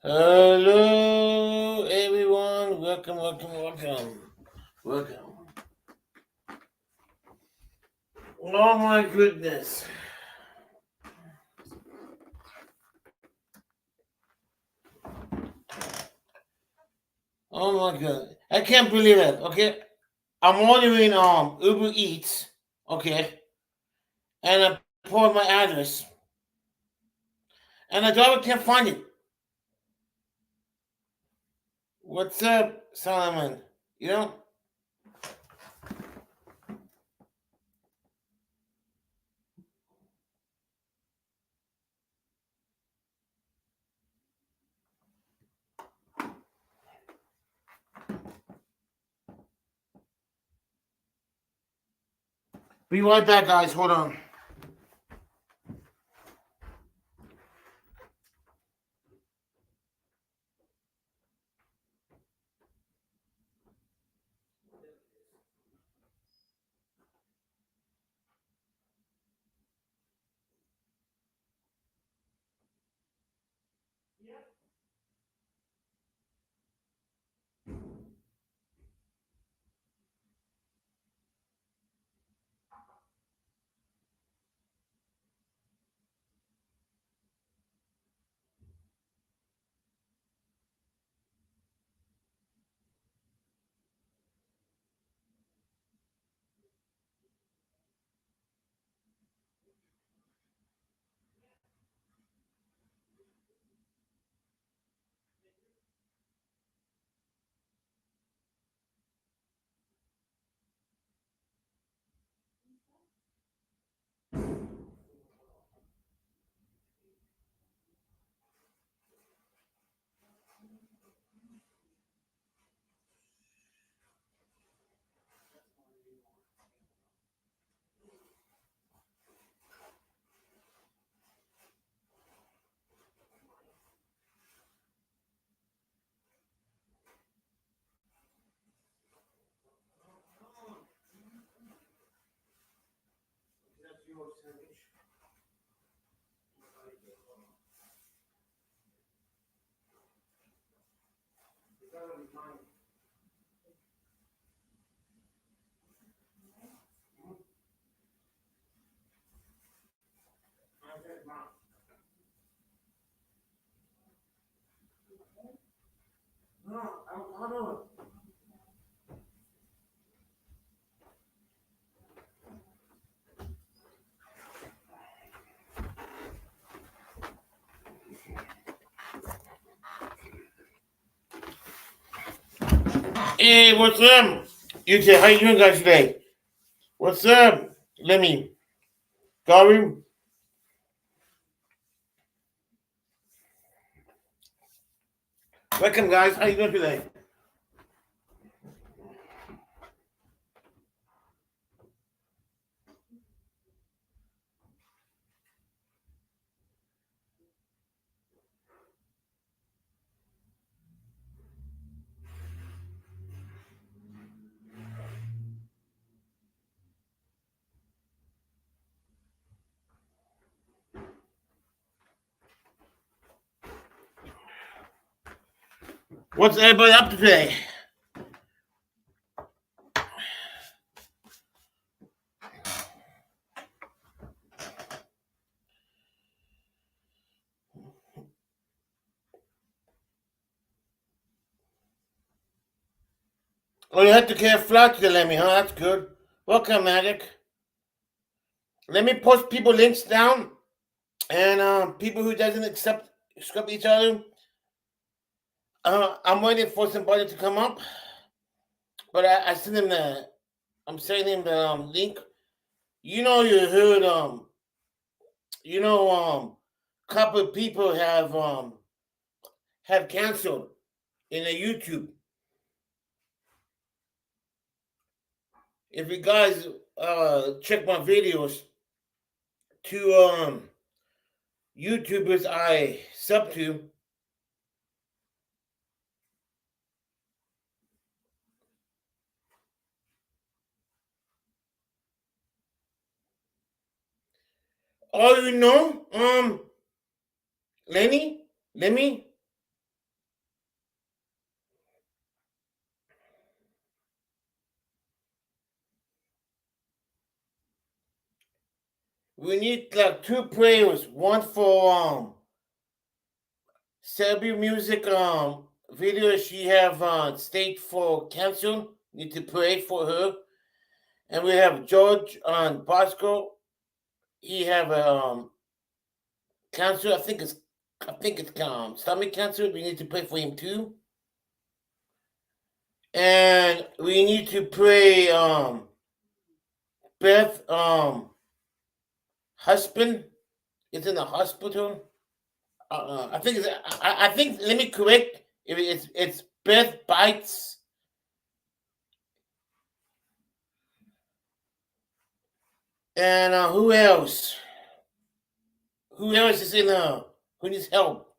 Hello, everyone. Welcome. Oh my goodness. Oh my god. I can't believe it. Okay, I'm ordering Uber Eats. Okay, and I put my address, and the driver can't find it. What's up, Solomon? You know. Be right back, guys. Hold on. Hey, what's up? You say, how you doing, guys, today? What's up? Let me. Karim? Welcome, guys. How you doing today? What's everybody up to today? Oh, you had to care flat today, Lemmy, huh? That's good. Welcome, Magic. Let me post people links down, and people who doesn't accept each other. I'm waiting for somebody to come up, but I sent him the. I'm sending him the link. You heard couple of people have canceled in the YouTube. If you guys check my videos, two YouTubers I sub to. Oh, Lenny, Lemmy. we need like 2 prayers. One for Serbia music video. She have stage for cancer. Need to pray for her. And we have George on Bosco. He have cancer. I think it's stomach cancer. We need to pray for him too. And we need to pray Beth husband is in the hospital. I think it's I think let me correct. It's Beth Bites. And who else? Who else is in who needs help?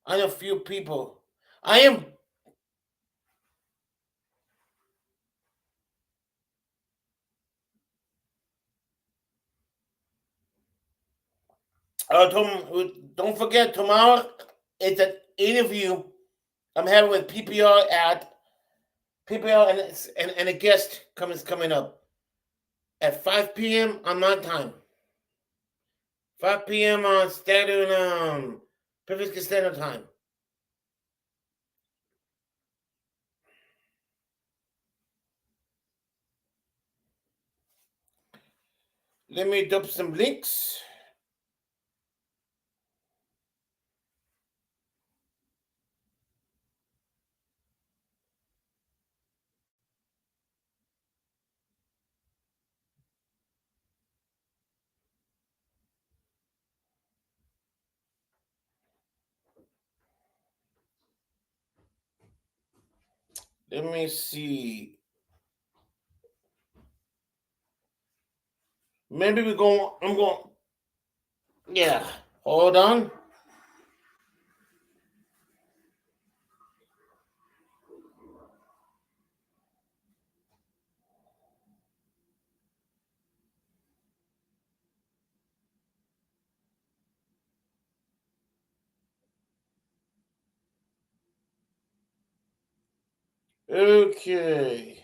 I know a few people. I am don't forget tomorrow it's an interview I'm having with PPR and a guest coming up at 5 p.m. on my time. 5 p.m. on Pacific Standard Time. Let me drop some links. Let me see. Maybe I'm going. Yeah. Hold on. Okay.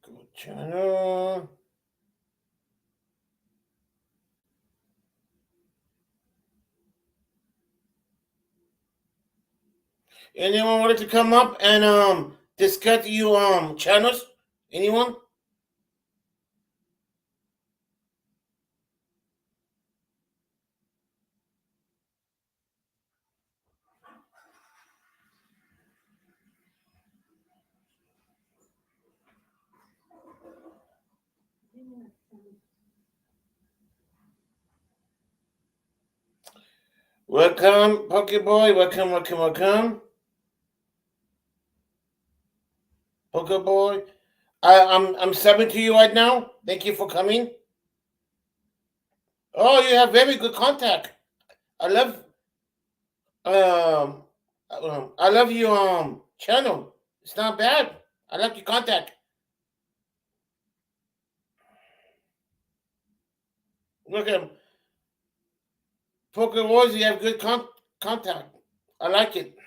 Go channel. Anyone wanted to come up and discuss you channels? Anyone? Welcome, Pokeboy. Welcome. Pokeboy. I'm subbing to you right now. Thank you for coming. Oh, you have very good contact. I love I love your channel. It's not bad. I like your contact. Look at Poker Wars. You have good contact. I like it.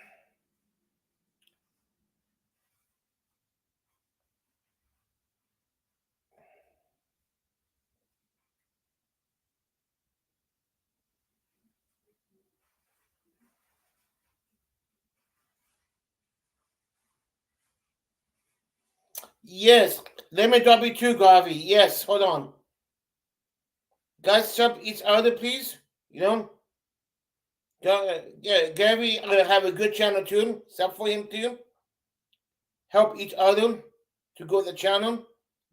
Yes. Let me drop you too, Garvey. Yes. Hold on. Guys, sub each other, please. You know. Yeah, Gary have a good channel too. Sub for him too. Help each other to go to the channel.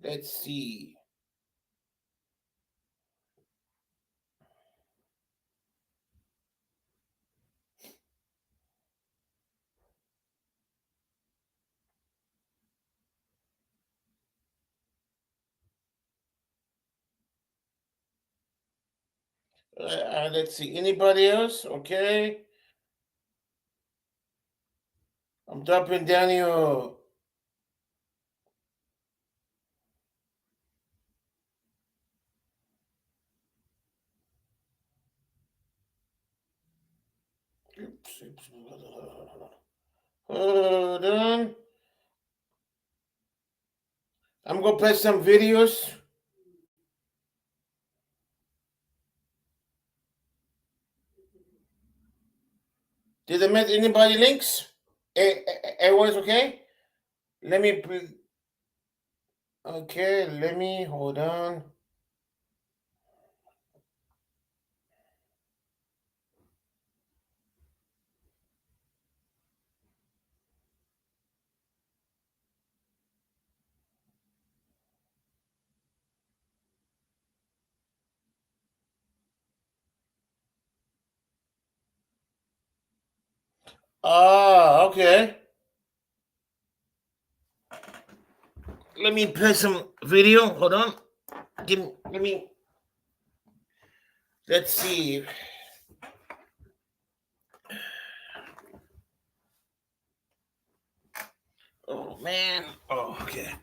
Let's see. Let's see. Anybody else? Okay. I'm dropping down your. Oops. Hold on. I'm gonna play some videos. Did I miss anybody links? Everyone's okay? Let me. Okay, let me hold on. Ah, okay. Let me play some video. Hold on. Let me. Let's see. Oh man. Oh, okay.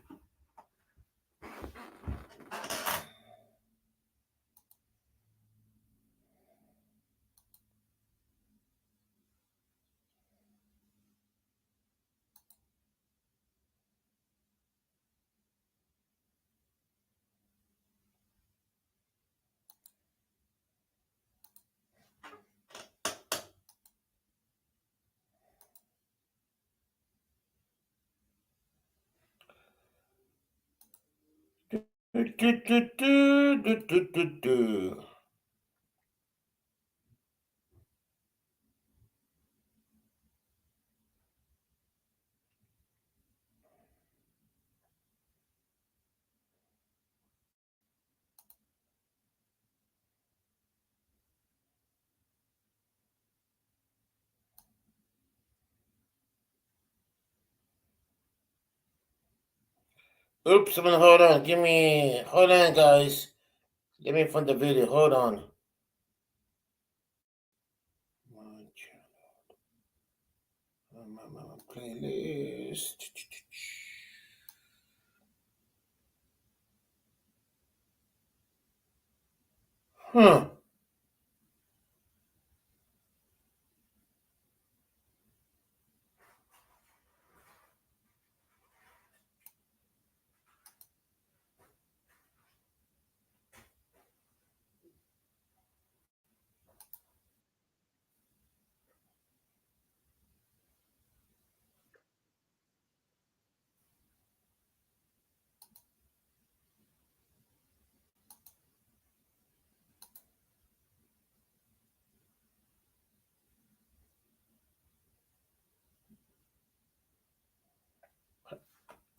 Do. Oops, I'm gonna hold on. Hold on, guys. Let me find the video. Hold on. My playlist. Huh.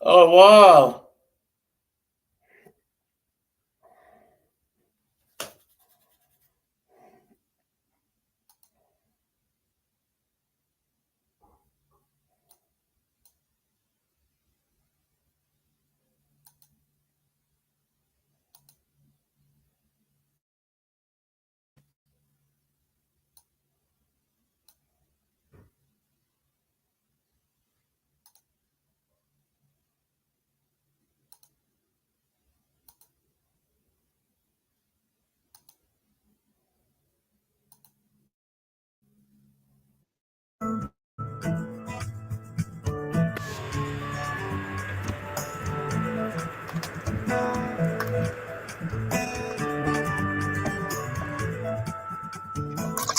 Oh wow.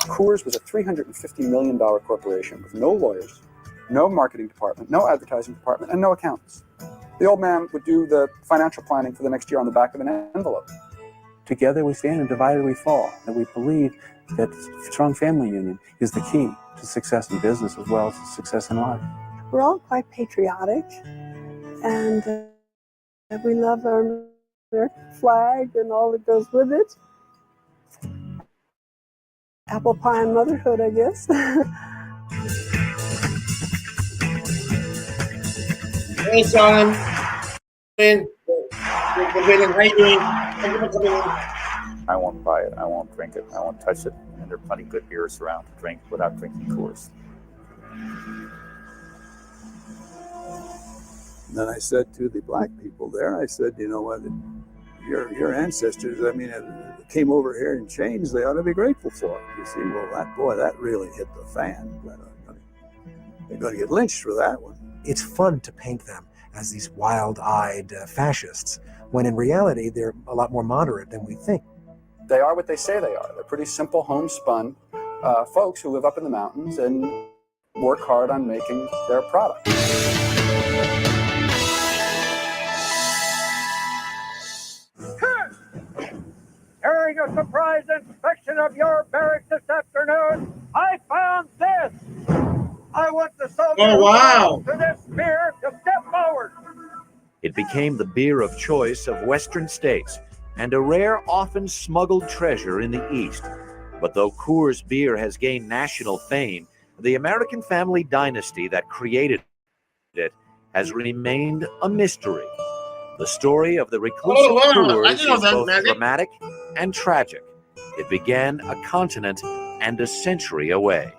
Coors was a $350 million corporation with no lawyers, no marketing department, no advertising department, and no accountants. The old man would do the financial planning for the next year on the back of an envelope. Together we stand and divided we fall. And we believe that strong family union is the key to success in business as well as success in life. We're all quite patriotic, and we love our American flag and all that goes with it. Apple pie and motherhood, I guess. Hey, Solomon. How you doing? Thank you for coming in. I won't buy it. I won't drink it. I won't touch it. And there are plenty of good beers around to drink without drinking Coors. And then I said to the black people there, I said, you know what, your ancestors, I mean, came over here in chains, they ought to be grateful for it. You see, well, that really hit the fan. They're going to get lynched for that one. It's fun to paint them as these wild-eyed fascists, when in reality they're a lot more moderate than we think. They are what they say they are. They're pretty simple, homespun folks who live up in the mountains and work hard on making their product. During a surprise inspection of your barracks this afternoon, I found this. I want the soldier to this beer to step forward. It became the beer of choice of Western states and a rare, often smuggled treasure in the East. But though Coors beer has gained national fame, the American family dynasty that created it has remained a mystery. The story of the reclusive Coors is both dramatic and tragic. It began a continent and a century away.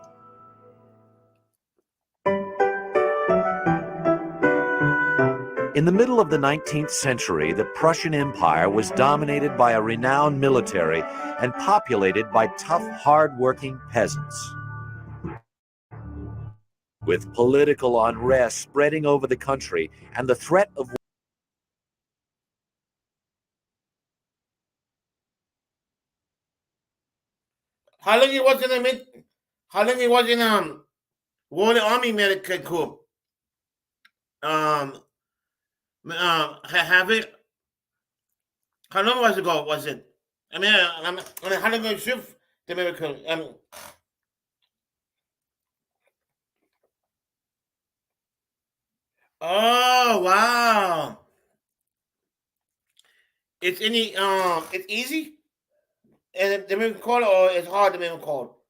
In the middle of the 19th century, the Prussian Empire was dominated by a renowned military and populated by tough, hard-working peasants. With political unrest spreading over the country and the threat of How long he was in Royal Army Medical Corps? Have it? How long was ago? Was it? I mean, how long ago shift the medical? Oh wow! It's it's easy. And the medical call, or it's hard to medical call.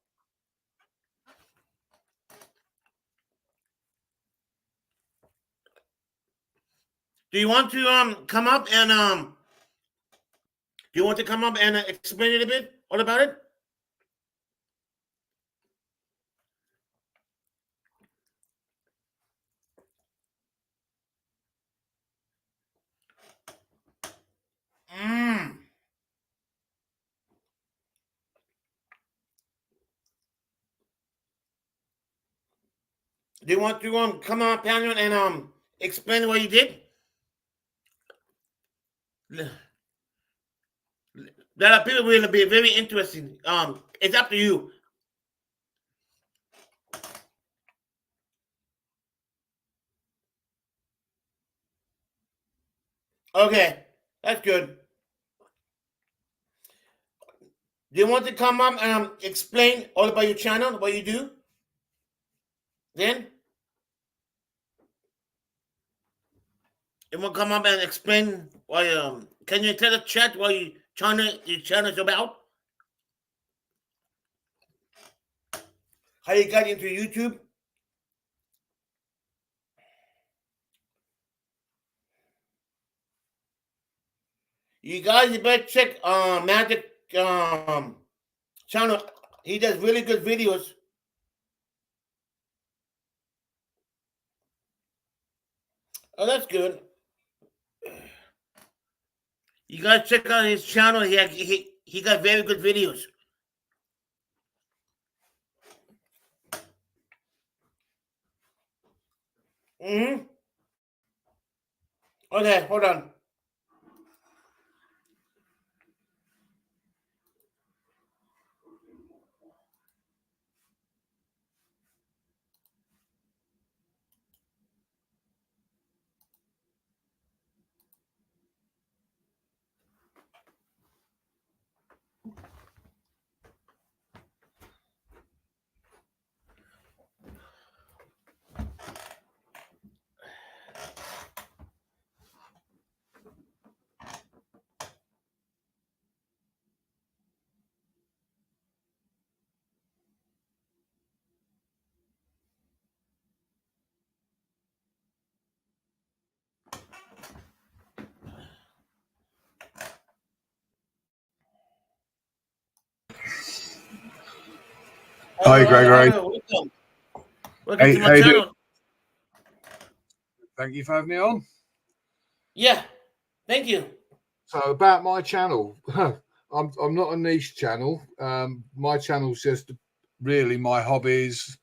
Do you want to come up and do you want to come up and explain it a bit? What about it? Do you want to come on panel and explain what you did? There are people will be very interesting. It's up to you. Okay, that's good. Do you want to come up and explain all about your channel, what you do? Then you want to come up and explain what can you tell the chat what your channel is about? How you got into YouTube? You guys, you better check Magic channel. He does really good videos. Oh, that's good. You guys check out his channel. He got very good videos. Okay, hold on. Hi, Gregory. Welcome to my channel. Thank you for having me on. Yeah, thank you. So about my channel, I'm not a niche channel. My channel's just really my hobbies,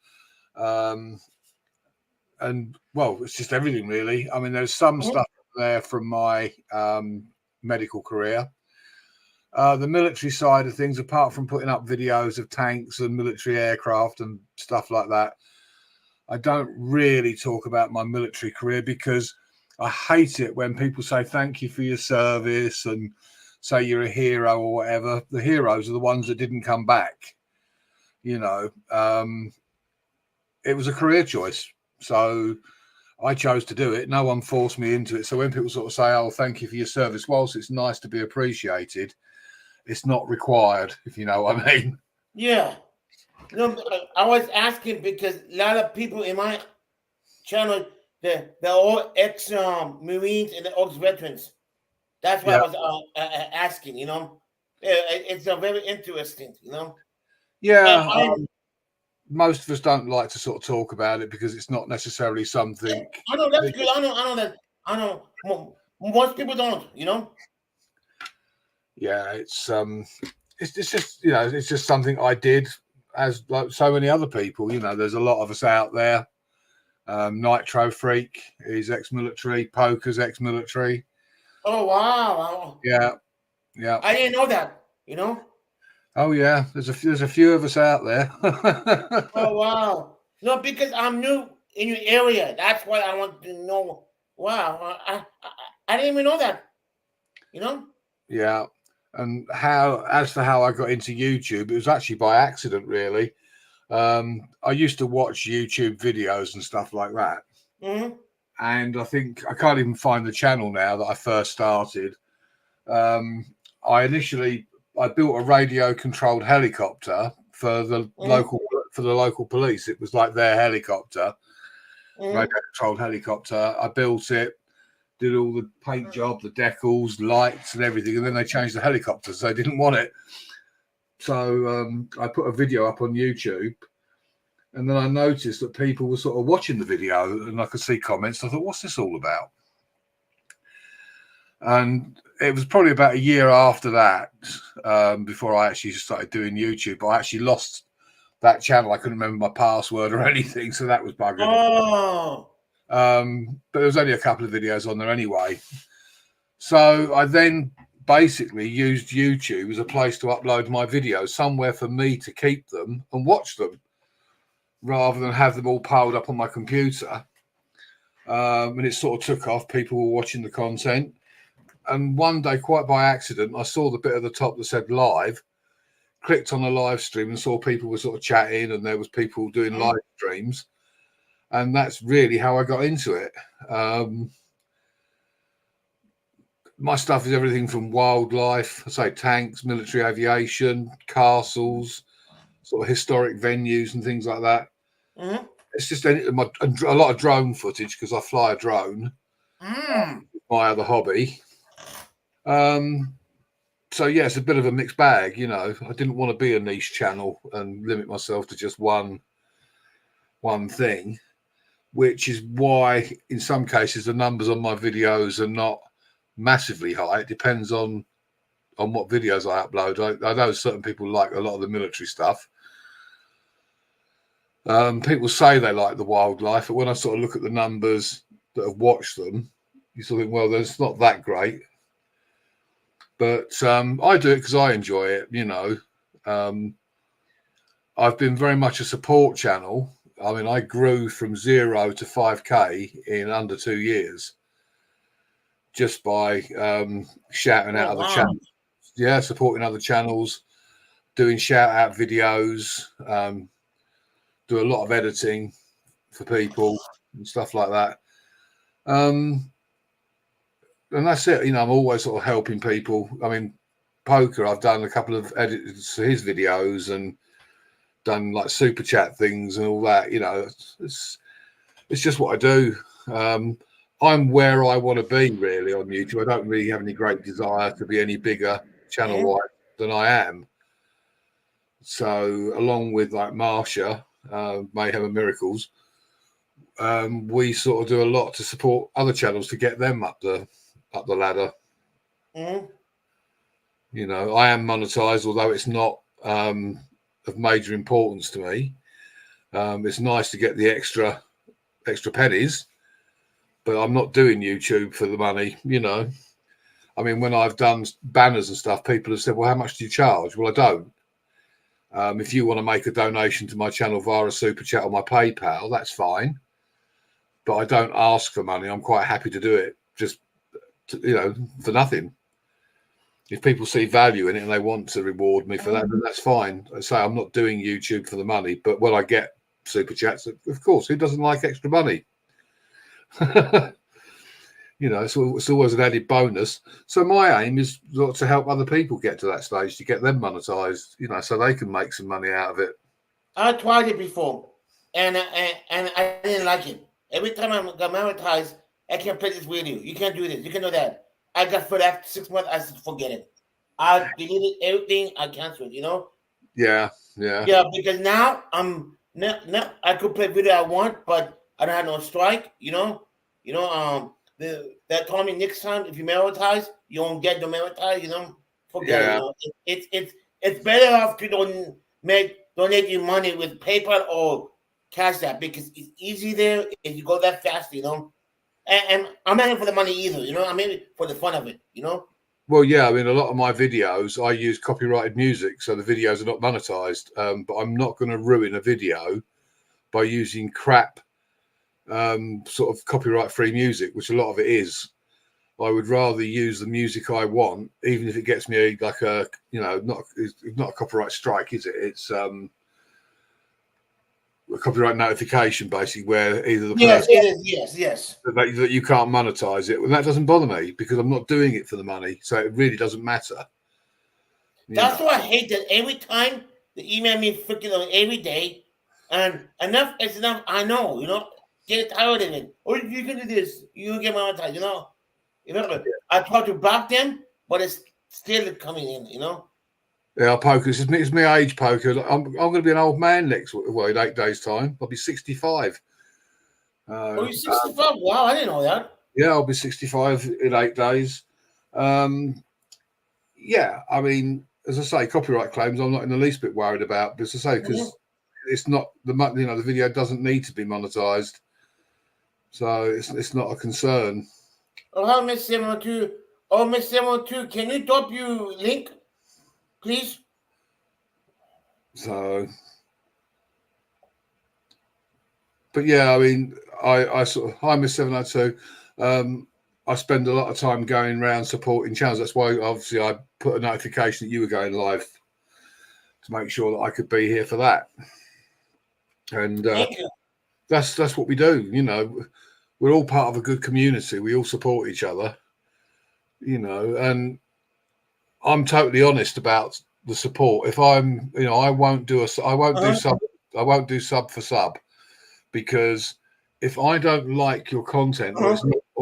and well, it's just everything really. I mean, there's some stuff there from my medical career. The military side of things, apart from putting up videos of tanks and military aircraft and stuff like that, I don't really talk about my military career because I hate it when people say thank you for your service and say you're a hero or whatever. The heroes are the ones that didn't come back. You know, it was a career choice. So I chose to do it. No one forced me into it. So when people sort of say, oh, thank you for your service, whilst it's nice to be appreciated, it's not required, if you know what I mean. Yeah. No, I was asking because a lot of people in my channel, they're all ex-Marines and ex-veterans. That's why I was asking, you know. It's a very interesting, you know. Yeah. Most of us don't like to sort of talk about it because it's not necessarily something. I know that's good. I know that. I know most people don't, you know. Yeah, it's just, you know, it's just something I did as like so many other people. You know, there's a lot of us out there. Nitro Freak is ex-military. Poker's ex-military. Oh wow! Yeah. I didn't know that. You know. Oh yeah, there's a few of us out there. Oh wow! No, because I'm new in your area. That's why I want to know. Wow, I didn't even know that. You know. Yeah, and as for how I got into YouTube, it was actually by accident, really. I used to watch YouTube videos and stuff like that, and I think I can't even find the channel now that I first started. I built a radio-controlled helicopter for the local police. It was like their helicopter, radio-controlled helicopter. I built it, did all the paint job, the decals, lights, and everything, and then they changed the helicopter, so they didn't want it. So I put a video up on YouTube, and then I noticed that people were sort of watching the video, and I could see comments. I thought, "What's this all about?" And it was probably about a year after that, before I actually started doing YouTube. I actually lost that channel. I couldn't remember my password or anything, so that was buggered. Oh. But there was only a couple of videos on there anyway. So I then basically used YouTube as a place to upload my videos, somewhere for me to keep them and watch them, rather than have them all piled up on my computer. And it sort of took off. People were watching the content. And one day, quite by accident, I saw the bit at the top that said live, clicked on the live stream and saw people were sort of chatting, and there was people doing live streams. And that's really how I got into it. My stuff is everything from wildlife, I say tanks, military aviation, castles, sort of historic venues and things like that. It's just a lot of drone footage because I fly a drone. My other hobby. So yeah, it's a bit of a mixed bag, you know. I didn't want to be a niche channel and limit myself to just one thing, which is why in some cases the numbers on my videos are not massively high. It depends on what videos I upload. I know certain people like a lot of the military stuff. People say they like the wildlife, but when I sort of look at the numbers that have watched them, you sort of think, well, it's not that great. But I do it because I enjoy it, you know. I've been very much a support channel. I mean, I grew from 0 to 5K in under 2 years just by shouting out other channels. Yeah, supporting other channels, doing shout-out videos, do a lot of editing for people and stuff like that. And that's it. You know, I'm always sort of helping people. I mean, Poker, I've done a couple of edits for his videos and done like super chat things and all that. You know, it's just what I do. I'm where I want to be really on YouTube. I don't really have any great desire to be any bigger channel-wise than I am. So along with like Marsha, Mayhem and Miracles, we sort of do a lot to support other channels to get them up the ladder. You know, I am monetized, although it's not of major importance to me. It's nice to get the extra extra pennies, but I'm not doing YouTube for the money, you know. I mean, when I've done banners and stuff, people have said, well, how much do you charge? Well, I don't. If you want to make a donation to my channel via a super chat or my PayPal, that's fine. But I don't ask for money. I'm quite happy to do it just, you know, for nothing. If people see value in it and they want to reward me for that, then that's fine. I say I'm not doing YouTube for the money, but when I get super chats, of course, who doesn't like extra money? You know, it's always an added bonus. So my aim is to help other people get to that stage, to get them monetized, you know, so they can make some money out of it. I tried it before, and I didn't like it. Every time I got monetized, I can't play this video. You can't do this. You can't do that. I got for after 6 months. I said, forget it. I deleted everything. I canceled. You know. Yeah, because now I could play video I want, but I don't have no strike. You know. That told me next time if you monetize, you won't get the monetize. You know. Forget it. You know? It's better off to donate your money with PayPal or Cash App because it's easy there and you go that fast. You know. And I'm not in for the money either, you know. I'm in for the fun of it, you know. Well, yeah, I mean, a lot of my videos, I use copyrighted music, so the videos are not monetized. But I'm not going to ruin a video by using crap, sort of copyright-free music, which a lot of it is. I would rather use the music I want, even if it gets me like a, you know, it's not a copyright strike, is it? It's a copyright notification, basically, where either the person yes that you can't monetize it, and that doesn't bother me because I'm not doing it for the money, so it really doesn't matter. That's why I hate that every time they email me freaking every day, and enough is enough. I know, you know, get tired of it. Oh, you can do this, you get monetized, you know. I try to block them, but it's still coming in, you know. Yeah, poker. It's me age poker. I'm going to be an old man in 8 days' time. I'll be 65. You're 65? Wow, I didn't know that. Yeah, I'll be 65 in 8 days. Yeah, I mean, as I say, copyright claims I'm not in the least bit worried about. But as I say, because it's not the video doesn't need to be monetized, so it's not a concern. Oh, hi, Miss 702. Oh, Miss 702, can you drop your link? Please. So, but yeah, I mean, I sort of, hi, Miss 702. I spend a lot of time going around supporting channels. That's why, obviously, I put a notification that you were going live to make sure that I could be here for that. And that's what we do. You know, we're all part of a good community. We all support each other. You know, and I'm totally honest about the support. If I'm, you know, I won't do sub for sub, because if I don't like your content or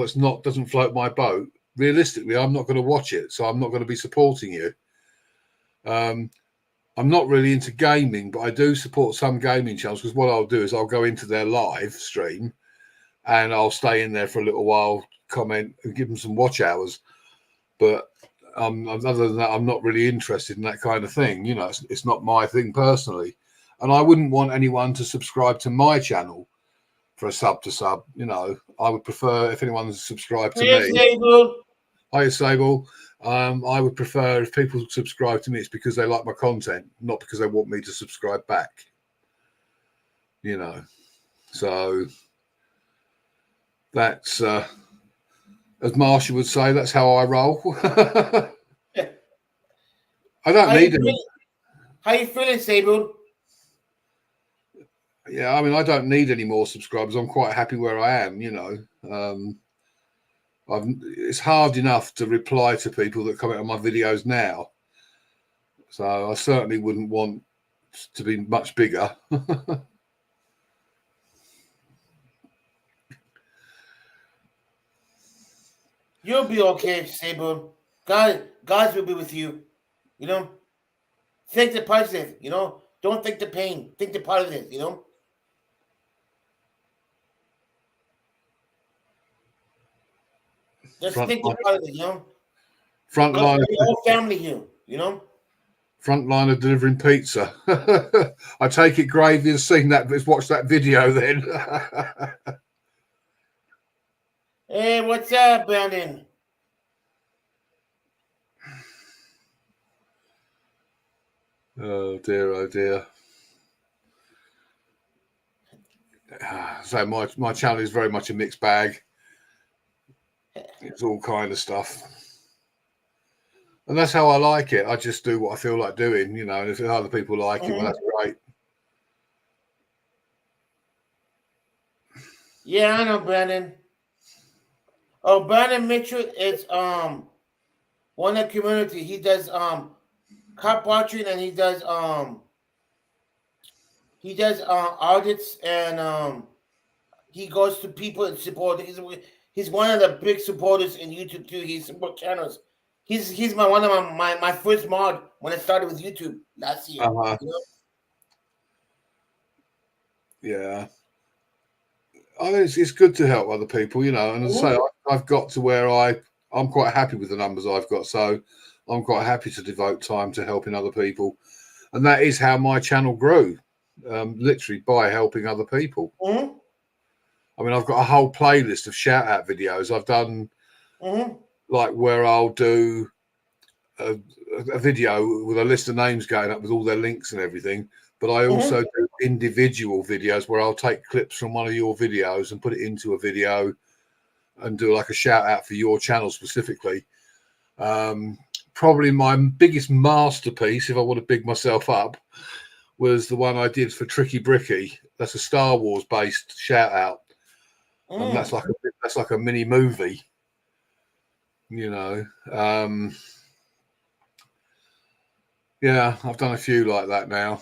it's not doesn't float my boat, realistically, I'm not going to watch it. So I'm not going to be supporting you. I'm not really into gaming, but I do support some gaming channels because what I'll do is I'll go into their live stream and I'll stay in there for a little while, comment and give them some watch hours. But other than that, I'm not really interested in that kind of thing. You know, it's not my thing personally. And I wouldn't want anyone to subscribe to my channel for a sub to sub. You know, I would prefer if anyone's subscribed to me. Sable. Hi, Sable. I would prefer if people subscribe to me, it's because they like my content, not because they want me to subscribe back. You know, so that's... as Marcia would say, that's how I roll. I don't need any. How you feeling, Sable? Yeah, I mean, I don't need any more subscribers. I'm quite happy where I am, you know. It's hard enough to reply to people that comment on my videos now. So I certainly wouldn't want to be much bigger. You'll be okay, Sable. God will be with you. You know, think the positive. You know, don't think the pain. Think the positive. You know. Just think the positive. You know. Front line. The whole family here. You know. Front line of delivering pizza. I take it Gravy has seen that, but watched that video then. Hey, what's up, Brandon? Oh dear, oh dear. So my channel is very much a mixed bag. It's all kind of stuff. And that's how I like it. I just do what I feel like doing, you know, and if other people like it, well, that's great. Yeah, I know Brandon. Oh, Brandon Mitchell is one of the community. He does cop watching, and he does audits, and he goes to people and support. He's one of the big supporters in YouTube too. He support channels. He's one of my first mod when I started with YouTube last year. Uh-huh. You know? Yeah. I mean, it's good to help other people, you know, and as I say, I've got to where I'm quite happy with the numbers I've got, so I'm quite happy to devote time to helping other people, and that is how my channel grew, literally by helping other people. I mean, I've got a whole playlist of shout out videos I've done, like where I'll do a video with a list of names going up with all their links and everything. But I also do individual videos where I'll take clips from one of your videos and put it into a video and do like a shout out for your channel specifically. Probably my biggest masterpiece, if I want to big myself up, was the one I did for Tricky Bricky. That's a Star Wars based shout out. And that's like a mini movie, you know. Yeah, I've done a few like that now.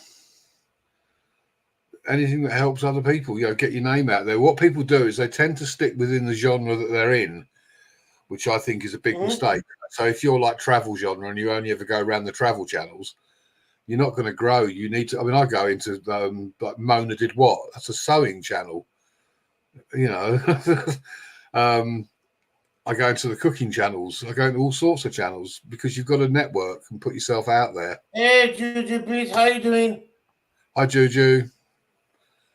Anything that helps other people, you know, get your name out there. What people do is they tend to stick within the genre that they're in, which I think is a big mistake. So if you're like travel genre and you only ever go around the travel channels, you're not going to grow. You need to, I mean, I go into like Mona Did What? That's a sewing channel, you know. I go into the cooking channels. I go into all sorts of channels because you've got to network and put yourself out there. Hey, Juju, please, how you doing? Hi, Juju.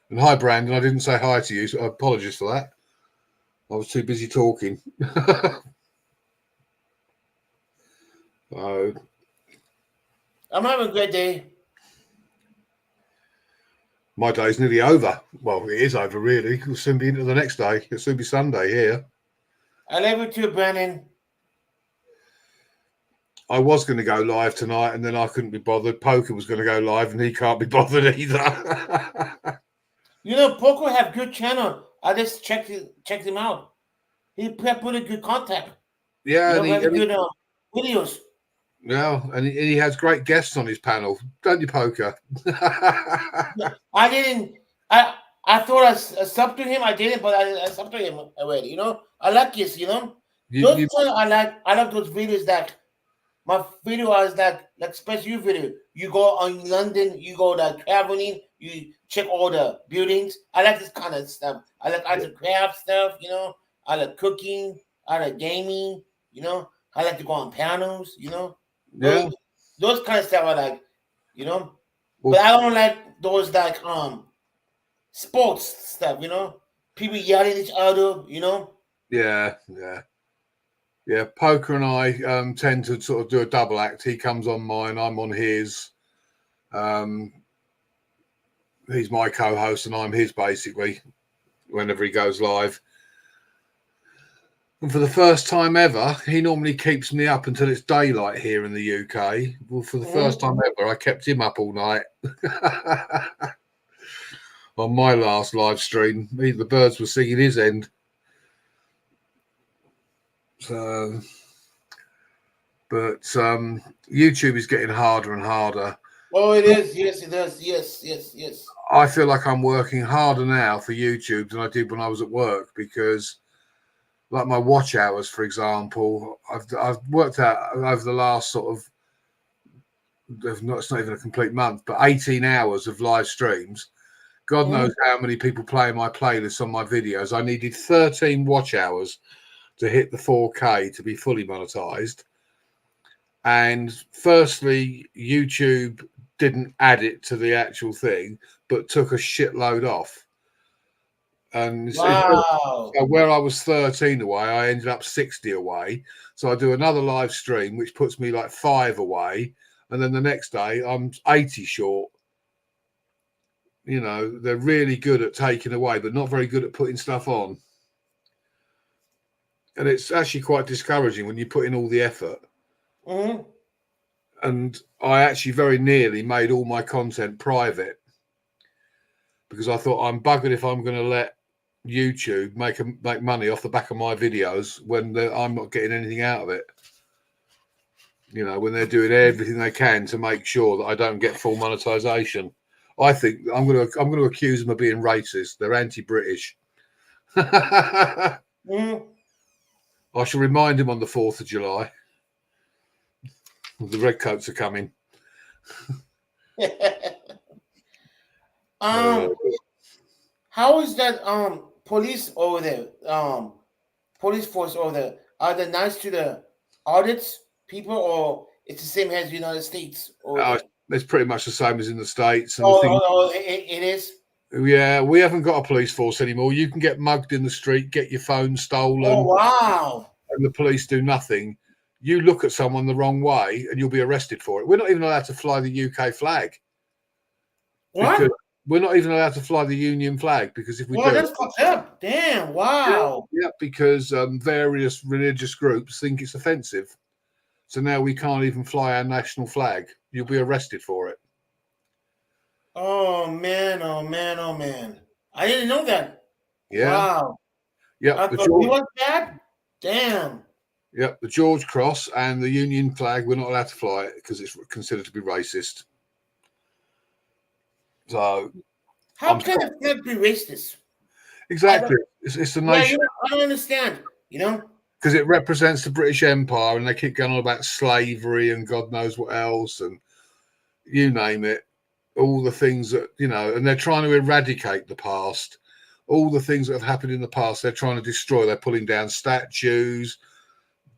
And hi, Brandon. I didn't say hi to you, so apologies for that. I was too busy talking. I'm having a great day. My day's nearly over. Well, it is over, really. We'll soon be into the next day. It'll soon be Sunday here. I love you too, Brandon. I was going to go live tonight, and then I couldn't be bothered. Poker was going to go live, and he can't be bothered either. You know, Poco have good channel. I just checked him out. He put a good contact. Yeah, you know, good videos. Yeah, and he has great guests on his panel, don't you, Poker? I didn't. I thought I subbed to him. I didn't, but I subbed to him already. You know, I like this. You know, I like those videos that. My video is like special video. You go on London, you go like traveling, you check all the buildings. I like this kind of stuff. I like craft stuff, you know. I like cooking. I like gaming, you know. I like to go on panels, you know. Yeah. Those kind of stuff I like, you know. But I don't like those like sports stuff, you know. People yelling at each other, you know. Yeah. Poker and I tend to sort of do a double act. He comes on mine, I'm on his. He's my co-host and I'm his, basically, whenever he goes live. And for the first time ever, he normally keeps me up until it's daylight here in the UK. Well, for the first time ever, I kept him up all night. On my last live stream, the birds were singing his end. So, but YouTube is getting harder and harder. Oh, it is. Yes, it does. Yes. I feel like I'm working harder now for YouTube than I did when I was at work because, like my watch hours, for example, I've worked out over the last sort of, it's not even a complete month, but 18 hours of live streams. God knows how many people play my playlists on my videos. I needed 13 watch hours to hit the 4K to be fully monetized. And firstly, YouTube didn't add it to the actual thing, but took a shitload off. And Wow. so where I was 13 away, I ended up 60 away. So I do another live stream, which puts me like 5 away. And then the next day, I'm 80 short. You know, they're really good at taking away, but not very good at putting stuff on. And it's actually quite discouraging when you put in all the effort. Mm-hmm. And I actually very nearly made all my content private because I thought I'm buggered if I'm going to let YouTube make money off the back of my videos when I'm not getting anything out of it. You know, when they're doing everything they can to make sure that I don't get full monetization. I think I'm going to accuse them of being racist. They're anti-British. Mm-hmm. I shall remind him on the 4th of July. The redcoats are coming. How is that police over there? Police force over there. Are they nice to the audits people, or it's the same as the United States? It's pretty much the same as in the States. And it is. Yeah, we haven't got a police force anymore. You can get mugged in the street, get your phone stolen. Oh wow! And the police do nothing. You look at someone the wrong way, and you'll be arrested for it. We're not even allowed to fly the UK flag. What? We're not even allowed to fly the Union flag because if we do, that's fucked up. Damn! Wow. Yeah, because various religious groups think it's offensive. So now we can't even fly our national flag. You'll be arrested for it. Oh man! Oh man! Oh man! I didn't know that. Yeah. Wow. Yeah. You want that? Damn. Yep, the George Cross and the Union flag, we're not allowed to fly it because it's considered to be racist. So, how can a flag be racist? Exactly, it's the nation. Yeah, I don't understand. You know, because it represents the British Empire, and they keep going on about slavery and God knows what else, and you name it, all the things that and they're trying to eradicate the past, all the things that have happened in the past. They're trying to destroy. They're pulling down statues.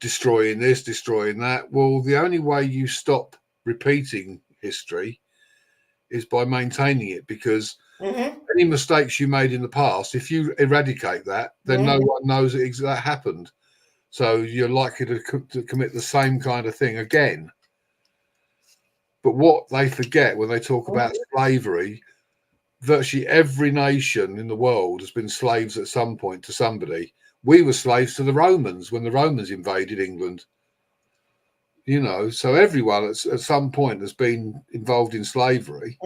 Destroying this, destroying that. Well, the only way you stop repeating history is by maintaining it, because any mistakes you made in the past, if you eradicate that, then no one knows that happened. So you're likely to commit the same kind of thing again. But what they forget when they talk about slavery, virtually every nation in the world has been slaves at some point to somebody. We were slaves to the Romans when the Romans invaded England. So everyone at some point has been involved in slavery.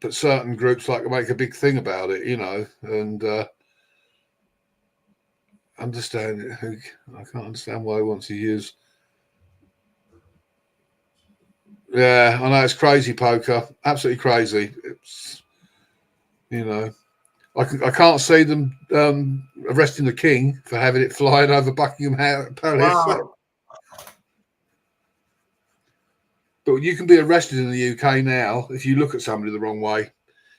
But certain groups like to make a big thing about it, and understand it. I can't understand why they want to use. Yeah, I know, it's crazy, Poker. Absolutely crazy. It's, I can't see them arresting the king for having it flying over Buckingham Palace. Wow. But you can be arrested in the UK now if you look at somebody the wrong way.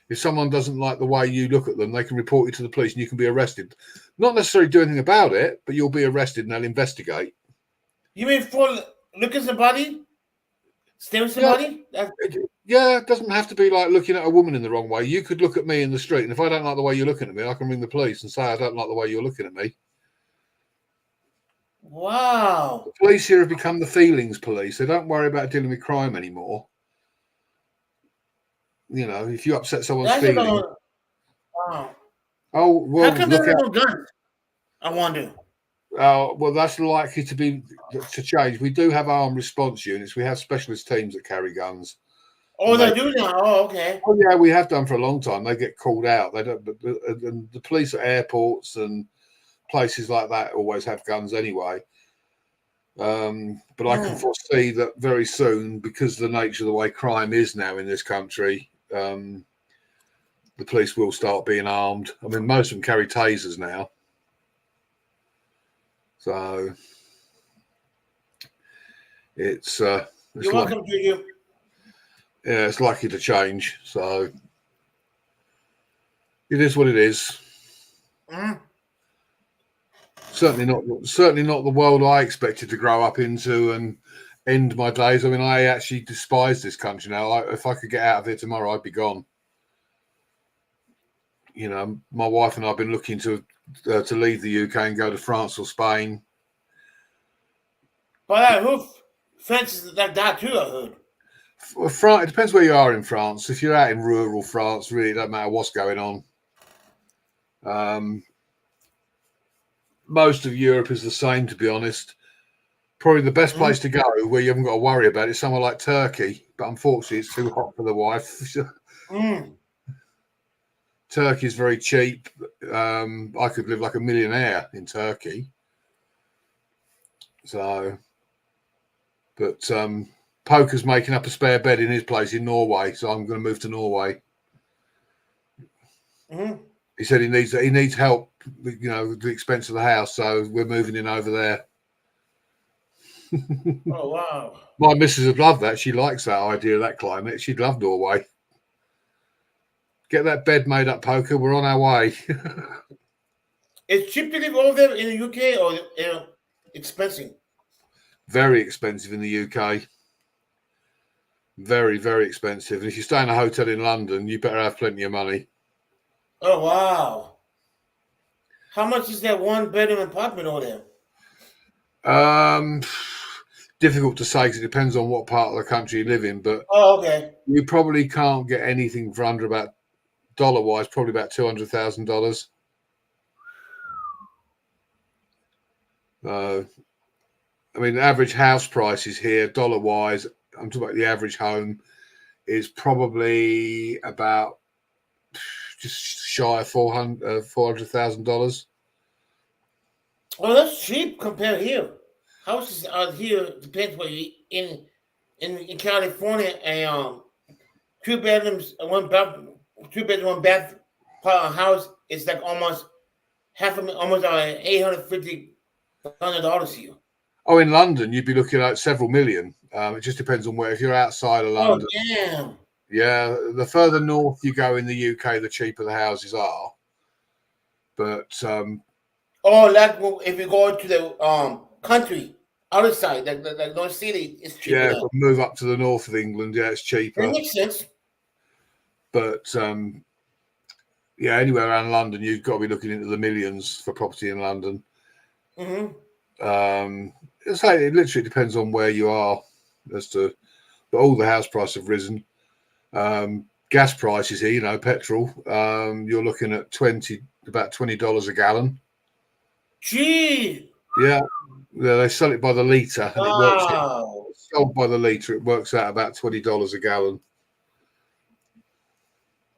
If someone doesn't like the way you look at them, they can report you to the police and you can be arrested. Not necessarily do anything about it, but you'll be arrested and they'll investigate. You mean for look at somebody? Stare at somebody? Yeah, it doesn't have to be like looking at a woman in the wrong way. You could look at me in the street, and if I don't like the way you're looking at me, I can ring the police and say I don't like the way you're looking at me. Wow. The police here have become the feelings police. They don't worry about dealing with crime anymore. If you upset someone's feelings. Wow. Oh, well, how come there are no guns? I wonder. Well, that's likely to change. We do have armed response units. We have specialist teams that carry guns. Oh, they do now. Oh, okay. Oh, yeah, we have done for a long time. They get called out. They don't. And the police at airports and places like that always have guns anyway. But I can foresee that very soon, because of the nature of the way crime is now in this country, the police will start being armed. I mean, most of them carry tasers now. So it's you're welcome to you. Yeah, it's likely to change. So it is what it is. Certainly not the world I expected to grow up into and end my days. I mean, I actually despise this country now. If I could get out of here tomorrow, I'd be gone. you know, my wife and I have been looking to leave the UK and go to France or Spain. But France is like that too, I heard. France, it depends where you are in France. If you're out in rural France, really, it doesn't matter what's going on. Most of Europe is the same, to be honest. Probably the best place to go where you haven't got to worry about it is somewhere like Turkey. But unfortunately, it's too hot for the wife. Turkey is very cheap. I could live like a millionaire in Turkey. So, but Poker's making up a spare bed in his place in Norway, so I'm going to move to Norway. He said he needs help, you know, with the expense of the house, so we're moving in over there. Oh wow! My missus would love that. She likes that idea of that climate. She'd love Norway. Get that bed made up, Poker. We're on our way. It's cheap to live over there in the UK or expensive? Very expensive in the UK. Very, very expensive. And if you stay in a hotel in London, you better have plenty of money. Oh wow! How much is that one bedroom apartment over there? Difficult to say because it depends on what part of the country you live in. But okay, you probably can't get anything for under about dollar-wise, probably about $200,000. I mean, the average house prices here, dollar-wise, I'm talking about the average home, is probably about just shy of $400,000. Oh, that's cheap compared here. Houses out here depends where you in California. A 2 bedrooms, one bath house is like almost almost $850,000 here. Oh, in London, you'd be looking at several million. It just depends on where. If you're outside of London, damn. Yeah, the further north you go in the UK, the cheaper the houses are. But like if you go to the country, other side, like North City, it's cheaper. Yeah, if we move up to the north of England, yeah, it's cheaper. That makes sense. But yeah, anywhere around London, you've got to be looking into the millions for property in London. It's like, it literally depends on where you are as to, but all the house prices have risen. Gas prices here, you know, petrol, you're looking at about $20 a gallon. Gee. Yeah, they sell it by the litre. And Wow. it's sold by the litre. It works out about $20 a gallon.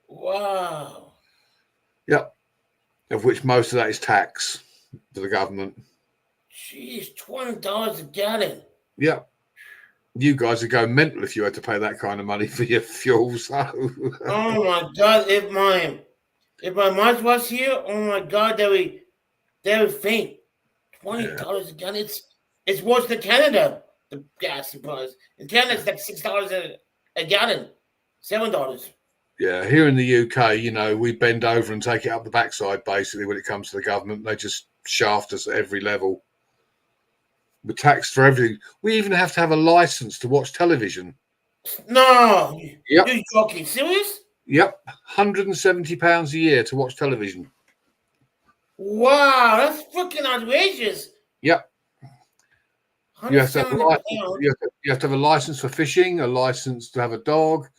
Wow. Yep. Of which most of that is tax for the government. Jeez, $20 a gallon. Yep. You guys would go mental if you had to pay that kind of money for your fuel. So. Oh my God! If my mom was here, oh my God, they would faint. $20 a gallon. It's worse than Canada. The gas price in Canada it's like $6 a gallon, $7. Yeah, here in the UK, you know, we bend over and take it up the backside. Basically, when it comes to the government, they just shaft us at every level. We're taxed for everything. We even have to have a license to watch television. No, Yep. You're joking? Serious? Yep, £170 a year to watch television. Wow, that's freaking outrageous. Yep. You have, to have £170. you have to have a license for fishing, a license to have a dog,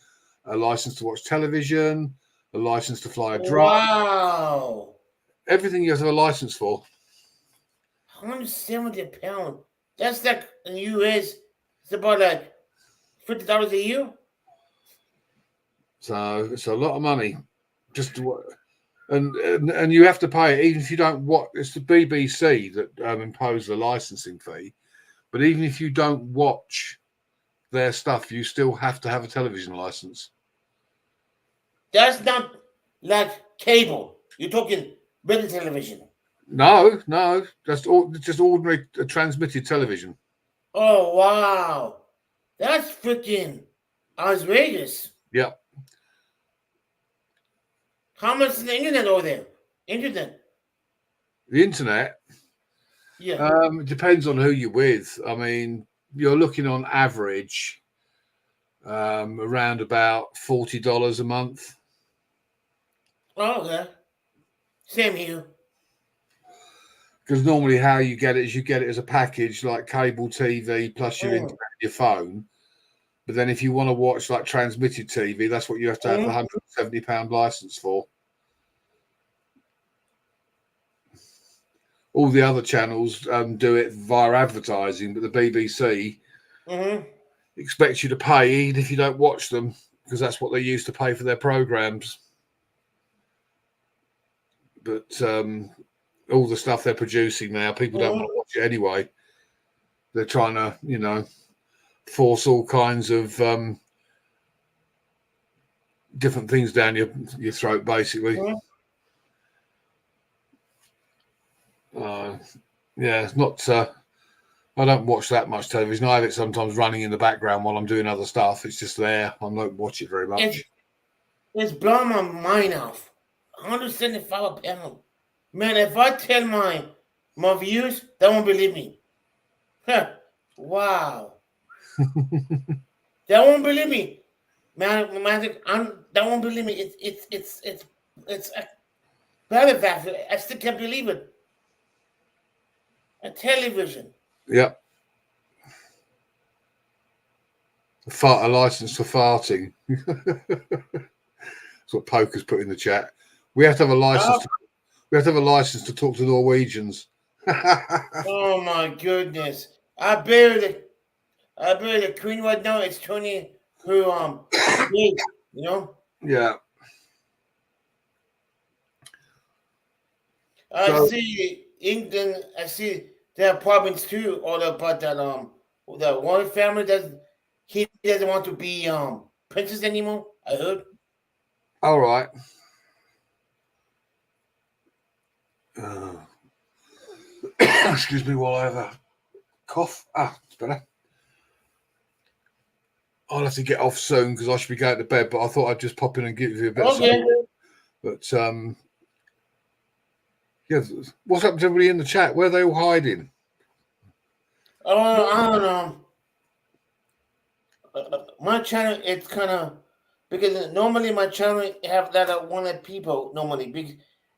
a license to watch television, a license to fly a drone. Wow. Everything you have to have a license for. £170. That's like in the US, it's about like $50 a year. So it's a lot of money. Just to, and you have to pay it even if you don't watch. It's the BBC that impose the licensing fee. But even if you don't watch their stuff, you still have to have a television license. That's not like cable. You're talking regular television. No, just ordinary transmitted television. Oh wow, that's freaking outrageous. Yep. How much is the internet over there? Internet. The internet. Yeah. It depends on who you're with. I mean, you're looking on average around about $40 a month. Oh, okay. Same here. Because normally how you get it is you get it as a package, like cable TV plus your internet, your phone. But then if you want to watch like transmitted TV, that's what you have to have the £170 license for. All the other channels do it via advertising, but the BBC expects you to pay even if you don't watch them, because that's what they use to pay for their programs. But all the stuff they're producing now, people don't want to watch it anyway. They're trying to, you know, force all kinds of different things down your throat, basically. Yeah, it's not. I don't watch that much television. I have it sometimes running in the background while I'm doing other stuff. It's just there. I don't watch it very much. It's blowing my mind off. £175. Man, if I tell my viewers, they won't believe me. Wow. They won't believe me. Man, they won't believe me. It's very fast. I still can't believe it. A television. Yep. A license for farting. That's what Poker's put in the chat. We have to have a license. We have to have a license to talk to Norwegians. Oh my goodness! I barely the Queen right now. It's 20 who big, you know. Yeah. I see England. I see their apartments too. All about that the one family doesn't want to be princess anymore. I heard. All right. Excuse me while I have a cough. It's better. I'll have to get off soon because I should be going to bed, but I thought I'd just pop in and give you a bit of support. But yeah, what's happened to everybody in the chat? Where are they all hiding? I don't know. My channel, it's kind of because normally my channel have that one of people normally because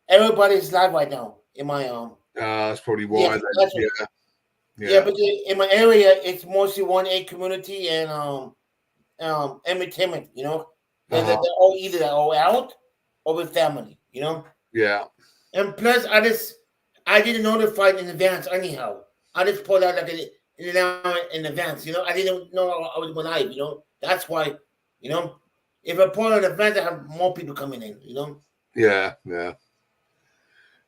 everybody's live right now in my that's probably why. Yeah, because in my area it's mostly 1A community and entertainment. You know, they're all either out or with family. You know. Yeah. And plus, I didn't notify in advance anyhow. I just pulled out like in advance. You know, I didn't know I was live. You know, that's why. You know, if I pull out in advance, I have more people coming in. You know. Yeah.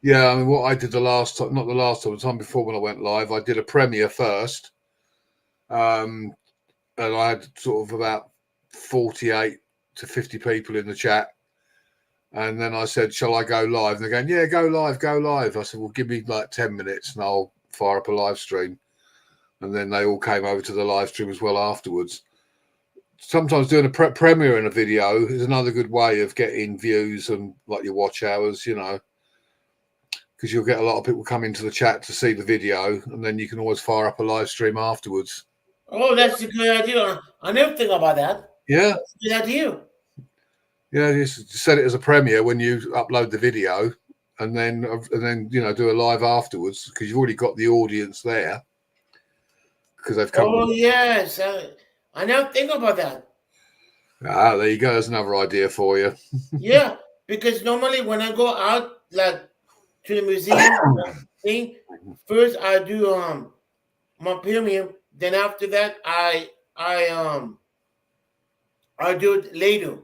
I mean, what I did the last time, not the last time, the time before when I went live, I did a premiere first, and I had sort of about 48 to 50 people in the chat. And then I said, shall I go live? And they're going, yeah, go live. I said, well, give me like 10 minutes and I'll fire up a live stream. And then they all came over to the live stream as well afterwards. Sometimes doing a premiere in a video is another good way of getting views and like your watch hours, you know, because you'll get a lot of people come into the chat to see the video and then you can always fire up a live stream afterwards. Oh, that's a good idea. I never think about that. Yeah. That's a good idea. Yeah, just set it as a premiere when you upload the video, and then you know do a live afterwards because you've already got the audience there because they've come. Oh yes, I never think about that. There you go. There's another idea for you. Yeah, because normally when I go out like to the museum thing, first I do my premiere, then after that I do it later.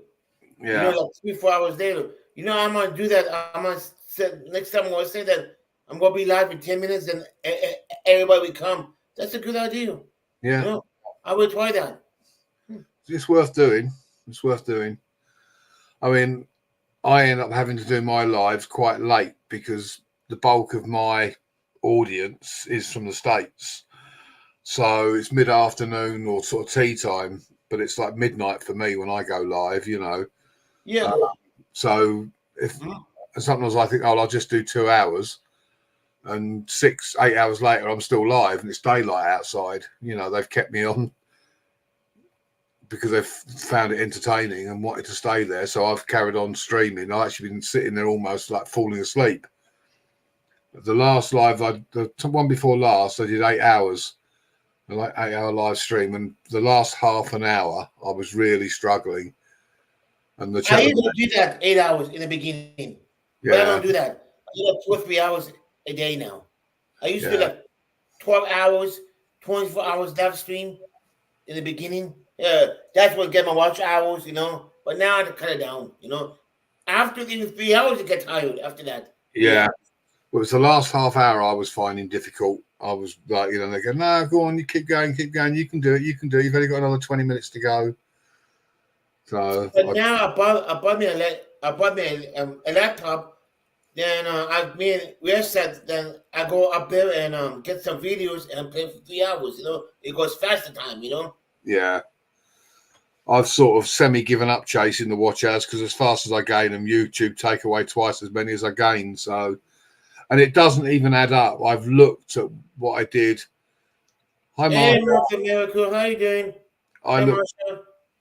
Yeah. You know, like 3-4 hours later. You know, I'm gonna do that. I'm gonna say next time I'm gonna say that I'm gonna be live in 10 minutes and everybody will come. That's a good idea. Yeah. You know, I will try that. It's worth doing. I mean, I end up having to do my lives quite late because the bulk of my audience is from the States. So it's mid-afternoon or sort of tea time, but it's like midnight for me when I go live, you know. Yeah. So if sometimes I think, I'll just do 2 hours, and 6-8 hours later I'm still live and it's daylight outside. You know, they've kept me on because they've found it entertaining and wanted to stay there. So I've carried on streaming. I've actually been sitting there almost like falling asleep. The last live, the one before last, I did 8 hours, like 8-hour live stream, and the last half an hour I was really struggling. And the I chat, used to do that 8 hours in the beginning, but I don't do that. I do like 2 or 3 hours a day now. I used to do like 12 hours, 24 hours live stream in the beginning. That's what get my watch hours, you know. But now I have to cut it down, you know. After even 3 hours, you get tired after that. yeah. Well, it was the last half hour I was finding difficult. I was like, you know, they go, no, go on, you keep going. You can do it. You can do it. You've only got another 20 minutes to go. So, but now I bought me a laptop. Then we said then I go up there and get some videos and play for 3 hours. You know, it goes faster time. You know. Yeah. I've sort of semi-given up chasing the watch hours because as fast as I gain them, YouTube take away twice as many as I gain. So, and it doesn't even add up. I've looked at what I did. Hi, Mark. Hey, North America, how you doing?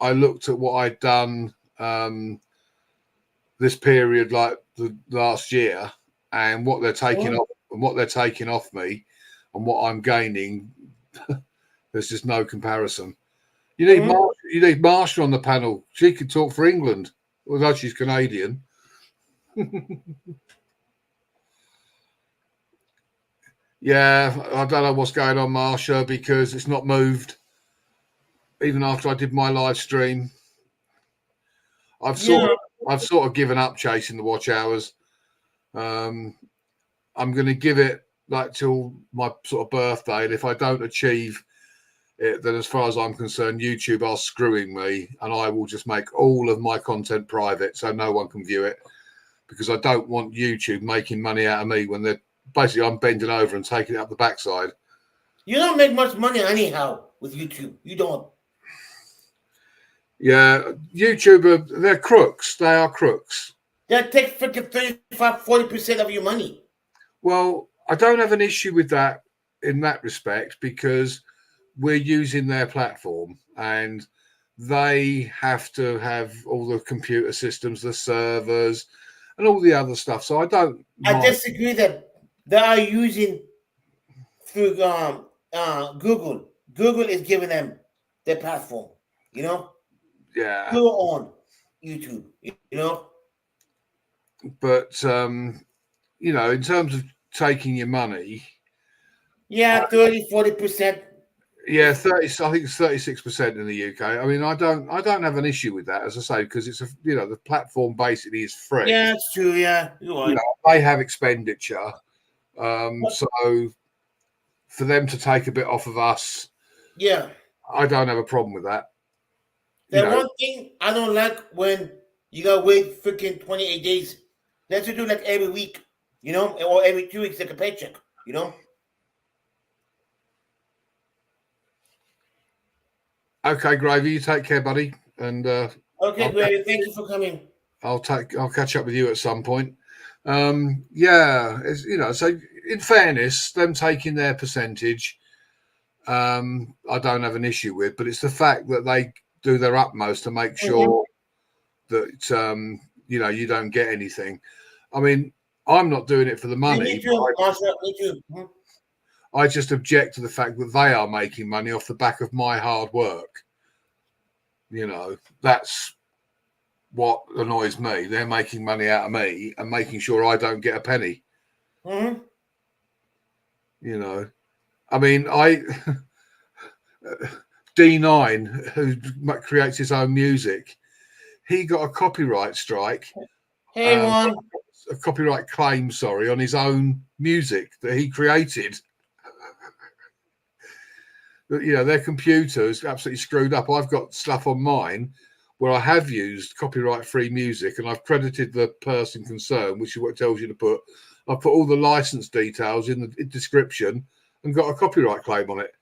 I looked at what I'd done this period, like the last year, and what they're taking off me, and what I'm gaining. There's just no comparison. You need Marsha on the panel. She could talk for England, although she's Canadian. Yeah, I don't know what's going on, Marsha, because it's not moved. Even after I did my live stream, I've sort of given up chasing the watch hours. I'm going to give it like till my sort of birthday, and if I don't achieve it, then as far as I'm concerned, YouTube are screwing me, and I will just make all of my content private so no one can view it, because I don't want YouTube making money out of me when they're basically I'm bending over and taking it up the backside. You don't make much money anyhow with YouTube. You don't. Yeah, YouTube, they're crooks. They are crooks. That takes freaking 35-40% of your money. Well, I don't have an issue with that in that respect, because we're using their platform and they have to have all the computer systems, the servers, and all the other stuff. So I don't. I disagree that they are using through Google. Google is giving them their platform, you know? Yeah. Go on YouTube, you know? But, you know, in terms of taking your money. Yeah, 30-40%. Yeah, 30. I think it's 36% in the UK. I mean, I don't have an issue with that, as I say, because it's the platform basically is free. Yeah, it's true. Yeah, you're right. You know, they have expenditure, so for them to take a bit off of us, yeah, I don't have a problem with that. The one thing I don't like when you gotta wait freaking 28 days. Let's do like every week, you know, or every 2 weeks, like a paycheck, you know. Okay, Gravy, you take care, buddy. And okay, Gravy, thank you for coming. I'll catch up with you at some point. Yeah, you know, so in fairness, them taking their percentage, I don't have an issue with, but it's the fact that they do their utmost to make sure that you know, you don't get anything. I mean, I'm not doing it for the money. Me too, Marsha, me too. I just object to the fact that they are making money off the back of my hard work. You know, that's what annoys me. They're making money out of me and making sure I don't get a penny. Mm-hmm. You know, I mean, D9, who creates his own music, he got a copyright strike. Hey, Juan. A copyright claim, sorry, on his own music that he created. You know, their computer is absolutely screwed up. I've got stuff on mine where I have used copyright-free music, and I've credited the person concerned, which is what it tells you to put. I've put all the license details in the description and got a copyright claim on it.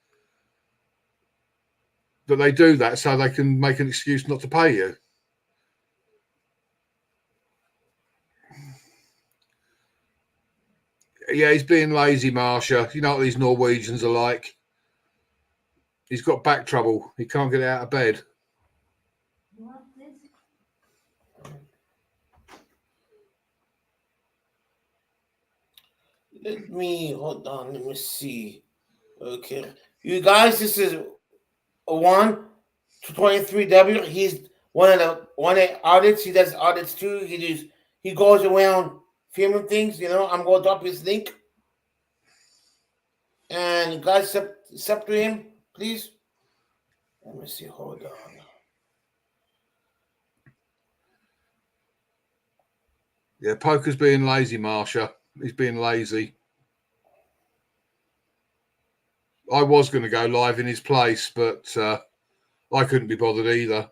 But they do that so they can make an excuse not to pay you. Yeah, he's being lazy, Marsha. You know what these Norwegians are like. He's got back trouble. He can't get out of bed. Hold on. Let me see. Okay, you guys, this is 1-23W. He's one of the audits. He does audits too. He goes around filming things. I'm going to drop his link, and you guys sub to him, please. Let me see. Hold on. Yeah, Poker's being lazy, Marsha. He's being lazy. I was going to go live in his place, but I couldn't be bothered either.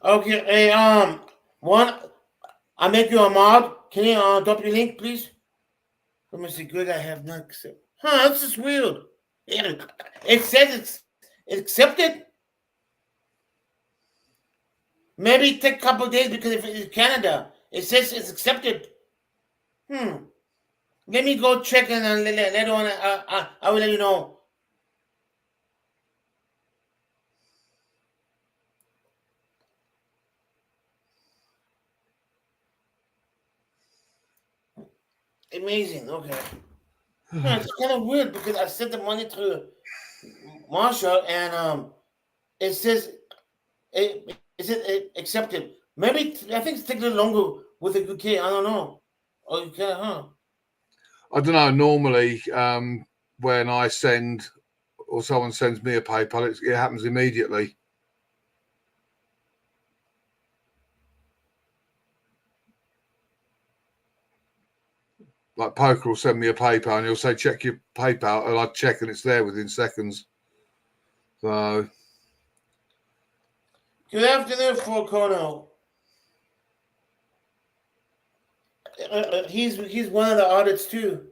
Okay, hey, I make you a mod. Can you drop your link, please? Let me see. Good, I have not accepted. This is weird. It says it's accepted. Maybe it take a couple of days because if it's Canada, it says it's accepted. Let me go check and later on I will let you know. Amazing. Okay. It's kind of weird because I sent the money to Marsha and it says it accepted. Maybe I think it's taking a little longer with the UK. I don't know. Oh, you can, huh? I don't know. Normally, when I send or someone sends me a PayPal, it happens immediately. Like Poker will send me a PayPal and he'll say, check your PayPal, and I check and it's there within seconds. So. Good afternoon, Focono. He's one of the audits too.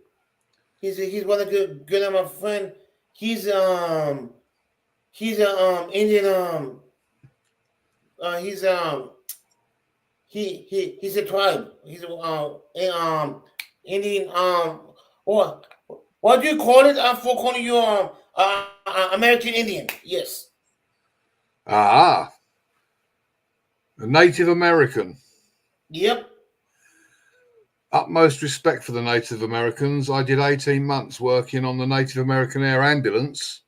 He's one of the good of my friend. He's a Indian he's a tribe. He's Indian what do you call it? Focono, you're American Indian. Yes. A Native American. Yep. Utmost respect for the Native Americans. I did 18 months working on the Native American Air Ambulance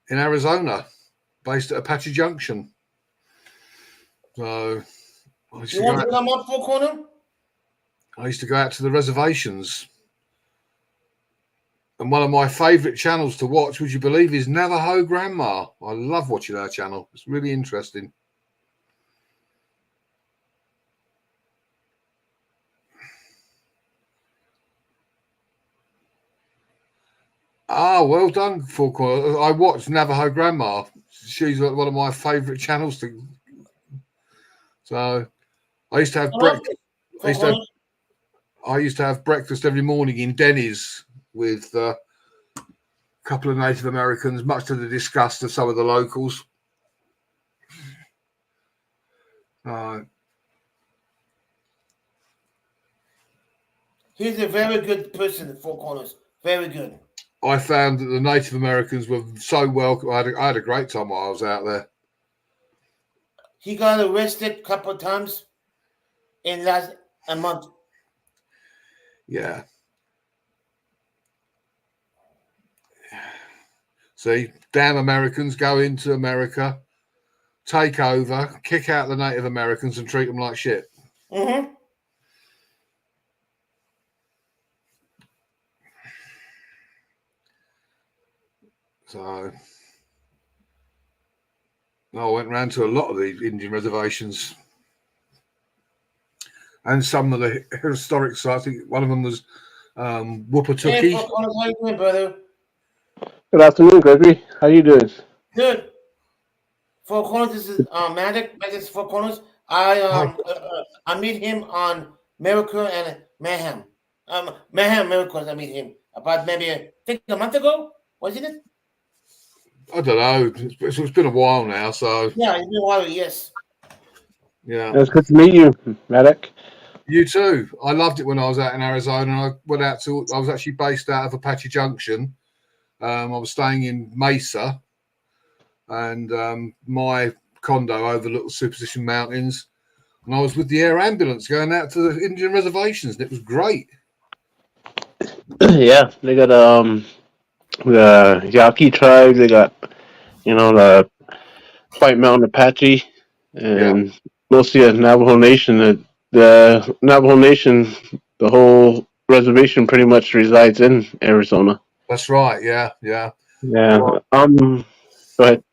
in Arizona, based at Apache Junction. So you want to come up, Focono? I used to go out to the reservations. And one of my favourite channels to watch, would you believe, is Navajo Grandma. I love watching her channel. It's really interesting. Well done, Focono. I watched Navajo Grandma. She's one of my favourite channels to. So I used to have breakfast. I used to have breakfast every morning in Denny's with a couple of Native Americans, much to the disgust of some of the locals. He's a very good person at Four Corners. Very good. I found that the Native Americans were so welcome. I had a great time while I was out there. He got arrested a couple of times in a month. Yeah. See, damn Americans go into America, take over, kick out the Native Americans and treat them like shit. Mm-hmm. So, I went round to a lot of the Indian reservations and some of the historic sites. I think one of them was Wupatuki. Hey, how you doing, brother? Good afternoon, Gregory. How you doing? Good. Four Corners, this is Magic. Magic's Four Corners. I meet him on Miracle and Mayhem. Mayhem Miracles. I meet him about maybe I think a month ago. Wasn't it? I don't know. It's been a while now, so yeah, it's been a while. Yes. Yeah. It's good to meet you, Medic. You too. I loved it when I was out in Arizona. I was actually based out of Apache Junction. I was staying in Mesa, and my condo overlooked the Superstition Mountains, and I was with the air ambulance going out to the Indian reservations, and it was great. Yeah, they got the Yaqui tribe. They got the White Mountain Apache, and mostly a Navajo Nation. The Navajo Nation, the whole reservation pretty much resides in Arizona. That's right. Yeah. Yeah. Well, Go ahead.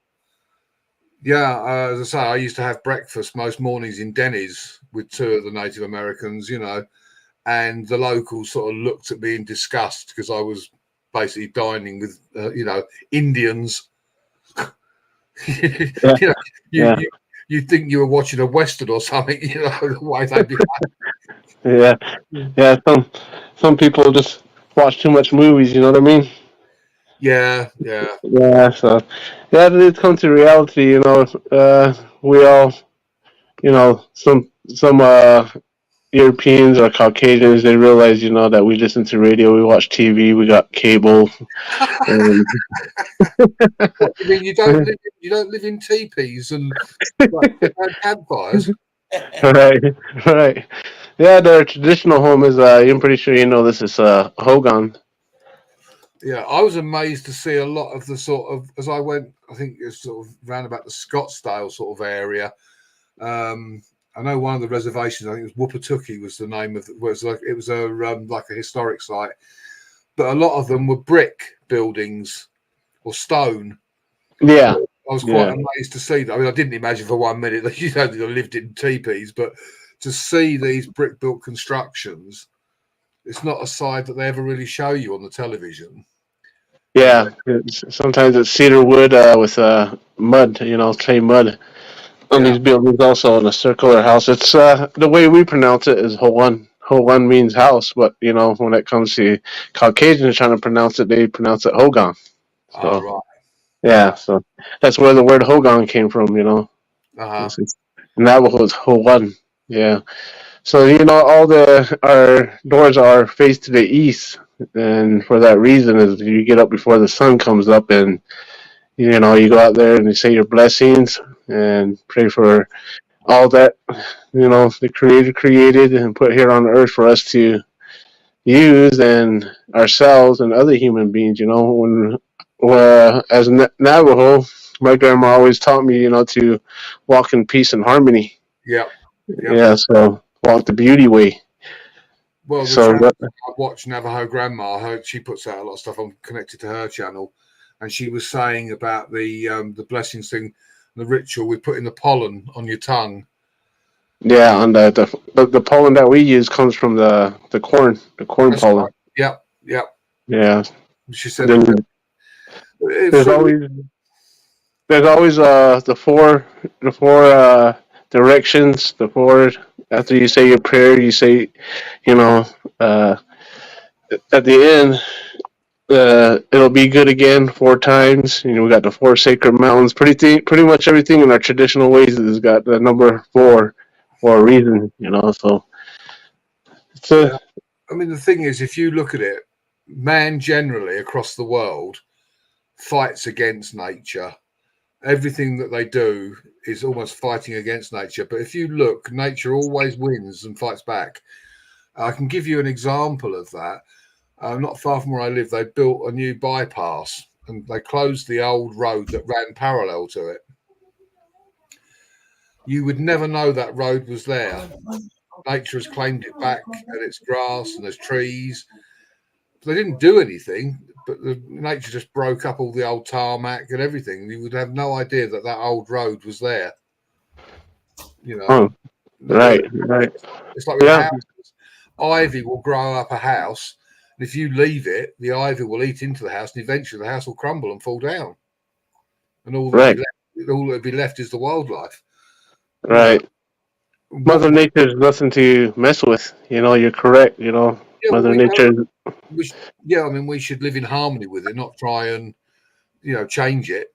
Yeah, as I say, I used to have breakfast most mornings in Denny's with two of the Native Americans, and the locals sort of looked at me in disgust because I was basically dining with, Indians. You'd think you were watching a Western or something, the way they'd be. Yeah. Some people just watch too much movies. You know what I mean? Yeah. So it's come to reality. We all, some Europeans or Caucasians, they realize, that we listen to radio, we watch TV, we got cable. You mean you don't live in teepees and campfires? Right. Yeah, their traditional home is. I'm pretty sure this is Hogan. Yeah, I was amazed to see a lot of the sort of, as I went, I think it's sort of round about the Scottsdale sort of area. I know one of the reservations, I think it was Wupatuki was the name of it, was like a historic site, but a lot of them were brick buildings or stone. Yeah, I was quite amazed to see that. I mean, I didn't imagine for 1 minute that they lived in teepees, but to see these brick built constructions, it's not a side that they ever really show you on the television. Yeah, sometimes it's cedar wood with mud, clay mud on these buildings. Also in a circular house. It's the way we pronounce it is Howan. Howan means house, but when it comes to Caucasians trying to pronounce it, they pronounce it Hogan. So, right. Yeah, so that's where the word Hogan came from. Navajo is Howan. Yeah. So all our doors are face to the east, and for that reason is you get up before the sun comes up, and you go out there and you say your blessings and pray for all that the Creator created and put here on earth for us to use, and ourselves and other human beings. As Navajo, my grandma always taught me to walk in peace and harmony. Yeah, so walk the beauty way. Well, I watch Navajo Grandma. She puts out a lot of stuff. I'm connected to her channel, and she was saying about the blessings thing, the ritual with putting the pollen on your tongue. Yeah, and the pollen that we use comes from the corn pollen. Right. Yep. Yeah. She said there's always the four directions. The four, after you say your prayer, you say, at the end, it'll be good again 4 times. We got the 4 sacred mountains. Pretty much everything in our traditional ways has got the number 4 for a reason. So I mean, the thing is, if you look at it, man generally across the world fights against nature. Everything that they do is almost fighting against nature. But if you look, nature always wins and fights back. I can give you an example of that. Not far from where I live, they built a new bypass and they closed the old road that ran parallel to it. You would never know that road was there. Nature has claimed it back, and it's grass and there's trees. They didn't do anything, but nature just broke up all the old tarmac and everything. You would have no idea that old road was there. Right. It's like with houses. Ivy will grow up a house, and if you leave it, the ivy will eat into the house, and eventually the house will crumble and fall down. And all that will be left is the wildlife. Right. Mother Nature is nothing to mess with. You're correct. Mother Nature. We should live in harmony with it, not try and, change it.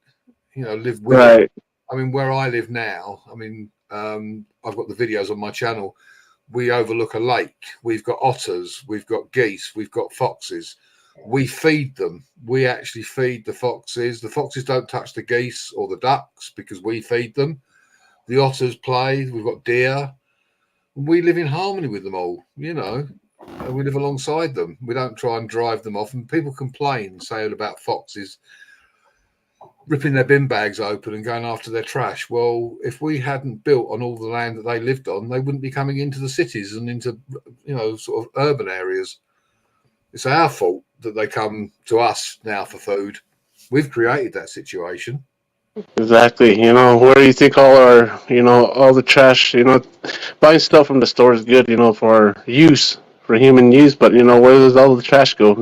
Live with it. I mean, where I live now, I've got the videos on my channel. We overlook a lake. We've got otters. We've got geese. We've got foxes. We feed them. We actually feed the foxes. The foxes don't touch the geese or the ducks because we feed them. The otters play. We've got deer. We live in harmony with them all, you know. And we live alongside them. We don't try and drive them off. And people complain, say about foxes ripping their bin bags open and going after their trash. Well, if we hadn't built on all the land that they lived on, they wouldn't be coming into the cities and into, you know, sort of urban areas. It's our fault that they come to us now for food. We've created that situation. Exactly. You know, where do you think all our, you know, all the trash, you know, buying stuff from the store is good, you know, for use, for human use, but, you know, where does all the trash go?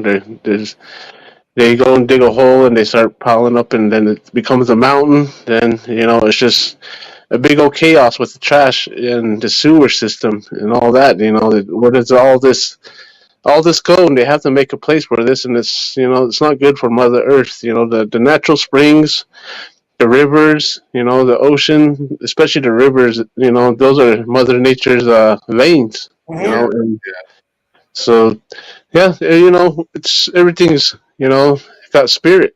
They go and dig a hole and they start piling up, and then it becomes a mountain. Then, you know, it's just a big old chaos with the trash and the sewer system and all that. You know, where does all this go? And they have to make a place for this, and it's, you know, it's not good for Mother Earth. You know, the natural springs, the rivers, you know, the ocean, especially the rivers. You know, those are Mother Nature's veins. You know, and so yeah, you know, it's everything's, you know, got spirit.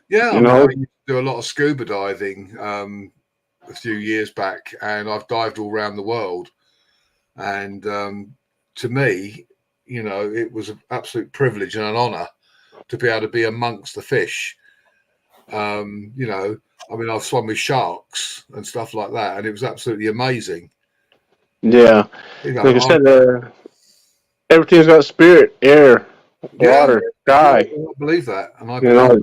Yeah, you I know, used to do a lot of scuba diving a few years back, and I've dived all around the world. And to me, you know, it was an absolute privilege and an honor to be able to be amongst the fish. You know, I mean, I've swum with sharks and stuff like that, and it was absolutely amazing. Yeah, You know, like I said, everything's got spirit, air, water, sky. I believe that, and I You know,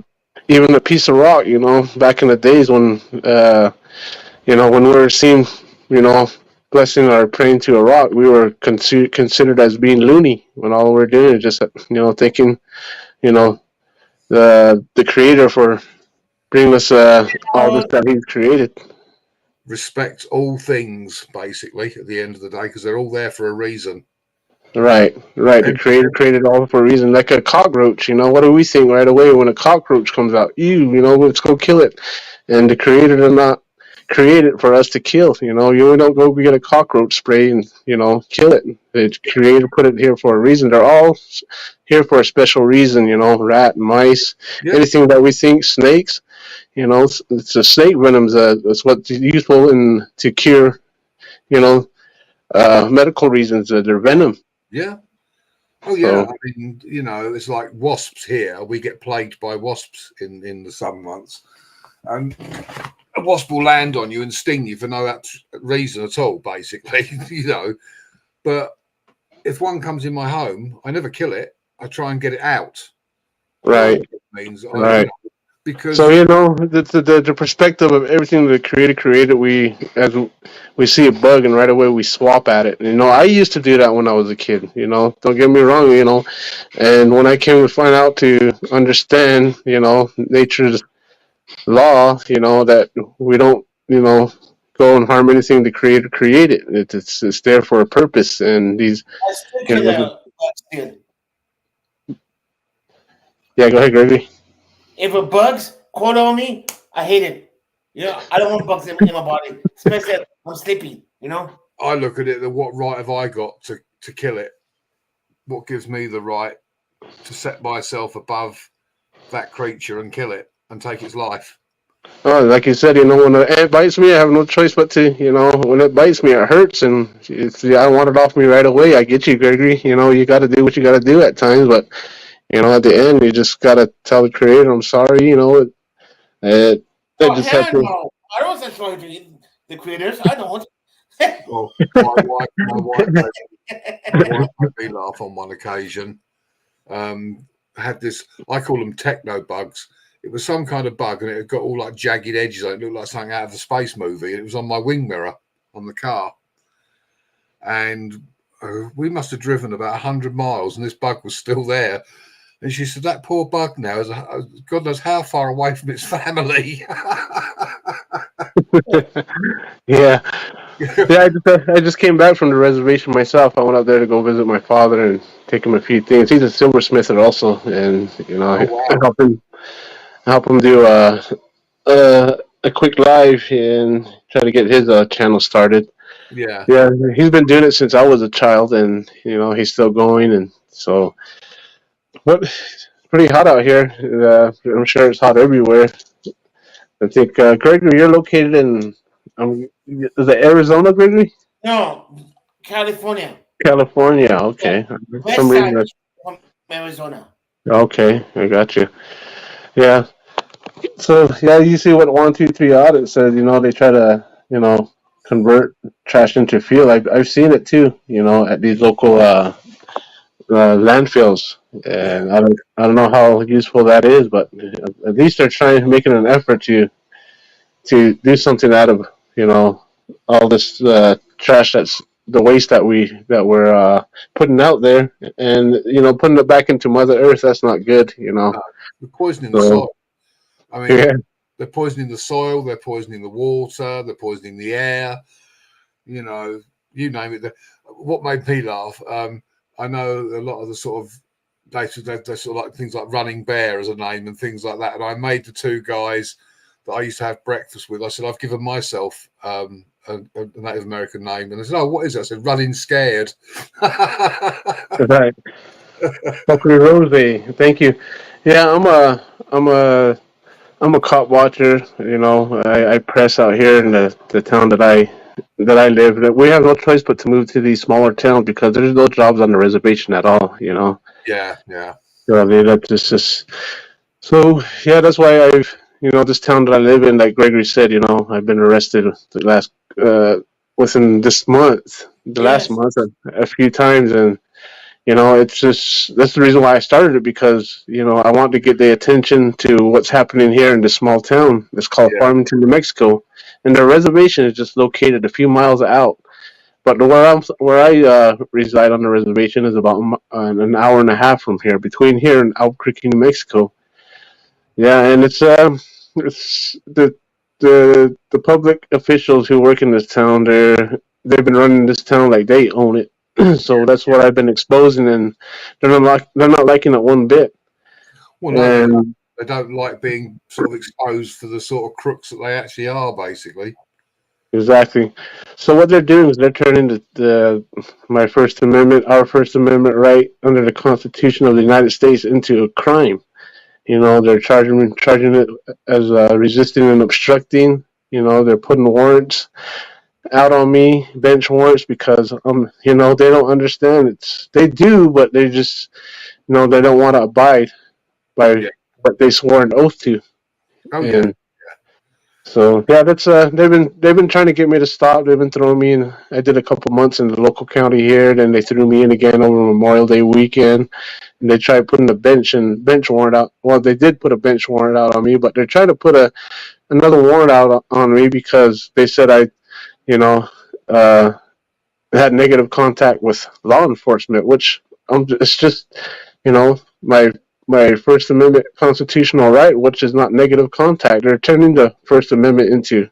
even a piece of rock. You know, back in the days when, you know, when we were seeing, you know, blessing or praying to a rock, we were considered as being loony when all we're doing is just, you know, thanking, you know, the Creator for bringing us all this that He's created. Respect all things, basically, at the end of the day, because they're all there for a reason. Right. The Creator created all for a reason. Like a cockroach, you know, what do we think right away when a cockroach comes out? You know, let's go kill it. And the Creator did not create it for us to kill. You know, you don't go get a cockroach spray and, you know, kill it. The Creator put it here for a reason. They're all here for a special reason. You know, rat, mice, anything that we think, snakes. You know, it's a snake venom's it's what's useful in to cure, you know, medical reasons. They're venom. Yeah. Oh, yeah. I mean, you know, it's like wasps here. We get plagued by wasps in the summer months. And a wasp will land on you and sting you for no reason at all, basically, you know. But if one comes in my home, I never kill it. I try and get it out. Right. Means right. Because so, you know, the perspective of everything the Creator created, as we see a bug and right away we swap at it. You know, I used to do that when I was a kid, you know, don't get me wrong, you know, and when I came to find out to understand, you know, nature's law, you know, that we don't, you know, go and harm anything the Creator created. It's there for a purpose, and these. You know, yeah, go ahead, Gregory. If it bugs crawl on me, I hate it. You know, I don't want bugs in my body, especially if I'm sleepy. You know. I look at it. What right have I got to kill it? What gives me the right to set myself above that creature and kill it and take its life? Oh, like you said, you know, when an ant bites me, I have no choice but to, you know, when it bites me, it hurts, and I want it off me right away. I get you, Gregory. You know, you got to do what you got to do at times, but, you know, at the end, you just got to tell the Creator, I'm sorry, you know. No. I don't say sorry to the Creators. I don't. Well, my wife made me laugh on one occasion. Had this, I call them techno bugs. It was some kind of bug, and it had got all like jagged edges. It looked like something out of a space movie. And it was on my wing mirror on the car. And we must have driven about 100 miles, and this bug was still there. And she said, that poor bug now is God knows how far away from its family. Yeah. I just came back from the reservation myself. I went up there to go visit my father and take him a few things. He's a silversmith also, and, you know, help him do a quick live and try to get his channel started. Yeah. Yeah, he's been doing it since I was a child, and, you know, he's still going, and so. But it's pretty hot out here. I'm sure it's hot everywhere. I think, Gregory, you're located in Is it Arizona, Gregory? No, California. California. Okay. West Some side reason. from Arizona. Okay, I got you. Yeah. So yeah, you see what 123 audit says. You know, they try to convert trash into fuel. I've seen it too. You know, at these local landfills, and I don't know how useful that is, but at least they're trying making an effort to do something out of all this trash that's the waste that we're putting out there, and putting it back into Mother Earth. That's not good. They're poisoning the soil. I mean, they're poisoning the soil. They're poisoning the water. They're poisoning the air. You name it. What made me laugh? I know a lot of the sort of they sort of like things like Running Bear as a name and things like that. And I made the two guys that I used to have breakfast with. I said, I've given myself a Native American name, and they said, "Oh, what is it?" I said, "Running Scared." Right. Buckley Rose, thank you. Yeah, I'm a cop watcher. I press out here in the town that I live. We have no choice but to move to these smaller towns because there's no jobs on the reservation at all. Yeah. So I mean, that's just so. Yeah, that's why I've this town that I live in, like Gregory said, I've been arrested the last within this month, last month a few times, and it's just that's the reason why I started it because I want to get the attention to what's happening here in this small town. It's called Farmington, New Mexico, and their reservation is just located a few miles out. But where I reside on the reservation is about an hour and a half from here, between here and Albuquerque, New Mexico. Yeah, and it's the public officials who work in this town. They've been running this town like they own it. So that's what I've been exposing, and they're not liking it one bit. Well, no, they don't like being sort of exposed for the sort of crooks that they actually are, basically. Exactly. So what they're doing is they're turning our First Amendment right under the Constitution of the United States into a crime. They're charging it as resisting and obstructing. They're putting warrants out on me, bench warrants, because they don't understand. They do, but they just they don't want to abide by what they swore an oath to. So yeah, that's they've been trying to get me to stop. They've been throwing me in. I did a couple months in the local county here, then they threw me in again over Memorial Day weekend, and they tried putting a bench warrant out. Well, they did put a bench warrant out on me, but they're trying to put another warrant out on me because they said I had negative contact with law enforcement, which it's just my First Amendment constitutional right, which is not negative contact. They're turning the First Amendment into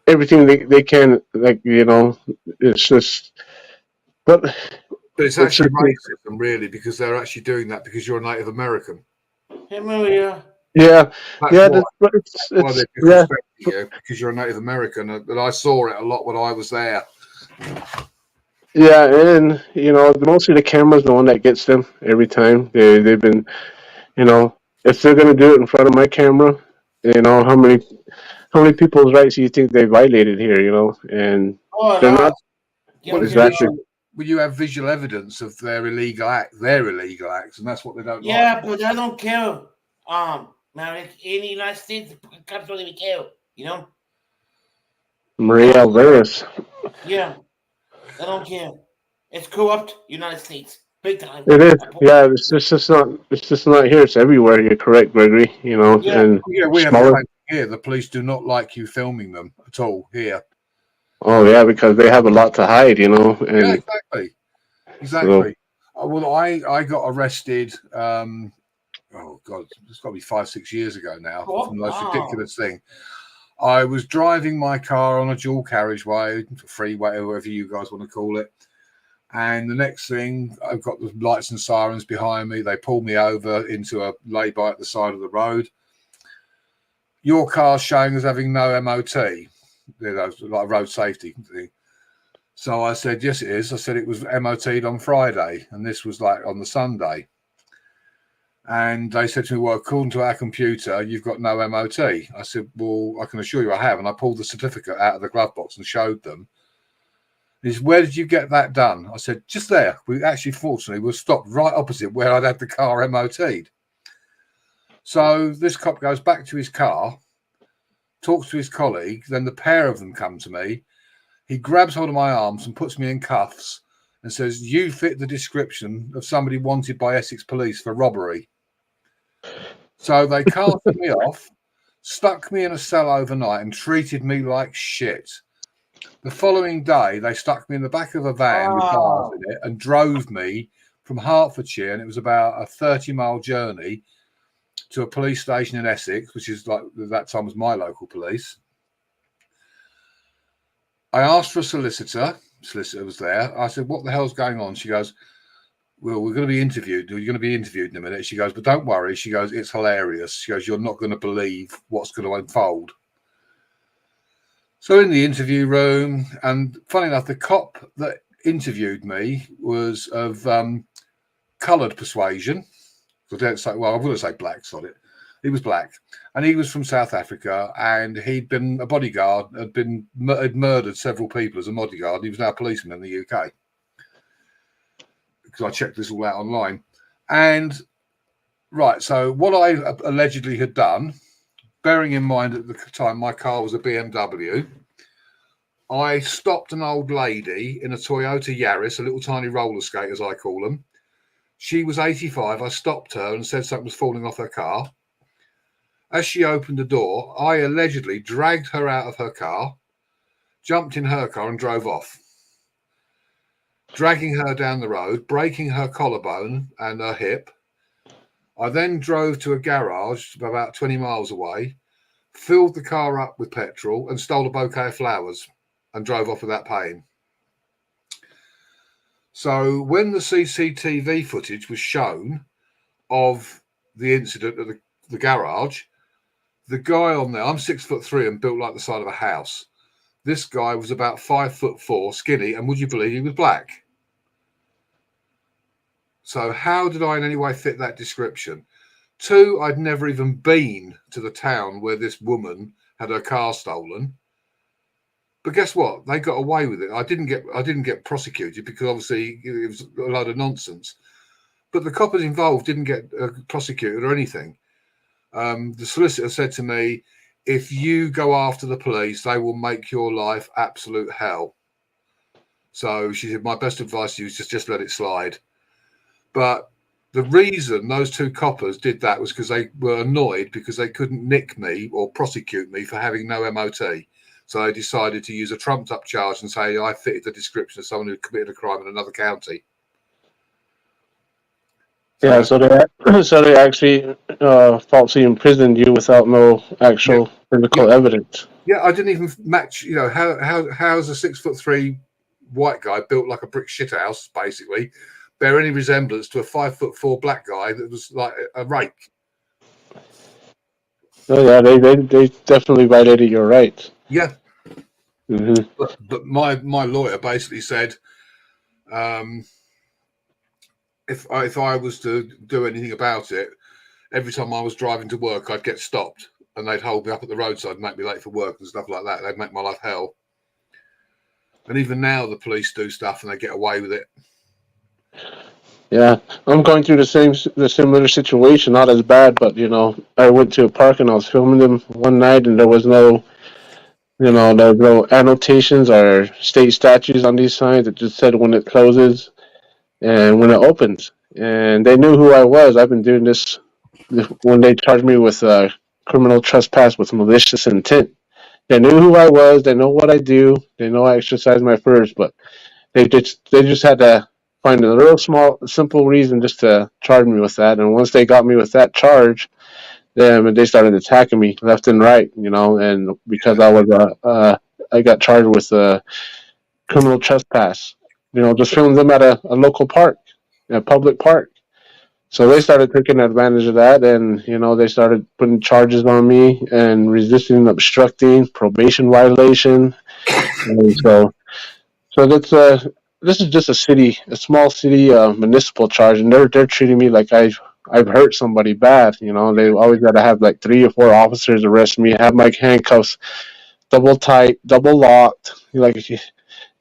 everything they can, it's just but it's actually racism, really, because they're actually doing that because you're a Native American. Hey, Maria. Yeah, that's why they're disrespecting you, because you're a Native American. And I saw it a lot when I was there. Yeah, and mostly the camera's the one that gets them every time. They've been, if they're gonna do it in front of my camera, how many people's rights do you think they violated here? And they're not exactly. Well, you have visual evidence of their illegal acts, and that's what they don't like. Yeah, but I don't care. Now in the United States, the cops don't even care. Maria Alvarez. Yeah. I don't care. It's corrupt United States, big time. It is. Yeah, it's just not here. It's everywhere. You're correct, Gregory. And we have here. The police do not like you filming them at all here. Oh yeah, because they have a lot to hide, And, yeah, exactly. So, well, I got arrested. Oh God, it's got to be 5-6 years ago now. It's the most ridiculous thing. I was driving my car on a dual carriageway, freeway, whatever you guys want to call it. And the next thing, I've got the lights and sirens behind me. They pulled me over into a lay-by at the side of the road. Your car's showing as having no MOT, like a road safety thing. So I said, yes, it is. I said it was MOT'd on Friday, and this was like on the Sunday. And they said to me, well, according to our computer, you've got no MOT. I said, well, I can assure you I have. And I pulled the certificate out of the glove box and showed them. He said, where did you get that done? I said, just there. We actually, fortunately, were stopped right opposite where I'd had the car MOT'd. So this cop goes back to his car, talks to his colleague, then the pair of them come to me. He grabs hold of my arms and puts me in cuffs and says, you fit the description of somebody wanted by Essex Police for robbery. So they carted me off, stuck me in a cell overnight and treated me like shit. The following day, they stuck me in the back of a van with bars in it and drove me from Hertfordshire, and it was about a 30-mile journey to a police station in Essex, which is like at that time was my local police. I asked for a solicitor. Solicitor was there. I said, what the hell's going on? She goes, well, we're going to be interviewed. You're going to be interviewed in a minute. She goes, but don't worry. She goes, it's hilarious. She goes, you're not going to believe what's going to unfold. So in the interview room, and funny enough, the cop that interviewed me was of coloured persuasion. So don't say, well, I wouldn't say black, sorry. He was black, and he was from South Africa, and he'd been a bodyguard, had murdered several people as a bodyguard. He was now a policeman in the UK. Because I checked this all out online. And right, so what I allegedly had done, bearing in mind at the time my car was a BMW, I stopped an old lady in a Toyota Yaris, a little tiny roller skate as I call them. She was 85. I stopped her and said something was falling off her car. As she opened the door, I allegedly dragged her out of her car, jumped in her car and drove off, dragging her down the road, breaking her collarbone and her hip. I then drove to a garage about 20 miles away, filled the car up with petrol and stole a bouquet of flowers and drove off without paying. So when the CCTV footage was shown of the incident at the garage, the guy on there, I'm 6'3" and built like the side of a house. This guy was about 5'4", skinny, and would you believe he was black? So how did I in any way fit that description? 2, I'd never even been to the town where this woman had her car stolen. But guess what? They got away with it. I didn't get prosecuted because obviously it was a load of nonsense. But the coppers involved didn't get prosecuted or anything. The solicitor said to me, if you go after the police, they will make your life absolute hell. So she said, my best advice to you is just let it slide. But the reason those 2 coppers did that was because they were annoyed because they couldn't nick me or prosecute me for having no MOT. So they decided to use a trumped-up charge and say I fitted the description of someone who committed a crime in another county. Yeah, so they actually falsely imprisoned you without no actual physical evidence. Yeah, I didn't even match. You know, how's a 6'3" white guy built like a brick shithouse, basically, bear any resemblance to a 5'4" black guy that was like a rake? Oh yeah, they definitely violated your rights. Yeah. Mm-hmm. But my lawyer basically said, if I was to do anything about it, every time I was driving to work, I'd get stopped and they'd hold me up at the roadside and make me late for work and stuff like that. They'd make my life hell. And even now, the police do stuff and they get away with it. Yeah, I'm going through the similar situation, not as bad, but you know, I went to a park and I was filming them one night, and there was no, there was no annotations or state statutes on these signs. It just said when it closes and when it opens, and they knew who I was. I've been doing this when they charged me with criminal trespass with malicious intent. They knew who I was. They know what I do. They know I exercise my first, but they just had to find a real simple reason just to charge me with that. And once they got me with that charge, then they started attacking me left and right, and because I got charged with criminal trespass, just filming them at a local park, a public park. So they started taking advantage of that, and, they started putting charges on me and resisting and obstructing, probation violation. And so this is just a small city municipal charge, and they're treating me like I I've hurt somebody bad. You know, they always got to have like 3 or 4 officers arrest me, have my handcuffs double tight, double locked. Like, you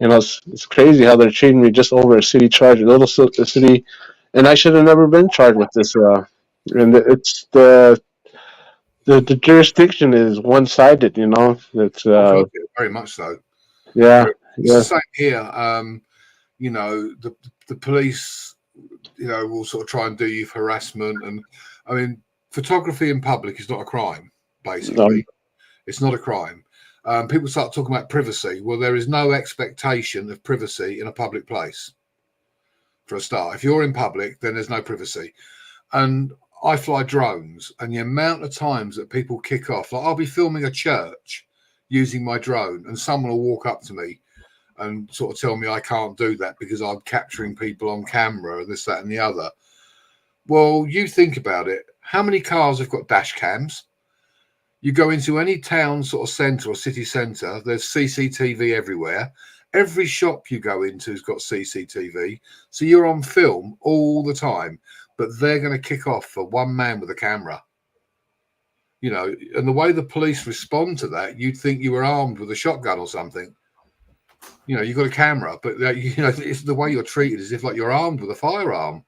know, it's crazy how they're treating me just over a city charge, a little city, and I should have never been charged with this. And it's the jurisdiction is one sided. You know, it's very much so. Yeah, it's the same here. You know, the police, you know, will sort of try and do you for harassment, and I mean, photography in public is not a crime. Basically, it's not a crime. People start talking about privacy. Well, there is no expectation of privacy in a public place. For a start, if you're in public, then there's no privacy. And I fly drones, and the amount of times that people kick off, like I'll be filming a church using my drone, and someone will walk up to me and sort of tell me I can't do that because I'm capturing people on camera and this, that, and the other. Well, you think about it. How many cars have got dash cams? You go into any town sort of centre or city centre, there's CCTV everywhere. Every shop you go into has got CCTV. So you're on film all the time, but they're going to kick off for one man with a camera. You know, and the way the police respond to that, you'd think you were armed with a shotgun or something. You know, you've got a camera, but you know, it's the way you're treated as if like you're armed with a firearm.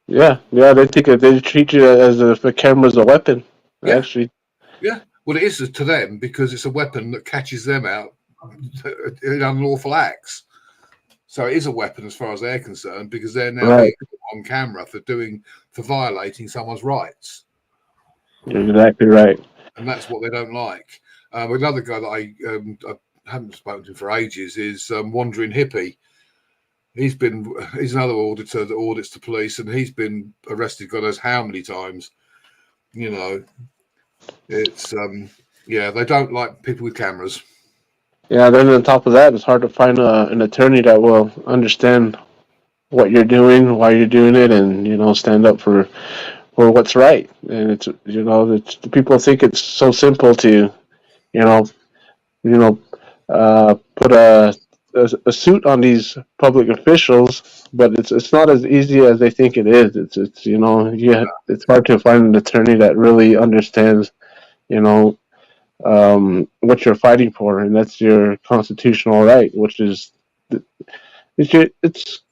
Yeah, they think they treat you as if a camera's a weapon. Yeah. Actually. Yeah, well, it is to them because it's a weapon that catches them out in unlawful acts. So it is a weapon as far as they're concerned because they're now being put on camera for violating someone's rights. You're exactly right. And that's what they don't like. Another guy that I haven't spoken to for ages is Wandering Hippie. He's another auditor that audits the police, and he's been arrested God knows how many times. You know, it's they don't like people with cameras. Yeah, then on top of that, it's hard to find an attorney that will understand what you're doing, why you're doing it, and, you know, stand up for what's right. And it's, you know, people think it's so simple to, put a suit on these public officials, but it's not as easy as they think it is. It's you know, it's hard to find an attorney that really understands, you know, what you're fighting for, and that's your constitutional right, which is it's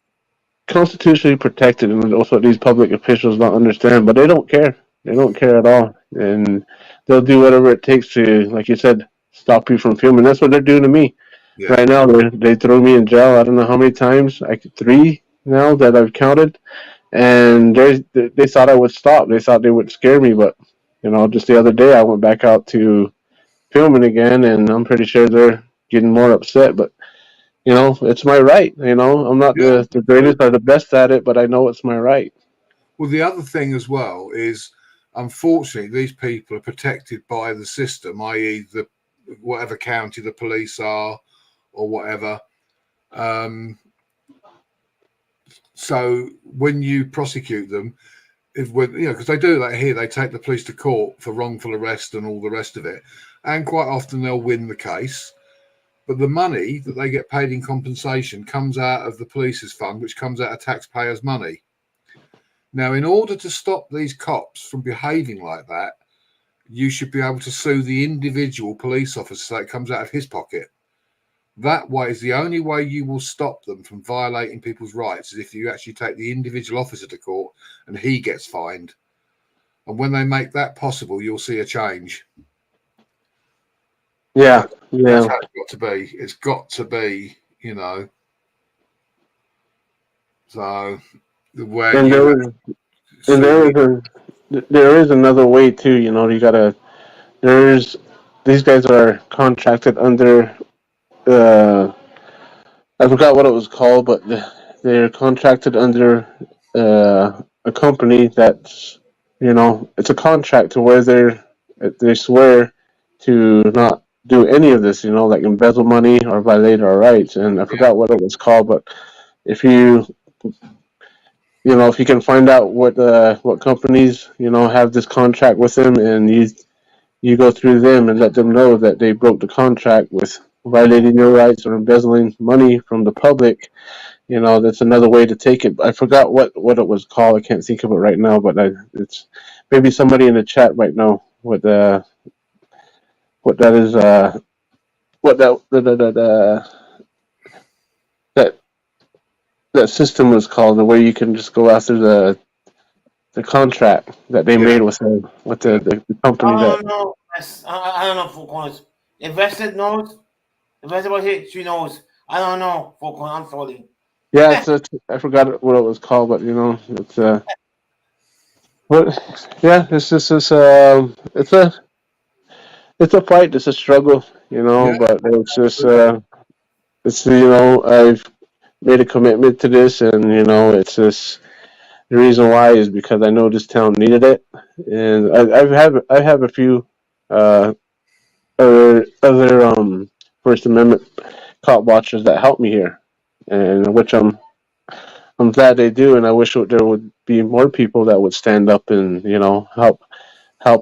constitutionally protected, and also these public officials don't understand, but they don't care. They don't care at all, and they'll do whatever it takes to, like you said, stop you from filming. That's what they're doing to me. Yeah. Right now, they throw me in jail. I don't know how many times. 3 now that I've counted, and they thought I would stop. They thought they would scare me, but, you know, just the other day I went back out to filming again, and I'm pretty sure they're getting more upset. But, you know, it's my right. You know, I'm not the greatest or the best at it, but I know it's my right. Well, the other thing as well is, unfortunately, these people are protected by the system, i.e., whatever county the police are, or whatever. So when you prosecute them, because they do that here, they take the police to court for wrongful arrest and all the rest of it, and quite often they'll win the case. But the money that they get paid in compensation comes out of the police's fund, which comes out of taxpayers' money. Now, in order to stop these cops from behaving like that, you should be able to sue the individual police officer so it comes out of his pocket. That way is the only way you will stop them from violating people's rights, is if you actually take the individual officer to court and he gets fined. And when they make that possible, you'll see a change. Yeah. That's how it's got to be. It's got to be, you know. So the way there is another way too, you know. These guys are contracted under I forgot what it was called, but they're contracted under a company that's, you know, it's a contract to where they swear to not do any of this, you know, like embezzle money or violate our rights. And I forgot what it was called, but if you can find out what companies, you know, have this contract with them, and you go through them and let them know that they broke the contract with violating your rights or embezzling money from the public, you know, that's another way to take it. I forgot what it was called. I can't think of it right now, but it's maybe somebody in the chat right now what that is. What that that system was called, the way you can just go after the contract that they made with the company I that. don't know. I don't know, Falcon. Invested knows. Invested about it. She knows. I don't know, Falcon. I'm sorry. Yeah, I forgot what it was called, but you know, it's but yeah, it's just it's a fight, it's a struggle, you know, Yeah. but it's just it's you know, I've made a commitment to this, and you know, it's just the reason why is because I know this town needed it, and I have a few uh other First Amendment cop watchers that help me here, and which I'm glad they do, and I wish there would be more people that would stand up and you know help.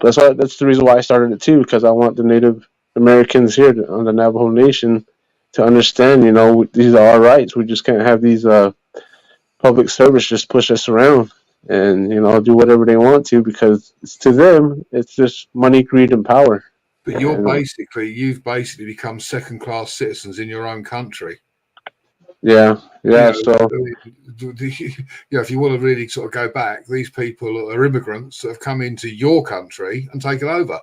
That's the reason why I started it too, because I want the Native Americans here on the Navajo Nation to understand, you know, these are our rights. We just can't have these public service just push us around and you know do whatever they want to, because to them it's just money, greed, and power. But you've basically become second-class citizens in your own country. Yeah. You know, So if you want to really sort of go back, these people are immigrants that have come into your country and taken over.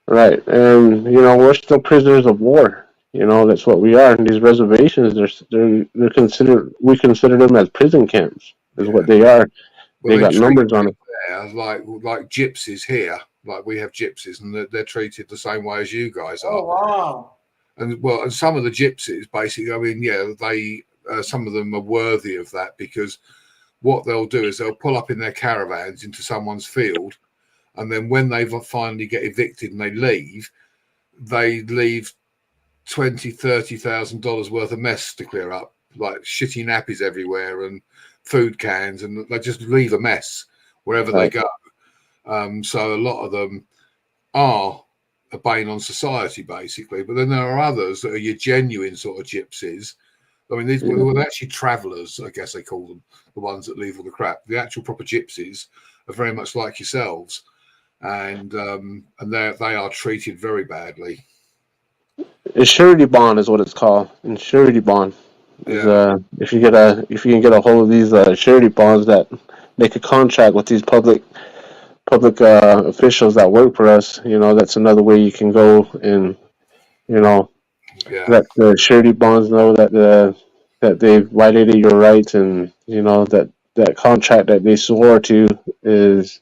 right, and you know we're still prisoners of war. You know that's what we are. And these reservations, they're considered. We consider them as prison camps. Is what they are. Well, they got numbers on it. Like gypsies here. Like we have gypsies, and they're treated the same way as you guys are. Oh wow! And some of the gypsies, basically, I mean, yeah, they some of them are worthy of that, because what they'll do is they'll pull up in their caravans into someone's field, and then when they finally get evicted and they leave $20,000 to $30,000 worth of mess to clear up, like shitty nappies everywhere and food cans, and they just leave a mess wherever they go. So a lot of them are a bane on society, basically. But then there are others that are your genuine sort of gypsies. I mean, these were actually travellers, I guess they call them, the ones that leave all the crap. The actual proper gypsies are very much like yourselves, and they are treated very badly. A surety bond is what it's called. And surety bond is if you can get a hold of these surety bonds that make a contract with these public officials that work for us, you know, that's another way you can go and you know let the surety bonds know that they've violated your rights, and you know that contract that they swore to is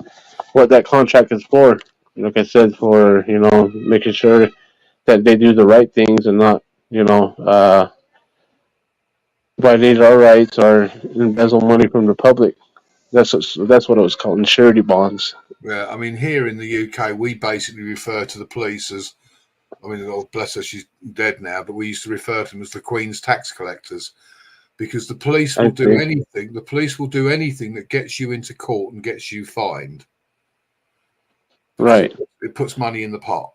what that contract is for. Like I said, for you know making sure that they do the right things and not you know violate our rights or embezzle money from the public. That's what it was called, in surety bonds. Yeah, I mean, here in the UK, we basically refer to the police as, I mean, oh, bless her, she's dead now, but we used to refer to them as the Queen's tax collectors, because the police will do anything. The police will do anything that gets you into court and gets you fined. Right. It puts money in the pot.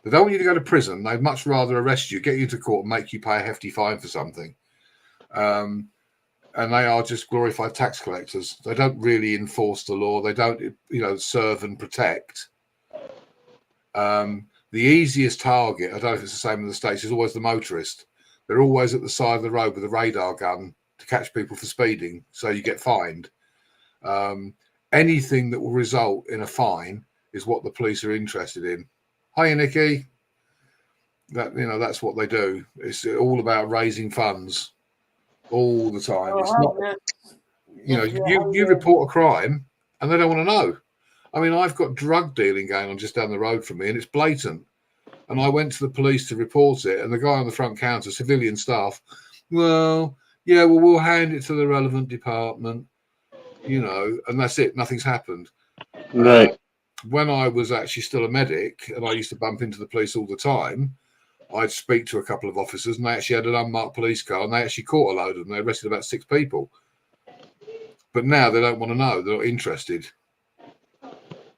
They don't want you to go to prison. They'd much rather arrest you, get you into court, and make you pay a hefty fine for something. And they are just glorified tax collectors. They don't really enforce the law. They don't, you know, serve and protect. The easiest target, I don't know if it's the same in the States, is always the motorist. They're always at the side of the road with a radar gun to catch people for speeding, so you get fined. Anything that will result in a fine is what the police are interested in. Hiya, Nikki. That, you know, that's what they do. It's all about raising funds all the time. It's not, you know, you report a crime and they don't want to know. I mean, I've got drug dealing going on just down the road from me, and it's blatant. And I went to the police to report it, and the guy on the front counter, civilian staff, we'll hand it to the relevant department, you know, and that's it. Nothing's happened. Right. When I was actually still a medic, and I used to bump into the police all the time, I'd speak to a couple of officers, and they actually had an unmarked police car, and they actually caught a load of them. They arrested about 6 people. But now they don't want to know. They're not interested.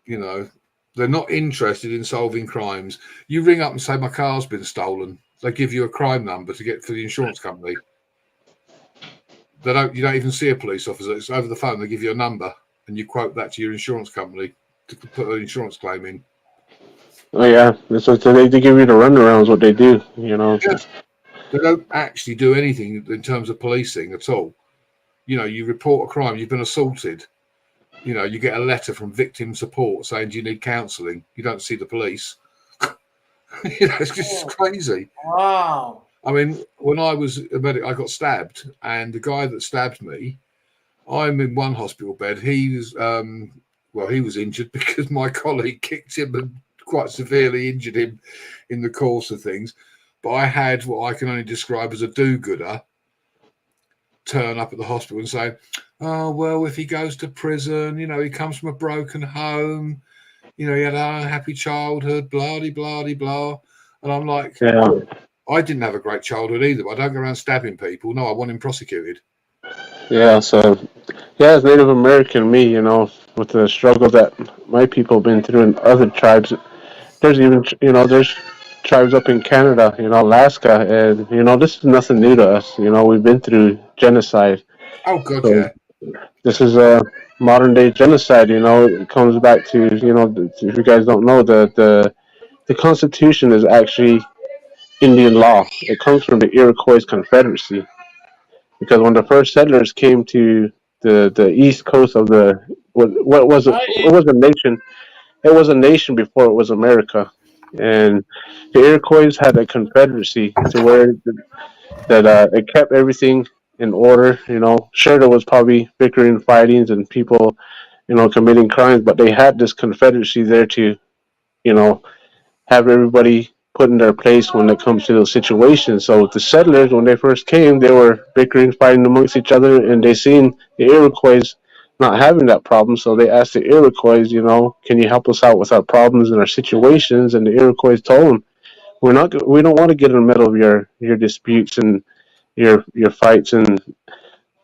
You know, they're not interested in solving crimes. You ring up and say, my car's been stolen. They give you a crime number to get for the insurance company. You don't even see a police officer. It's over the phone. They give you a number and you quote that to your insurance company to put an insurance claim in. Oh yeah, so they give you the runaround is what they do. You know, they don't actually do anything in terms of policing at all. You know, you report a crime, you've been assaulted. You know, you get a letter from victim support saying, "Do you need counselling?" You don't see the police. You know, it's just crazy. Wow. I mean, when I was a medic, I got stabbed, and the guy that stabbed me, I'm in one hospital bed. He was, he was injured because my colleague kicked him and quite severely injured him in the course of things. But I had what I can only describe as a do-gooder turn up at the hospital and say, "Oh, well, if he goes to prison, you know, he comes from a broken home, you know, he had an unhappy childhood, blah, blah, blah, blah." And I'm like, I didn't have a great childhood either, but I don't go around stabbing people. No, I want him prosecuted. Yeah, so, as Native American, me, you know, with the struggle that my people have been through and other tribes, there's even, you know, there's tribes up in Canada, you know, Alaska, and, you know, this is nothing new to us. You know, we've been through genocide. Oh, God, so yeah. This is a modern-day genocide, you know. It comes back to, you know, if you guys don't know, the Constitution is actually Indian law. It comes from the Iroquois Confederacy. Because when the first settlers came to the east coast of what was it was a nation. It was a nation before it was America, and the Iroquois had a confederacy to where it kept everything in order. You know, sure there was probably bickering, fightings, and people, you know, committing crimes, but they had this confederacy there to, you know, have everybody put in their place when it comes to those situations. So the settlers, when they first came, they were bickering, fighting amongst each other, and they seen the Iroquois not having that problem. So they asked the Iroquois, you know, "Can you help us out with our problems and our situations?" And the Iroquois told them, we don't want to get in the middle of your disputes and your fights, and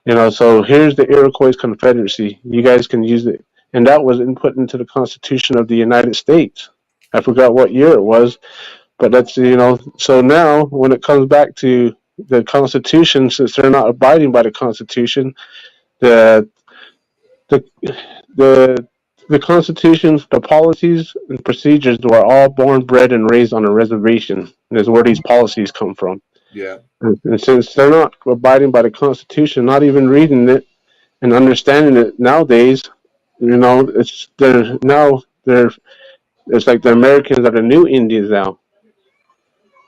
you know. So here's the Iroquois Confederacy. You guys can use it, and that was input into the Constitution of the United States. I forgot what year it was. But that's, you know, so now when it comes back to the Constitution, since they're not abiding by the Constitution, the Constitution, the policies and procedures were all born, bred, and raised on a reservation. And is where these policies come from. Yeah. And since they're not abiding by the Constitution, not even reading it and understanding it nowadays, you know, it's like the Americans are the new Indians now.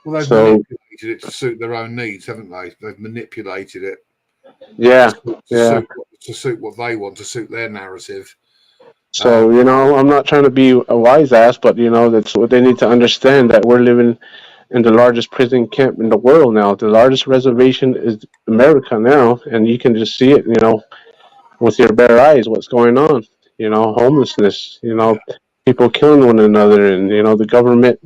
Well, they've manipulated it to suit their own needs, haven't they? They've manipulated it. Yeah, to suit what they want, to suit their narrative. So, you know, I'm not trying to be a wise ass, but, you know, that's what they need to understand, that we're living in the largest prison camp in the world now. The largest reservation is America now, and you can just see it, you know, with your bare eyes, what's going on. You know, homelessness, you know, people killing one another, and, you know, the government,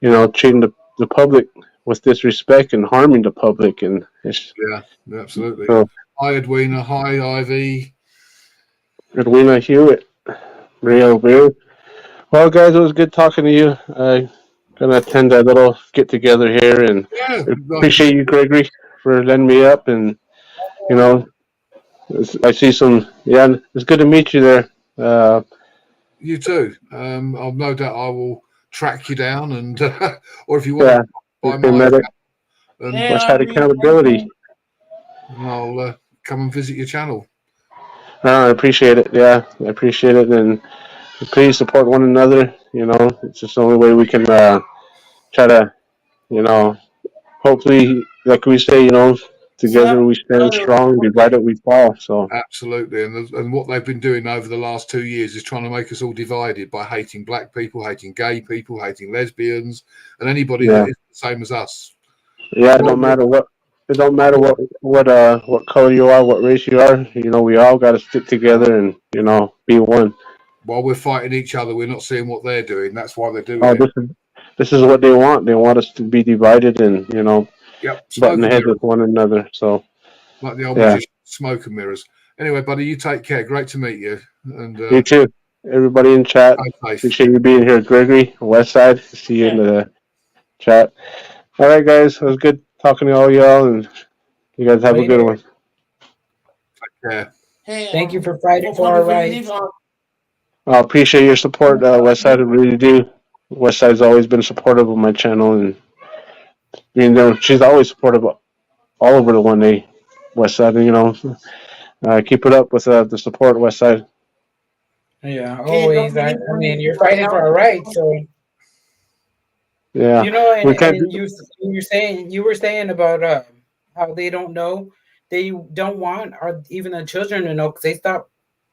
you know, treating the public with disrespect and harming the public. And absolutely. So, hi, Edwina. Hi, Ivy. Edwina Hewitt. Real weird. Well, guys, it was good talking to you. I'm gonna attend that little get together here, and appreciate you, Gregory, for letting me up. And you know, I see some. Yeah, it's good to meet you there. You too. I'll no doubt I will track you down, and or if you want, buy my account, and let's have accountability. And I'll come and visit your channel. I appreciate it. Yeah, I appreciate it, and please support one another. You know, it's just the only way we can try to, you know, hopefully, like we say, you know, together we stand strong, divided we fall. So absolutely, and what they've been doing over the last 2 years is trying to make us all divided by hating black people, hating gay people, hating lesbians, and anybody that is the same as us. Yeah, it don't matter what. It don't matter what color you are, what race you are. You know, we all got to stick together and, you know, be one. While we're fighting each other, we're not seeing what they're doing. That's why they're doing it. This is what they want. They want us to be divided and, you know, button heads with one another. So, like the old magician, smoke and mirrors. Anyway, buddy, you take care. Great to meet you. And you too. Everybody in chat. Appreciate you being here, Gregory, Westside. See you in the chat. All right, guys. It was good talking to all y'all, and you guys have a good one. Yeah. Hey, Thank you for fighting for before our we leave, rights. I appreciate your support, Westside. I really do. Westside's always been supportive of my channel, and you know she's always supportive all over the 1A Westside. And, you know, keep it up with the support, Westside. Yeah, can you always. drop the I link mean, on you're fighting for our rights, so Yeah, you know, and we can't. you were saying about how they don't know, they don't want or even the children to know because they stopped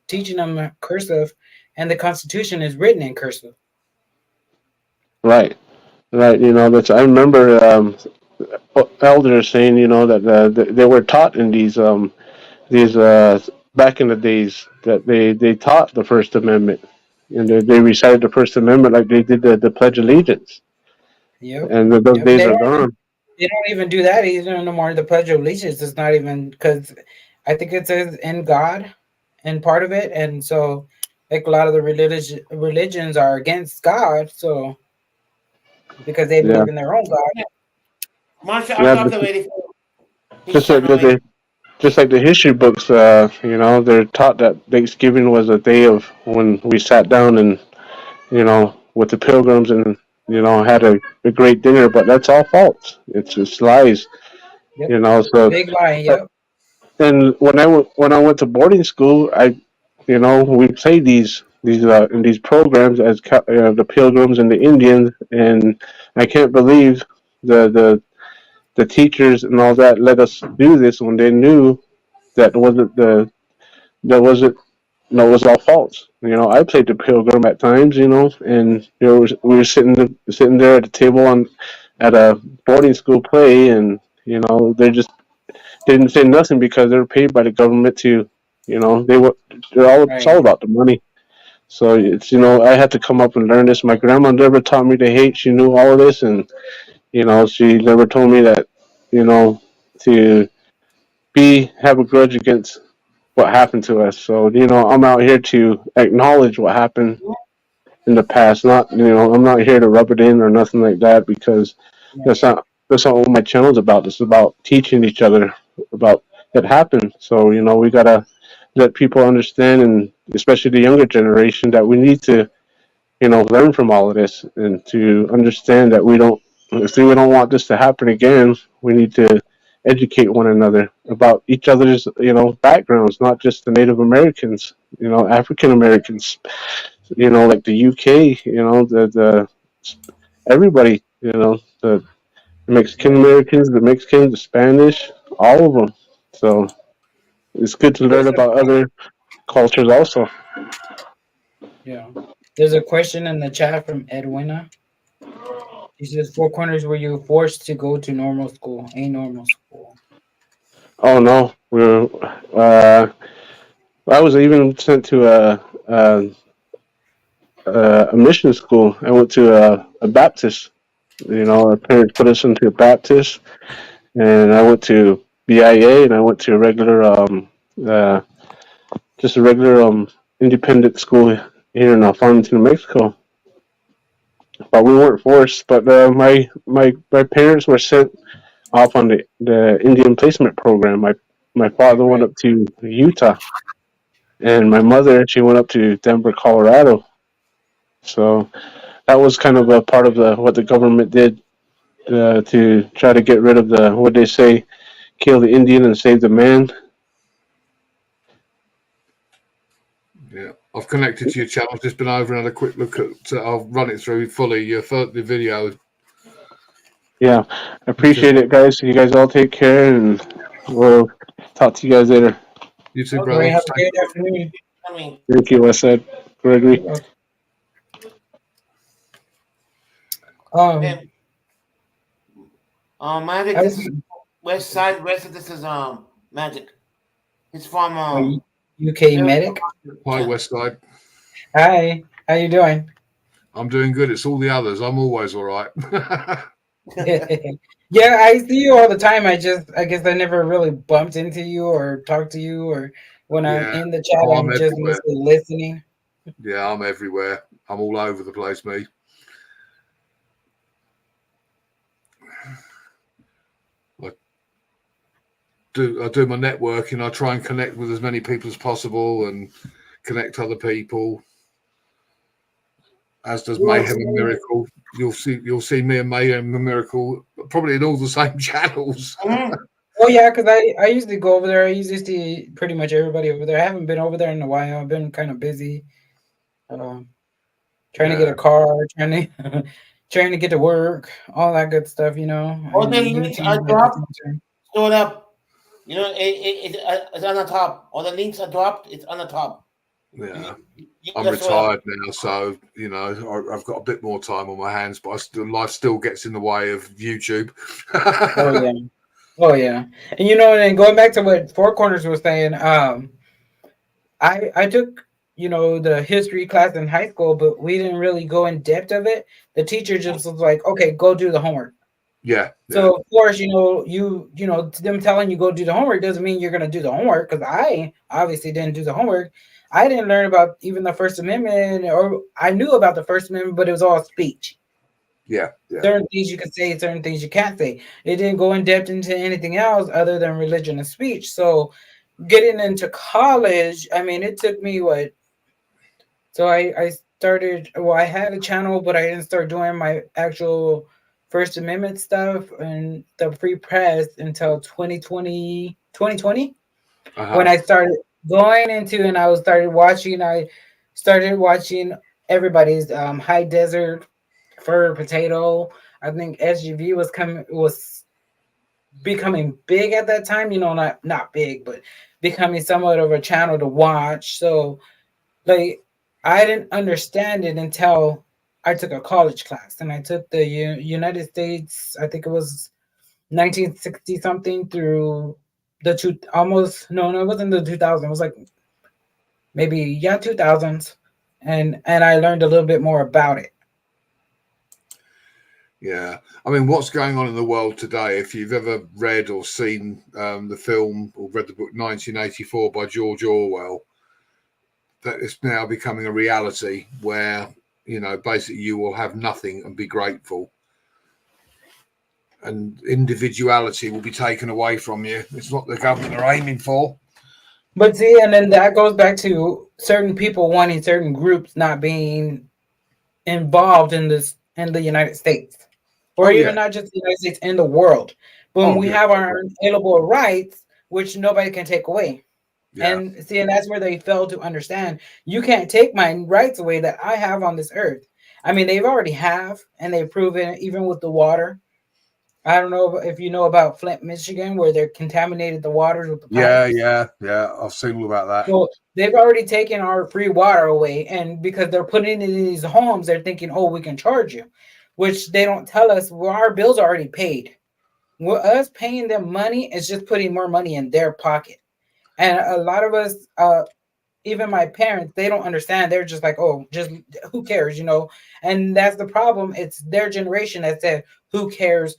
teaching them cursive, and the Constitution is written in cursive. Right, right. You know, that's. I remember elders saying, you know, that they were taught in these back in the days that they taught the First Amendment, and they recited the First Amendment like they did the Pledge of Allegiance, Yep. and those Yep. days are gone. They don't even do that either no more. The Pledge of Allegiance is not even because I think it says in God and part of it, and so like a lot of the religions are against God, so because they Yeah, believe in their own God. Marsha, I'll yeah. drop But the ready for his just like channel. just like the history books, you know, they're taught that Thanksgiving was a day of when we sat down and, you know, with the pilgrims and, you know, had a great dinner. But that's all false. It's just lies. Yep. You know, so. Big lie. Yep. And when I went to boarding school, you know, we played in these programs as the Pilgrims and the Indians, and I can't believe the teachers and all that let us do this when they knew that wasn't the that wasn't no, it was all false. You know, I played the Pilgrim at times, you know, and you know we were sitting there at the table at a boarding school play, and you know they didn't say nothing because they were paid by the government to, you know, it's all Right. about the money. So it's, you know, I had to come up and learn this. My grandma never taught me to hate. She knew all of this, and you know, she never told me that, you know, to have a grudge against what happened to us. So you know, I'm out here to acknowledge what happened in the past. Not, you know, I'm not here to rub it in or nothing like that because that's not what my channel's about. It's about teaching each other about it happened. So you know, we gotta let people understand, and especially the younger generation, that we need to, you know, learn from all of this and to understand that if we don't want this to happen again, we need to educate one another about each other's, you know, backgrounds, not just the Native Americans, you know, African Americans, you know, like the UK, you know, the everybody, you know, the Mexican Americans, the Mexicans, the Spanish, all of them. So it's good to learn There's a about other cultures also. yeah. There's a question in the chat from Edwina. She says, "Four Corners, were you forced to go to normal school? A normal school?" Oh no, I was even sent to a mission school. I went to a Baptist. You know, our parents put us into a Baptist, and I went to BIA, and I went to a regular, uh, just a regular independent school here in Farmington, New Mexico. But we weren't forced. But my parents were sent off on the Indian placement program. My father went up to Utah, and my mother, she went up to Denver, Colorado. So that was kind of a part of what the government did to try to get rid of what they say, kill the Indian and save the man. Yeah, I've connected to your channel. Just been over and had a quick look at. I'll run it through fully. The video. Yeah, I appreciate it, guys. You guys all take care, and we'll talk to you guys later. You too, Okay, brother. have a great afternoon. Thank you, Westside. Gregory. Magic, this is West Side. West of this is Magic. He's from UK Medic. Hi, Westside. Hi, how you doing? I'm doing good. It's all the others. I'm always all right. Yeah, I see you all the time. I guess I never really bumped into you or talked to you, or when I'm in the chat, I'm just mostly listening. Yeah, I'm everywhere. I'm all over the place, me. do my networking. I try and connect with as many people as possible and connect other people. As does Mayhem and Miracle. You'll see me and Mayhem and Miracle probably in all the same channels. Oh yeah, because I usually go over there. I usually see pretty much everybody over there. I haven't been over there in a while. I've been kind of busy, trying to get a car, trying to get to work, all that good stuff. You know. All the links are dropped. Stored up. You know, it's on the top. All the links are dropped. It's on the top. Yeah. I'm retired now, so you know I've got a bit more time on my hands, but life still gets in the way of YouTube. Oh yeah, and you know, and going back to what Four Corners was saying, I took the history class in high school, but we didn't really go in depth of it. The teacher just was like, "Okay, go do the homework." Yeah. So of course, them telling you go do the homework doesn't mean you're gonna do the homework, because I obviously didn't do the homework. I didn't learn about even the First Amendment, or I knew about the First Amendment, but it was all speech. Yeah. Certain things you can say, certain things you can't say. It didn't go in depth into anything else other than religion and speech. So getting into college, I mean, it took me what? So I started, I had a channel, but I didn't start doing my actual First Amendment stuff and the free press until 2020, when I started going into, and I started watching everybody's High Desert Fur Potato. I think SGV was becoming big at that time, not big, but becoming somewhat of a channel to watch. So like I didn't understand it until I took a college class, and I took the United States, I think it was 1960 something through the it wasn't the 2000s. It was like maybe 2000s, and I learned a little bit more about it. Yeah, I mean, what's going on in the world today? If you've ever read or seen the film or read the book 1984 by George Orwell, that is now becoming a reality where basically you will have nothing and be grateful. And individuality will be taken away from you. It's what the government are aiming for. But see, and then that goes back to certain people wanting certain groups not being involved in the United States, or even not just the United States, in the world. But we have our inalienable rights, which nobody can take away. Yeah. And see, and that's where they fail to understand. You can't take my rights away that I have on this earth. I mean, they've already have, and they've proven it, even with the water. I don't know if you know about Flint, Michigan, where they're contaminated the waters with the pipes. Yeah. I've seen all about that. So they've already taken our free water away, and because they're putting it in these homes, they're thinking, "Oh, we can charge you," which they don't tell us. Well, our bills are already paid. Us paying them money is just putting more money in their pocket. And a lot of us, even my parents, they don't understand. They're just like, "Oh, just who cares," And that's the problem. It's their generation that said, "Who cares?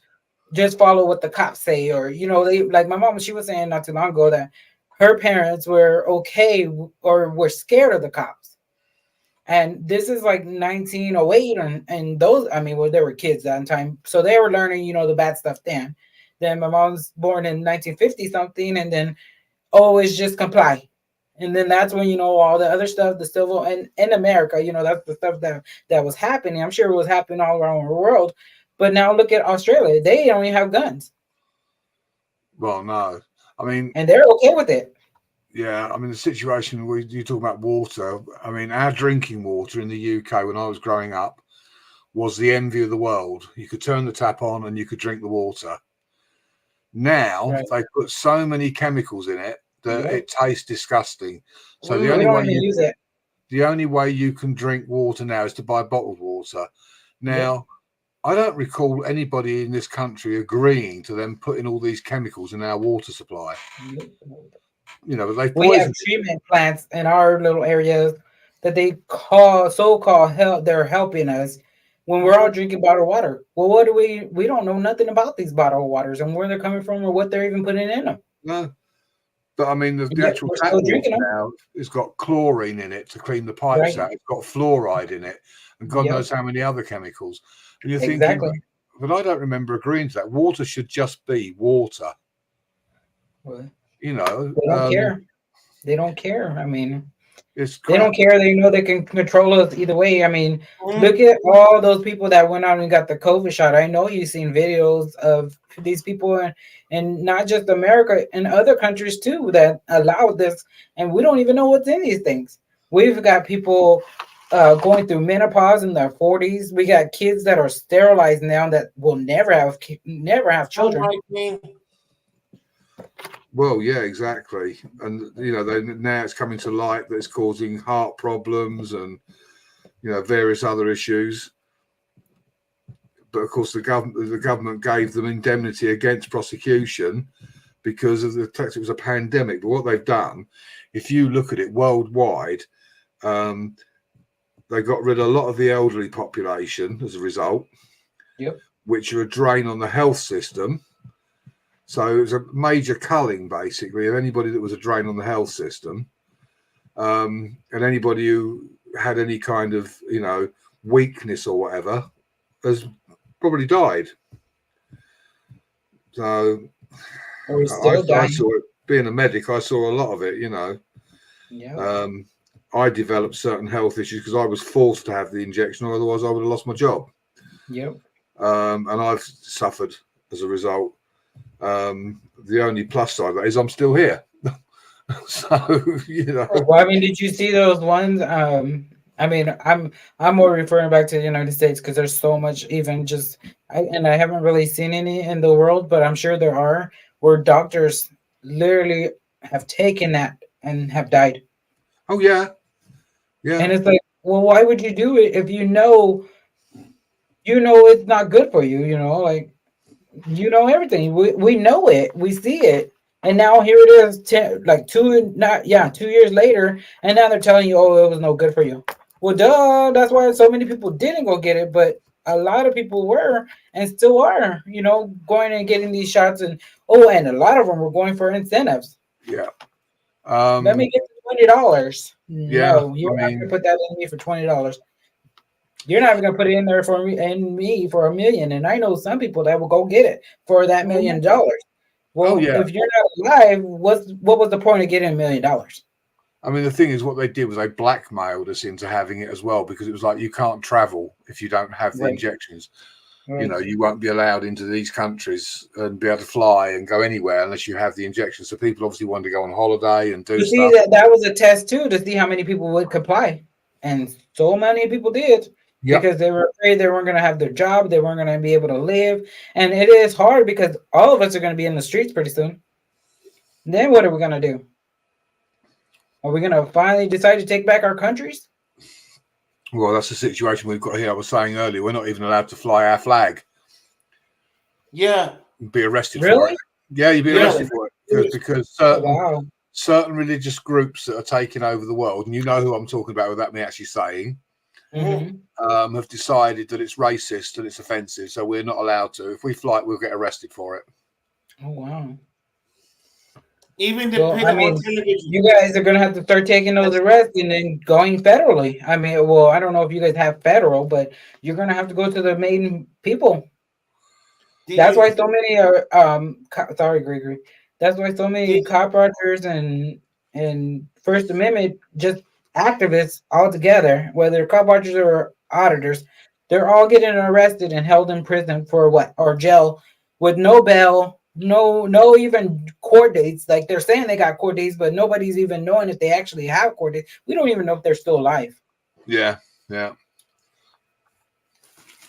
Just follow what the cops say," or they, like my mom, she was saying not too long ago that her parents were okay or were scared of the cops. And this is like 1908, and those, I mean, well, they were kids that time, so they were learning, the bad stuff then. Then my mom's born in 1950 something, and then it's just comply. And then that's when all the other stuff, the civil, and in America, that's the stuff that was happening. I'm sure it was happening all around the world. But now look at Australia. They don't even have guns. Well, no. I mean... And they're okay with it. Yeah, I mean, the situation where you talk about water, I mean, our drinking water in the UK when I was growing up was the envy of the world. You could turn the tap on and you could drink the water. Now, they put so many chemicals in it that it tastes disgusting. So the only way you can drink water now is to buy bottled water. Now... I don't recall anybody in this country agreeing to them putting all these chemicals in our water supply. We have treatment plants in our little areas that they so-called help. They're helping us when we're all drinking bottled water. Well, what do we don't know nothing about these bottled waters and where they're coming from or what they're even putting in them. No, but I mean the actual tap water now has got chlorine in it to clean the pipes out. It's got fluoride in it, and God knows how many other chemicals. And you're thinking, but I don't remember agreeing to that. Water should just be water. Well, You know, they don't care. They don't care. I mean, it's they don't care. They know they can control us either way. I mean, look at all those people that went out and got the COVID shot. I know you've seen videos of these people, and not just America, in other countries too, that allowed this, and we don't even know what's in these things. We've got people going through menopause in their 40s. We got kids that are sterilized now that will never have children. Well, yeah, exactly. And you know, now it's coming to light that it's causing heart problems and various other issues. But of course, the government gave them indemnity against prosecution because of the fact it was a pandemic. But what they've done, if you look at it worldwide, they got rid of a lot of the elderly population as a result, which are a drain on the health system. So it was a major culling, basically, of anybody that was a drain on the health system, and anybody who had any kind of, weakness or whatever has probably died. So Or still I saw it. Being a medic, I saw a lot of it. I developed certain health issues because I was forced to have the injection, or otherwise I would have lost my job. And I've suffered as a result. The only plus side of that is I'm still here. So Well, I mean, did you see those ones? I mean, I'm more referring back to the United States because there's so much, even just, and I haven't really seen any in the world, but I'm sure there are, where doctors literally have taken that and have died. Oh yeah. And it's like, well, why would you do it if you know it's not good for you? Like, everything. We know it. We see it. And now here it is, 2 years later, and now they're telling you, oh, it was no good for you. Well, duh. That's why so many people didn't go get it, but a lot of people were and still are, going and getting these shots, and a lot of them were going for incentives. Yeah. Let me get $20. Yeah, No, you're not gonna put that in me for $20. You're not even gonna put it in there for me for $1 million. And I know some people that will go get it for that $1 million. Well, if you're not alive, what was the point of getting $1 million? I mean, the thing is, what they did was they blackmailed us into having it as well, because it was like, you can't travel if you don't have the injections. You won't be allowed into these countries and be able to fly and go anywhere unless you have the injections. So people obviously wanted to go on holiday and do You stuff. see, that was a test too, to see how many people would comply, and so many people did. Because they were afraid they weren't going to have their job, they weren't going to be able to live, and it is hard because all of us are going to be in the streets pretty soon. Then what are we going to do? Are we going to finally decide to take back our countries? Well, that's the situation we've got here. I was saying earlier, we're not even allowed to fly our flag. Yeah. You'd be arrested Really? for it. Yeah, you'd be arrested for it because certain religious groups that are taking over the world, and you know who I'm talking about without me actually saying, have decided that it's racist and it's offensive, so we're not allowed to. If we fly it, we'll get arrested for it. Oh wow! Even you guys are gonna have to start taking those arrests and then going federally. I mean, well, I don't know if you guys have federal, but you're gonna have to go to the main people. That's why so many are. Sorry, Gregory. That's why so many cop watchers and First Amendment just activists all together, whether cop watchers or auditors, they're all getting arrested and held in prison for what, or jail, with no bail, no even court dates. Like, they're saying they got court dates, but nobody's even knowing if they actually have court dates. We don't even know if they're still alive. Yeah. No,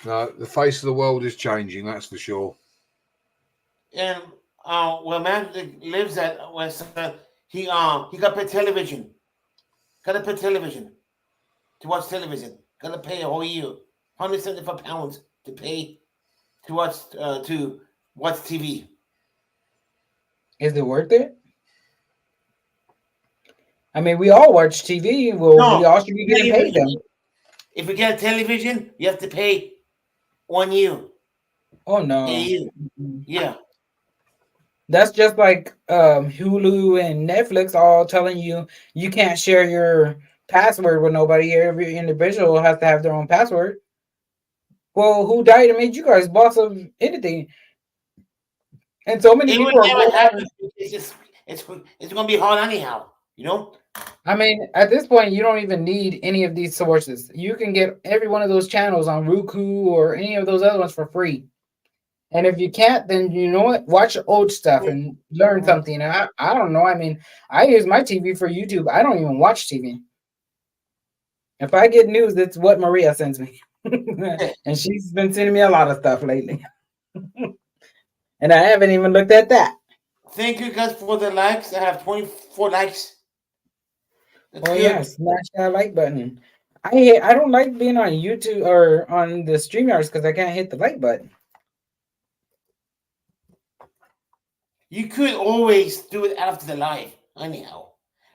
the face of the world is changing, that's for sure. And where man lives at, he got pay television. Got to pay television to watch television. Got to pay a whole year, £175 to pay to watch TV. Is it worth it? I mean, we all watch TV. Well, we all should be getting paid them. If you get a television, you have to pay 1 year. Oh no! A year. Yeah. That's just like Hulu and Netflix all telling you can't share your password with nobody. Every individual has to have their own password. Well, who died and made you guys boss of anything? And so many It people will are never going happen. on. It's gonna be hard anyhow. You know. I mean, at this point, you don't even need any of these sources. You can get every one of those channels on Roku or any of those other ones for free. And if you can't, then you know what? Watch old stuff and learn something. I don't know. I mean, I use my TV for YouTube. I don't even watch TV. If I get news, it's what Maria sends me. And she's been sending me a lot of stuff lately. And I haven't even looked at that. Thank you guys for the likes. I have 24 likes. That's Oh good. yeah, smash that like button. I don't like being on YouTube or on the StreamYards because I can't hit the like button. You could always do it after the live, anyhow.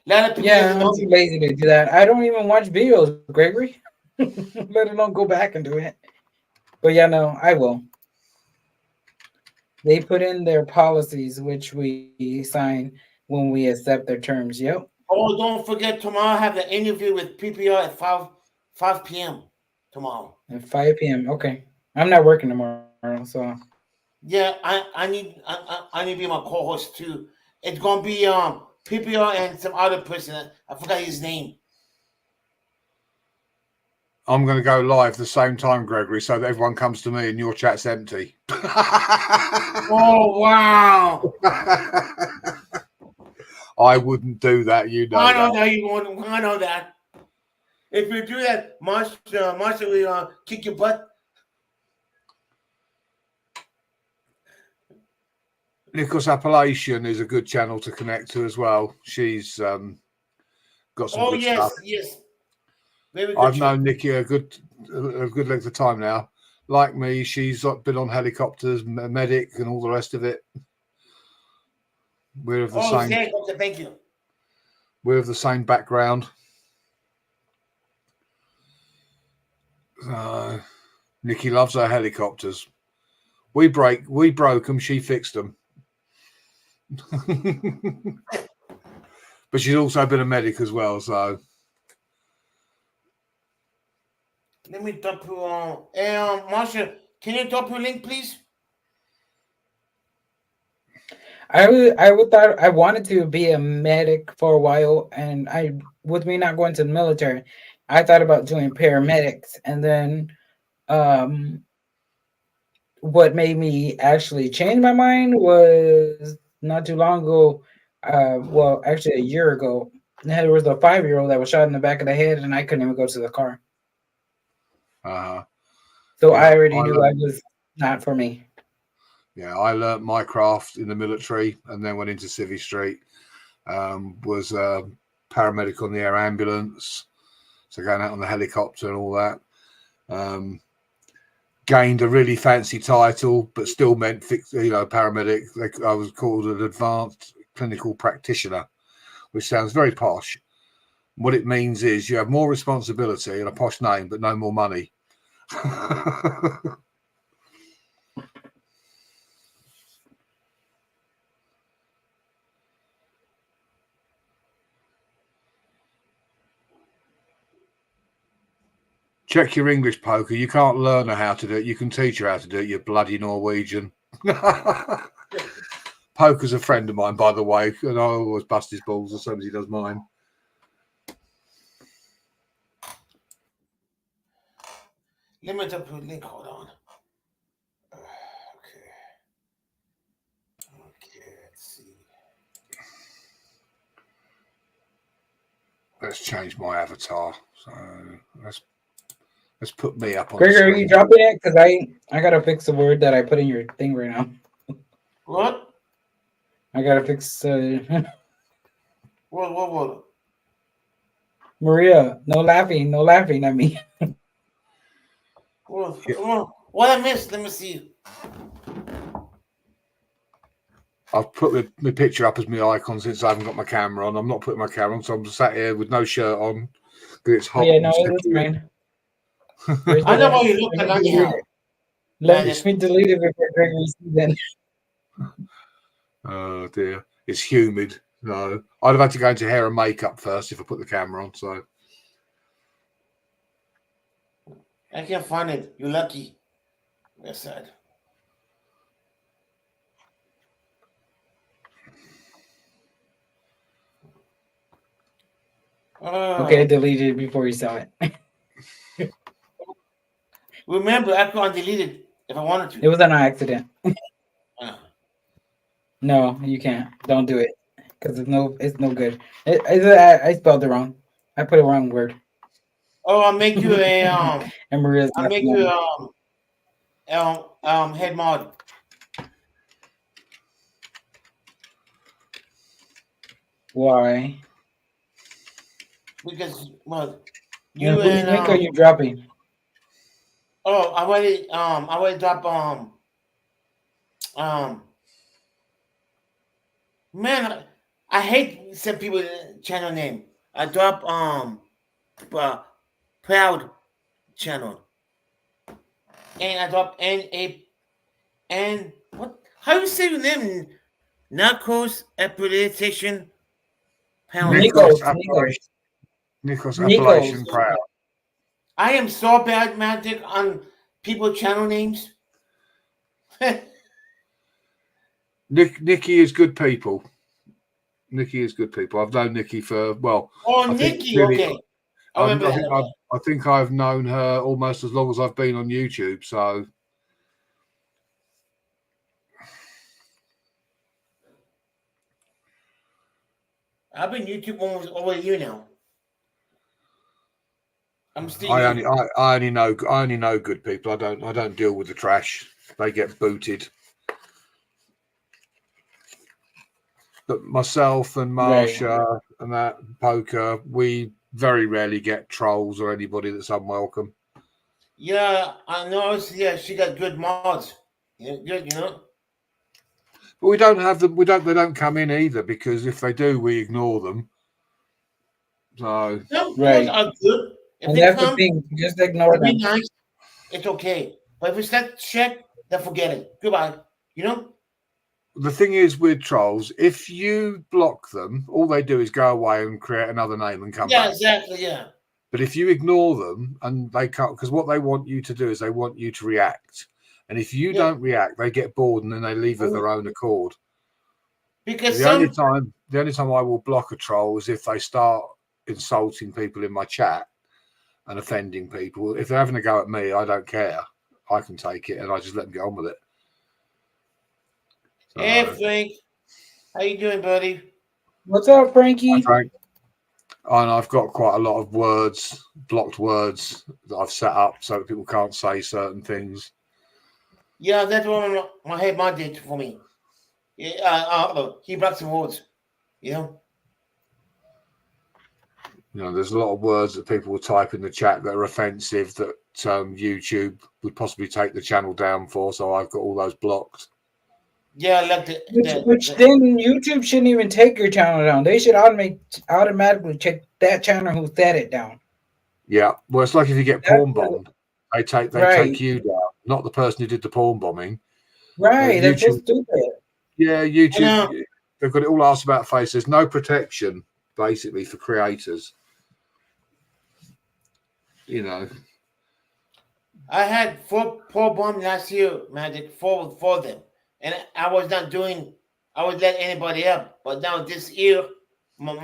A lot of people Yeah, doesn't I'm know. too lazy to do that. I don't even watch videos, Gregory. Let alone go back and do it. But yeah, no, I will. They put in their policies, which we sign when we accept their terms. Yep. Oh, don't forget tomorrow I have the interview with PPR at 5 p.m. tomorrow. At 5 p.m. Okay. I'm not working tomorrow, so Yeah, I need to be my co-host too. It's gonna be PPR and some other person. I forgot his name. I'm going to go live at the same time, Gregory, so that everyone comes to me and your chat's empty. Oh wow! I wouldn't do that, you know. I know that you want. I know that. If you do that, Marsha will kick your butt. Nicholas Appalachian is a good channel to connect to as well. She's got some good stuff. Yes. Very good. I've known Nikki a good length of time now. Like me, she's been on helicopters, medic, and all the rest of it. We're of the same. Okay, thank you. We're of the same background. Nikki loves her helicopters. We broke them. She fixed them. But she's also been a medic as well, so. Let me drop you Marsha, can you drop your link, please? I wanted to be a medic for a while, and with me not going to the military, I thought about doing paramedics, and then what made me actually change my mind was not too long ago, well, actually a year ago, there was a 5-year-old that was shot in the back of the head, and I couldn't even go to the car. So yeah, I already knew I was not for me. Yeah, I learnt my craft in the military and then went into Civvy Street. Was a paramedic on the air ambulance, so going out on the helicopter and all that. Gained a really fancy title, but still meant paramedic. I was called an advanced clinical practitioner, which sounds very posh. What it means is you have more responsibility and a posh name, but no more money. Check your English, Poker. You can't learn how to do it. You can teach her how to do it, you bloody Norwegian. Poker's a friend of mine, by the way, and I always bust his balls as soon as he does mine. Let me drop your link. Hold on. Okay, let's see. Let's change my avatar. So let's put me up on Gregor, the are screen. you dropping it? Because I gotta fix the word that I put in your thing right now. What? I gotta fix What? Maria, no laughing at me. What I missed? Let me see. I've put my picture up as my icon since I haven't got my camera on. I'm not putting my camera on, so I'm sat here with no shirt on because it's hot. Yeah, no, it's fine. I know how you look like anyhow. Let me delete it before Gregory sees it. Oh dear, it's humid. No, I'd have had to go into hair and makeup first if I put the camera on. So I can't find it. You're lucky. That's sad. Okay, I deleted it before you saw it. Remember, I can delete it if I wanted to. It was an accident. No, you can't. Don't do it because it's no good. I spelled it wrong. I put a wrong word. Oh, I'll make you a And Maria's I'll make you head mod. Why? Because well, You you whose and link are you dropping? oh, I already drop man, I hate some people channel name. I drop proud channel, and I drop and what? How you say your name? Narcos Appellation Pound. Nikos Appellation Proud. I am so bad, Magic, on people channel names. Nikki is good people. Nikki is good people. I've known Nikki for Nikki, okay. I think I've known her almost as long as I've been on YouTube. So I've been YouTube almost over a year now. I'm still. I only know good people. I don't deal with the trash. They get booted. But myself and Marsha and that Poker, we very rarely get trolls or anybody that's unwelcome. Yeah, I know. Yeah, she got good mods. Yeah, good, you know. But we don't have them. They don't come in either because if they do, we ignore them. So Some posts are good. If And they that's come, the thing. Just ignore be them. nice. It's okay. But if it's that check, then forget it. Goodbye. You know. the thing is with trolls, if you block them, all they do is go away and create another name and come back. Yeah, exactly. Yeah. But if you ignore them and they can't, because what they want you to do is they want you to react. And if you don't react, they get bored and then they leave of their own accord. Because the only time I will block a troll is if they start insulting people in my chat and offending people. If they're having a go at me, I don't care. I can take it and I just let them get on with it. So, hey Frank, how you doing, buddy? What's up, Frankie? Hi, Frank. And I've got quite a lot of blocked words that I've set up so that people can't say certain things. Yeah, that's what my head mod did for me. Yeah, he blocked some words. You know. You know, there's a lot of words that people will type in the chat that are offensive that YouTube would possibly take the channel down for. So I've got all those blocked. Yeah, like which then YouTube shouldn't even take your channel down. They should automatically check that channel who set it down. Yeah, well, it's like if you get porn bombed, they take you down, not the person who did the porn bombing. Right, that's so stupid. Yeah, YouTube, they've got it all asked about face. There's no protection basically for creators. You know, I had four bombs last year, Magic, four for them. And I was not doing, I was letting anybody up. But now this year, my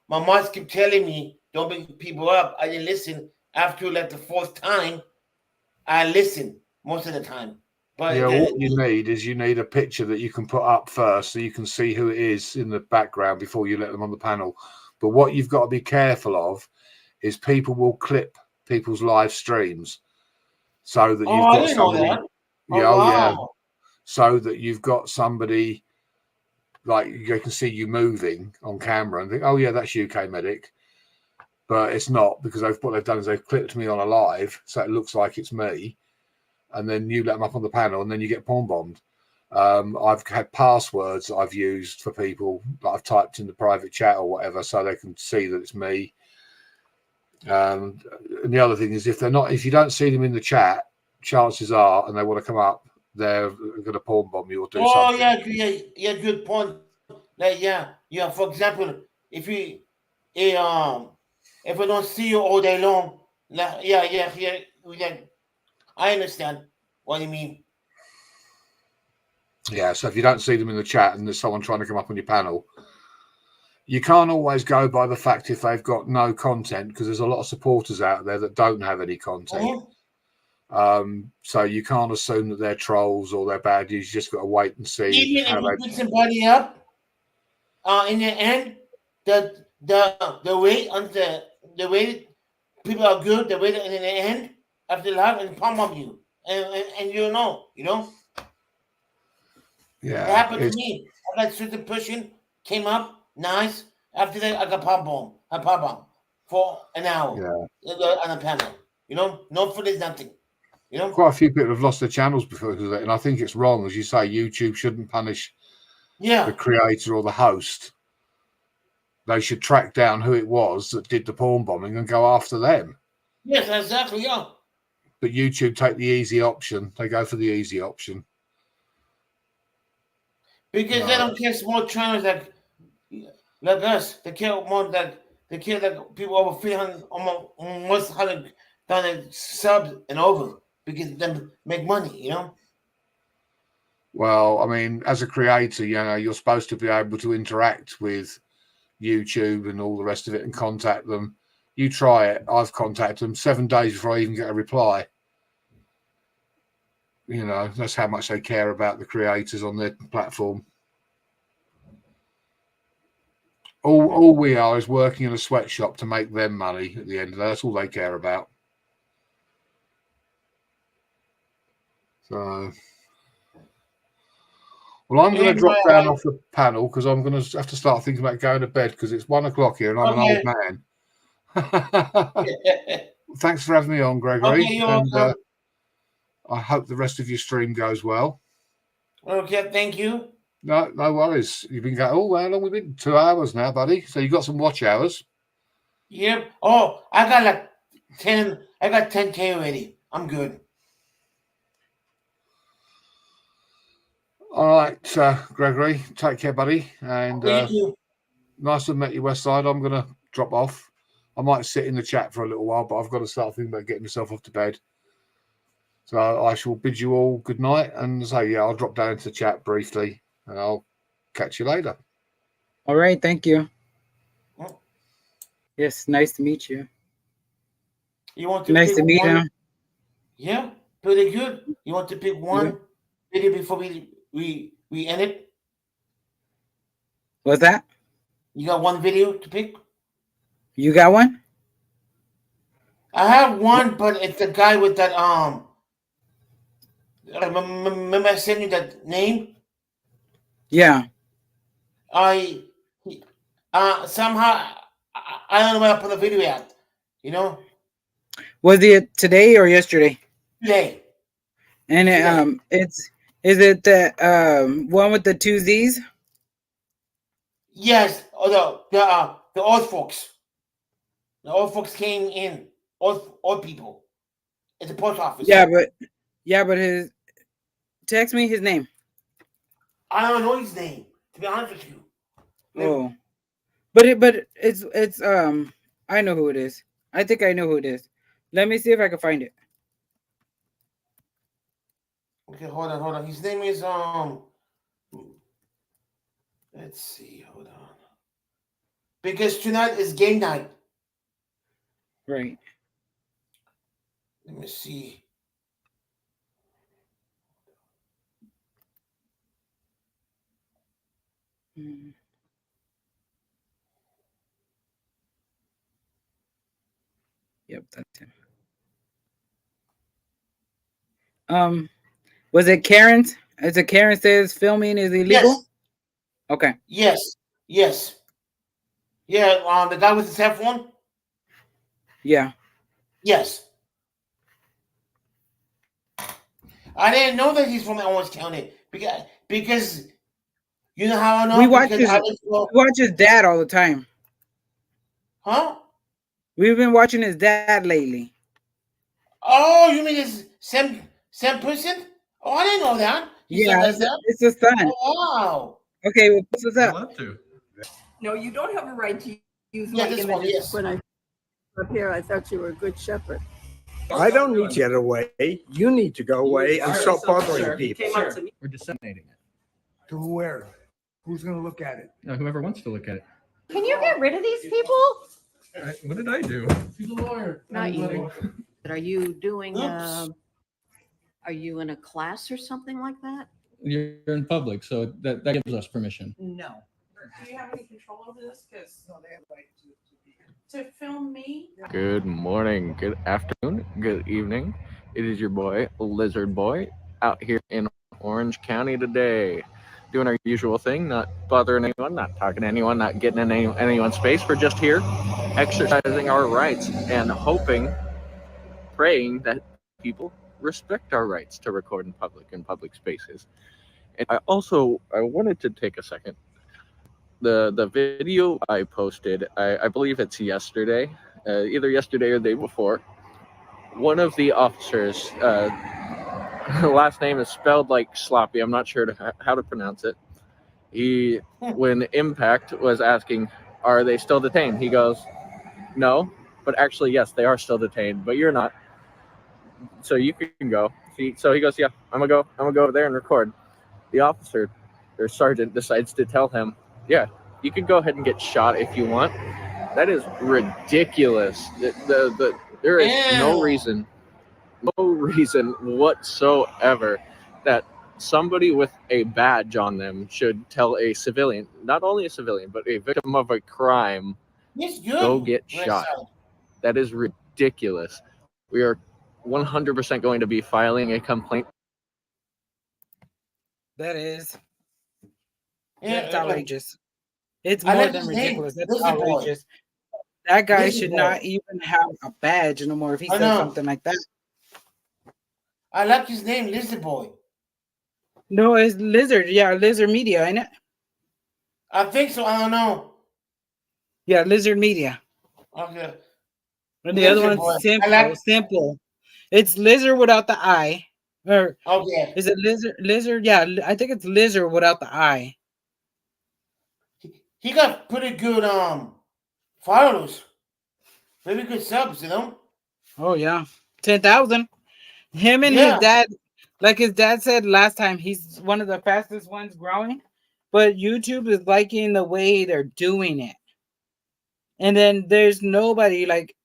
moms keep telling me, don't bring people up. I didn't listen. After like the fourth time, I listen most of the time. But yeah, what you need a picture that you can put up first so you can see who it is in the background before you let them on the panel. But what you've got to be careful of is people will clip people's live streams so that you've got I didn't know that. Yeah. So that you've got somebody like you can see you moving on camera and think, oh yeah, that's UK Medic, but it's not, because what they've done is they've clipped me on a live so it looks like it's me, and then you let them up on the panel and then you get porn bombed. I've had passwords that I've used for people that I've typed in the private chat or whatever so they can see that it's me. And the other thing is if you don't see them in the chat, chances are, and they want to come up, they're going to porn bomb you or do something. Yeah, good point. Like, yeah. For example, if we don't see you all day long, yeah. I understand what you mean. Yeah, so if you don't see them in the chat and there's someone trying to come up on your panel, you can't always go by the fact if they've got no content, because there's a lot of supporters out there that don't have any content. So you can't assume that they're trolls or they're bad news. You just got to wait and see. Even if you put somebody up, in the end, the way people are good, the way in the end after life and pump up you, and you know. Yeah, it happened to me. I got certain person came up nice. After that, I got pump bomb for an hour on a panel. No footage, nothing. Quite a few people have lost their channels because of that, and I think it's wrong, as you say. YouTube shouldn't punish the creator or the host. They should track down who it was that did the porn bombing and go after them. Yes, exactly. Yeah. But YouTube take the easy option. They go for the easy option because they don't care small channels like us. They care more like people over 300, almost 100,000 subs and over. Because them make money, Well, I mean, as a creator, you're supposed to be able to interact with YouTube and all the rest of it and contact them. You try it. I've contacted them 7 days before I even get a reply. That's how much they care about the creators on their platform. All we are is working in a sweatshop to make them money at the end of that. That's all they care about. So, well, I'm going to drop down off the panel because I'm going to have to start thinking about going to bed because it's 1 o'clock here and I'm an old man. Thanks for having me on, Gregory. And I hope the rest of your stream goes well. Okay, thank you. No worries. You've been going, how long have we been? 2 hours now, buddy. So you got some watch hours. Yep. Oh, I got like 10. I got 10K already. I'm good. All right, Gregory, take care, buddy. And nice to meet you, Westside. I'm going to drop off. I might sit in the chat for a little while, but I've got to start thinking about getting myself off to bed. So I shall bid you all good night and say, I'll drop down into the chat briefly and I'll catch you later. All right, thank you. Yes, nice to meet you. You want to nice to meet you. Yeah, pretty good. You want to pick one video before we end it? What's that? You got one video to pick? You got one? I have one, but it's the guy with that remember I sent you that name? Yeah. Somehow I don't know where I put the video at. Was it today or yesterday? Today. And is it the one with the 2 Z's? Yes. Oh, the old folks. The old folks came in. Old people at the post office. Yeah, but text me his name. I don't know his name, to be honest with you. Oh, but it's I know who it is. I think I know who it is. Let me see if I can find it. Okay, hold on. His name is let's see, hold on. Because tonight is game night. Right. Let me see. Yep, that's him. Was it Karen's? Is it Karen says filming is illegal? Yes. Okay. Yes. Yeah, the guy with the cell phone? Yeah. Yes. I didn't know that he's from Owens County because you know how I know? We watch his dad all the time. Huh? We've been watching his dad lately. Oh, you mean it's same person? Oh, I didn't know that. It's his son. Oh, wow. Okay, well, what's up? No, you don't have a right to use Yeah, my this one, images. yes. When I up here, I thought you were a good shepherd. I don't need to get away. You need to go away and stop bothering people. We're disseminating it. To where? Who's going to look at it? Whoever wants to look at it. Can you get rid of these people? What did I do? She's a lawyer. Not you. Are you doing? Oops. Are you in a class or something like that? You're in public, so that gives us permission. No. Do you have any control over this? Because they have right to film me. Good morning, good afternoon, good evening. It is your boy, Lizard Boy, out here in Orange County today. Doing our usual thing, not bothering anyone, not talking to anyone, not getting in anyone's space. We're just here exercising our rights and hoping, praying that people respect our rights to record in public spaces. And I wanted to take a second. The video I posted, I believe it's yesterday, either yesterday or the day before. One of the officers, last name is spelled like sloppy. I'm not sure how to pronounce it. When Impact was asking, are they still detained? He goes, no, but actually, yes, they are still detained, but you're not. So you can go. So he goes, yeah, I'm gonna go over there and record. The officer or sergeant decides to tell him, yeah, you can go ahead and get shot if you want. That is ridiculous. There is no reason whatsoever that somebody with a badge on them should tell a civilian, not only a civilian, but a victim of a crime, go get shot. That is ridiculous. We are 100% going to be filing a complaint. That is. Yeah, That's outrageous. It's I more like than his name. ridiculous. That's Lizard Boy. outrageous. That guy Lizard should Boy. not even have a badge no more if he I said know. something like that. I like his name, Lizard Boy. No, it's Lizard. Yeah, Lizard Media, ain't it? I think so. I don't know. Yeah, Lizard Media. Okay. And the other Lizard one's Boy. simple. I like- Simple. It's Lizard without the I. Or Okay. is it Lizard? Lizard? Yeah, I think it's Lizard without the I. He got pretty good followers. Very good subs, you know? Oh yeah, 10,000. Him and Yeah. his dad, like his dad said last time, he's one of the fastest ones growing. But YouTube is liking the way they're doing it. And then there's nobody like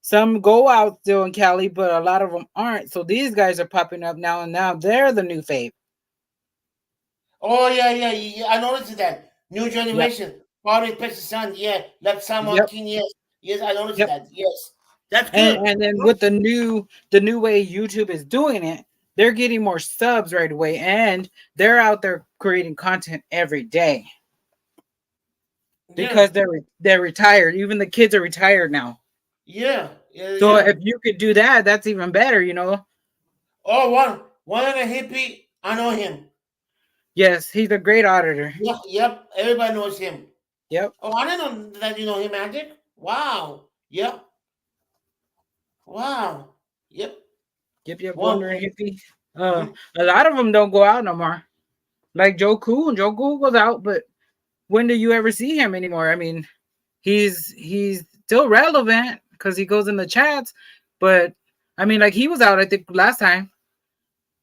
some go out still in Cali, but a lot of them aren't. So these guys are popping up now, and now they're the new fave. Oh, yeah. I noticed that. New generation. Father, Pest Son. Yeah. Like Sam Yep. King. Yes. Yes, I noticed Yep. that. Yes. That's good. And then with the new way YouTube is doing it, they're getting more subs right away, and they're out there creating content every day because they're retired. Even the kids are retired now. Yeah. So yeah. if you could do that, that's even better, you know. Oh, one of the hippie. I know him. Yes, he's a great auditor. Yep. Everybody knows him. Yep. Oh, I didn't know that you know him, Magic. Wow. Yep. Wow. Yep. Yep. Well, Wondering hippie. A lot of them don't go out no more. Like Joe Cool. Joe Cool goes out, but when do you ever see him anymore? I mean, he's still relevant because he goes in the chats, but I mean, like he was out, I think, last time.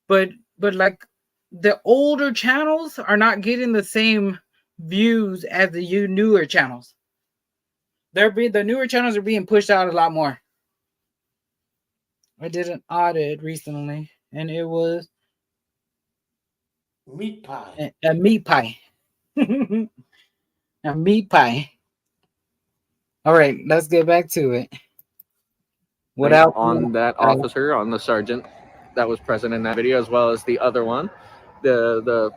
But like the older channels are not getting the same views as the newer channels. The newer channels are being pushed out a lot more. I did an audit recently, and it was meat pie. A meat pie. A meat pie. All right, let's get back to it. On that officer, on the sergeant that was present in that video, as well as the other one, the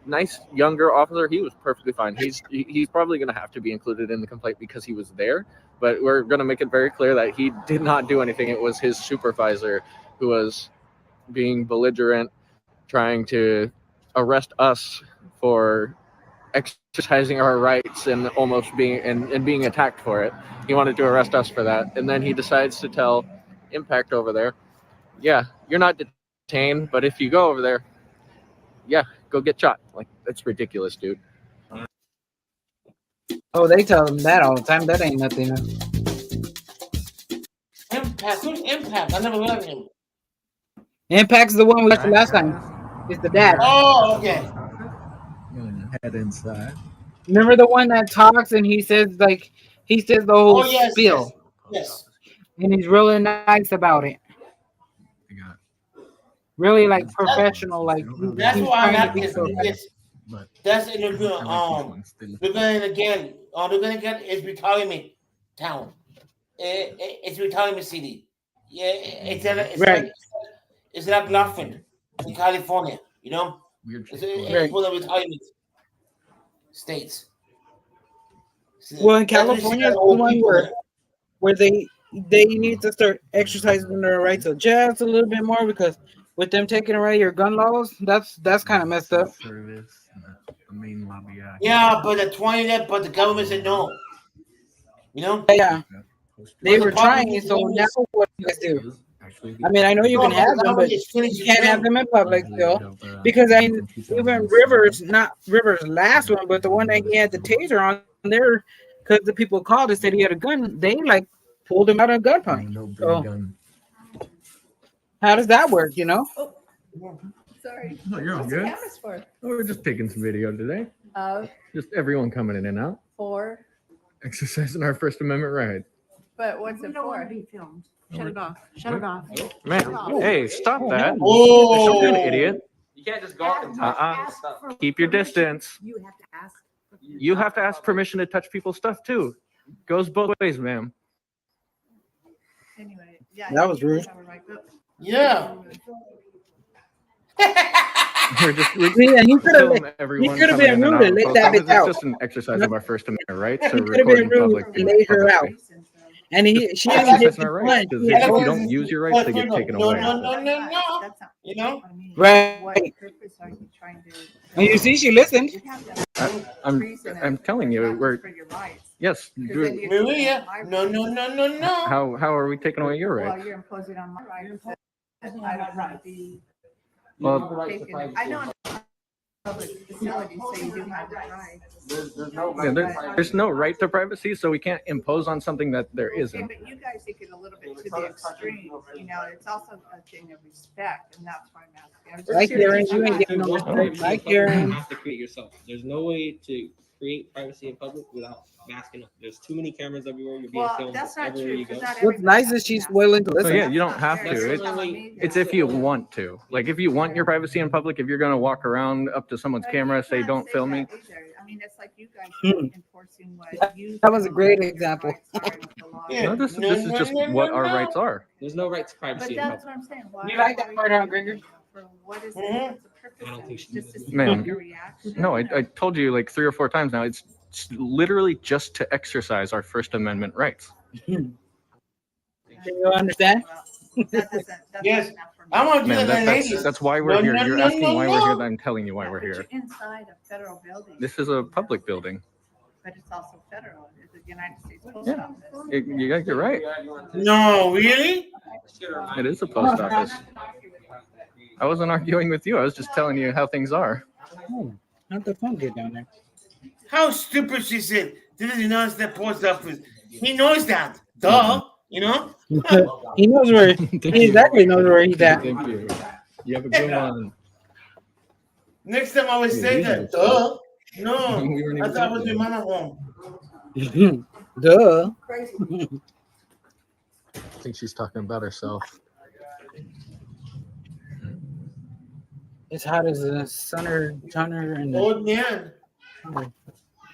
nice younger officer, he was perfectly fine. He's probably going to have to be included in the complaint because he was there, but we're going to make it very clear that he did not do anything. It was his supervisor who was being belligerent, trying to arrest us for exercising our rights and almost being attacked for it. He wanted to arrest us for that, and then he decides to tell Impact over there, yeah, you're not detained, but if you go over there, yeah, go get shot. Like, that's ridiculous, dude. Oh, they tell them that all the time. That ain't nothing. Impact. Who's Impact? I never heard of him. Impact's the one we got the last time. It's the dad. Oh, okay. Head inside. Remember the one that talks and he says the whole Oh yes, spiel, yes. and he's really nice about it. Really like professional, like That's he's why I trying to like be this. so nice. That's in the they're gonna get it's retirement town. It's retirement city. Yeah, it's like Laughlin in California. You know, it's full of retirement states. Well, in That's where you see California, the it's the old one people. where they need to start exercising their rights just a little bit more, because with them taking away your gun laws, that's kind of messed up. Yeah, but the government said no. You know? Yeah, they But were the problem trying. is So always- now what do you guys do? I mean, I know you No, can but have the them, but government is you finishing can't have them. them in public still. Because I mean, even Rivers, not Rivers' last one, but the one that he had the taser on there, because the people called and said he had a gun, they like pulled him out of gunpoint. So how does that work? You know? Sorry. No, you're all What's the good. cameras for? We're just taking some video today. Just everyone coming in and out, For, exercising our First Amendment right. but what's it for? Be filmed. Shut it off. Shut it off. Man, hey, stop that. Oh. Don't be an idiot. You can't just go up and touch stuff. Keep your distance. You have to ask. You have to ask permission to touch people's stuff too. Goes both ways, ma'am. Anyway, yeah. That was rude. Yeah. We're just Yeah, he could have filming been. everyone He could have coming been in and rude and out. let that This bitch is out. just an exercise of our First Amendment right He to could have record been in rude public. and laid her out. publicly. And she didn't hit Exercising the our rights, point. because if you don't use your rights, they get taken away. No. You know? Right. And you see, she listened. I'm telling you, we're yes. Maria, no. How are we taking away your Well, rights? you're imposing on my rights. I don't want to be Well, taken. I know in public facilities, so you do have the right. there's no right to privacy, so we can't impose on something that there Okay, isn't. but you guys take it a little bit to the extreme, you know, it's also a thing of respect, and that's why I'm asking. Like Karen, you ain't getting no respect. Like Karen. You have to create yourself. There's no way to create privacy in public without masking up. There's too many cameras everywhere. You're being Well, filmed that's not everywhere true, you go. 'cause not What's nice is she's willing to So listen. yeah, you don't have That's to. the only- It's if you want to. Like if you want your privacy in public, if you're gonna walk around up to someone's camera, say, "Don't film me." I mean, it's like you guys enforcing what you. That was a great example. No, this is just what our rights are. There's no right to But privacy in that's public. what I'm saying. Why You like that part, huh, Gregor? For what is it? Mhm. What's the purpose? I don't think she Just to see Ma'am, your reaction? No, I told you like 3 or 4 times now. It's literally just to exercise our First Amendment rights. Can you understand? Yes. I want to do Man, that that's ladies. that's why we're here. You're asking why we're here. I'm telling you why we're But here. you're inside a federal building, This is a public building. but it's also federal. It's the United States Post Yeah. Office. You're right. No, really? It is a post office. I wasn't arguing with you. I was just telling you how things are. Oh, how'd the phone get down there? How stupid she said. This is not the post office. He knows that. Duh. You know? He knows where. He exactly knows where he's at. Thank you. You have a good one. Next time I will say that. Duh. No. We weren't I even thought it was talking. your mama home. Duh. I think she's talking about herself. It's hot as a sunner, and the. Old man.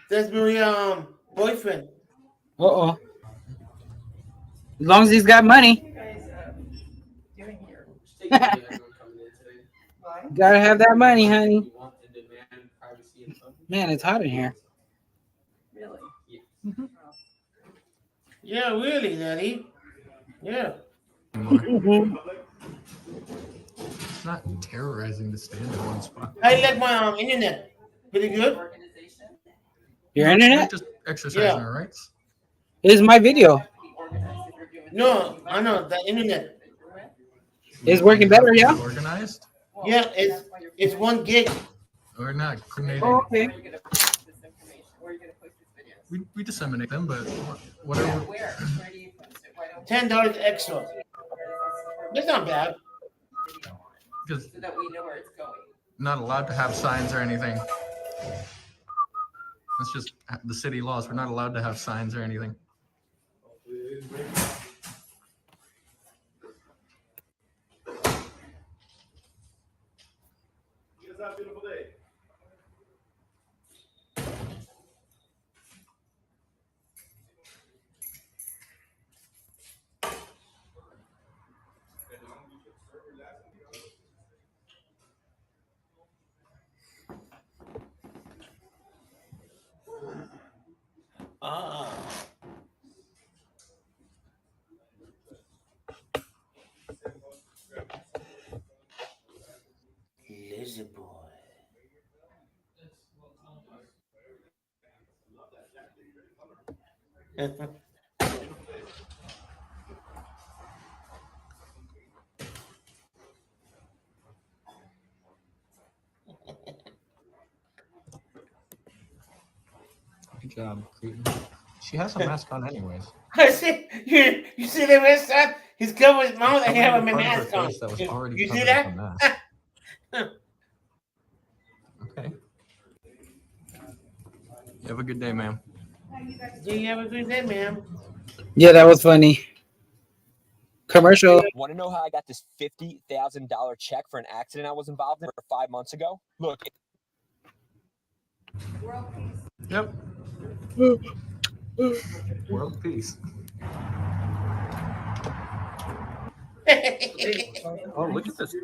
That's Maria boyfriend. Uh-oh. As long as he's got money. Gotta have that money, honey. Man, it's hot in here. Yeah, really, Daddy. Yeah. It's not terrorizing to stand in one spot. I like my internet. Pretty good. Your internet? Just exercising Yeah. our rights. It's my video. No, I know the internet. It's working better, yeah? Organized? Yeah, it's 1 gig. We're not coordinating. Oh, okay. We disseminate them, but whatever. $10 extra. That's not bad. Because that we know where it's going. not allowed to have signs or anything. That's just the city laws. We're not allowed to have signs or anything. You guys have a beautiful day. Ah. Lazy boy. Good job, Creighton. She has a mask on anyways. I see you see the rest son? He's covered his mouth and he have a Part of her mask on. face that was already You see covered that? with a mask. Okay. You have a good day, ma'am. Do you have a good day, ma'am? Yeah, that was funny. Commercial. Want to know how I got this $50,000 check for an accident I was involved in 5 months ago? Look. Yep. World peace. Oh, look at this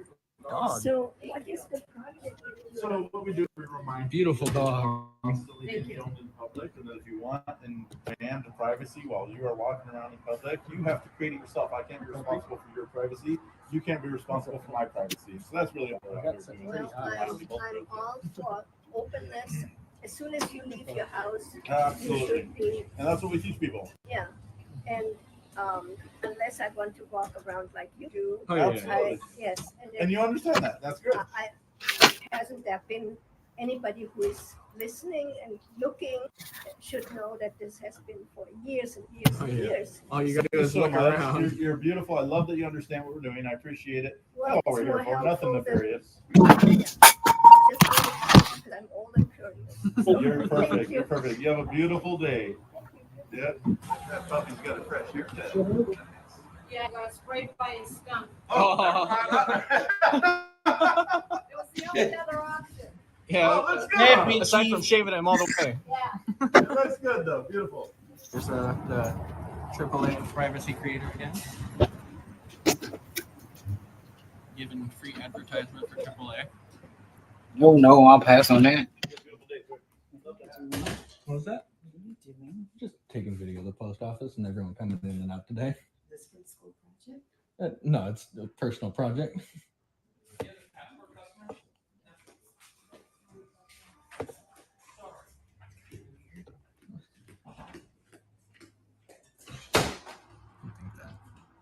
dog. So what is the project? So what we do, we remind Beautiful dog. Thank you. In public, and that if you want and demand privacy while you are walking around in public, you have to create it yourself. I can't be responsible for your privacy. You can't be responsible for my privacy. So that's really what we're doing. Well, I'm all for openness. As soon as you leave your house, you Absolutely. should be, And that's what we teach people. yeah. And unless I want to walk around like you do, Oh, yeah. Absolutely. yes. And you understand that. That's good. Hasn't there been anybody who is listening and looking should know that this has been for years and years and years. All you gotta do is So look much. around. You're beautiful. I love that you understand what we're doing. I appreciate it. Well, That's what we're it's here more for. Nothing helpful nefarious. Because I'm old and curious. You're Thank perfect. you. You're perfect. You have a beautiful day. Yep. That puppy's got a fresh haircut. Yeah, I got sprayed by a skunk. It was the only other option. Yeah. Oh, let's go. Aside from shaving him all the way. Yeah. That's good though. Beautiful. There's the AAA privacy creator again. Giving free advertisement for AAA. Oh no, I'll pass on that. What was that? Just taking video of the post office and everyone coming in and out today. This for the school project? No, it's a personal project.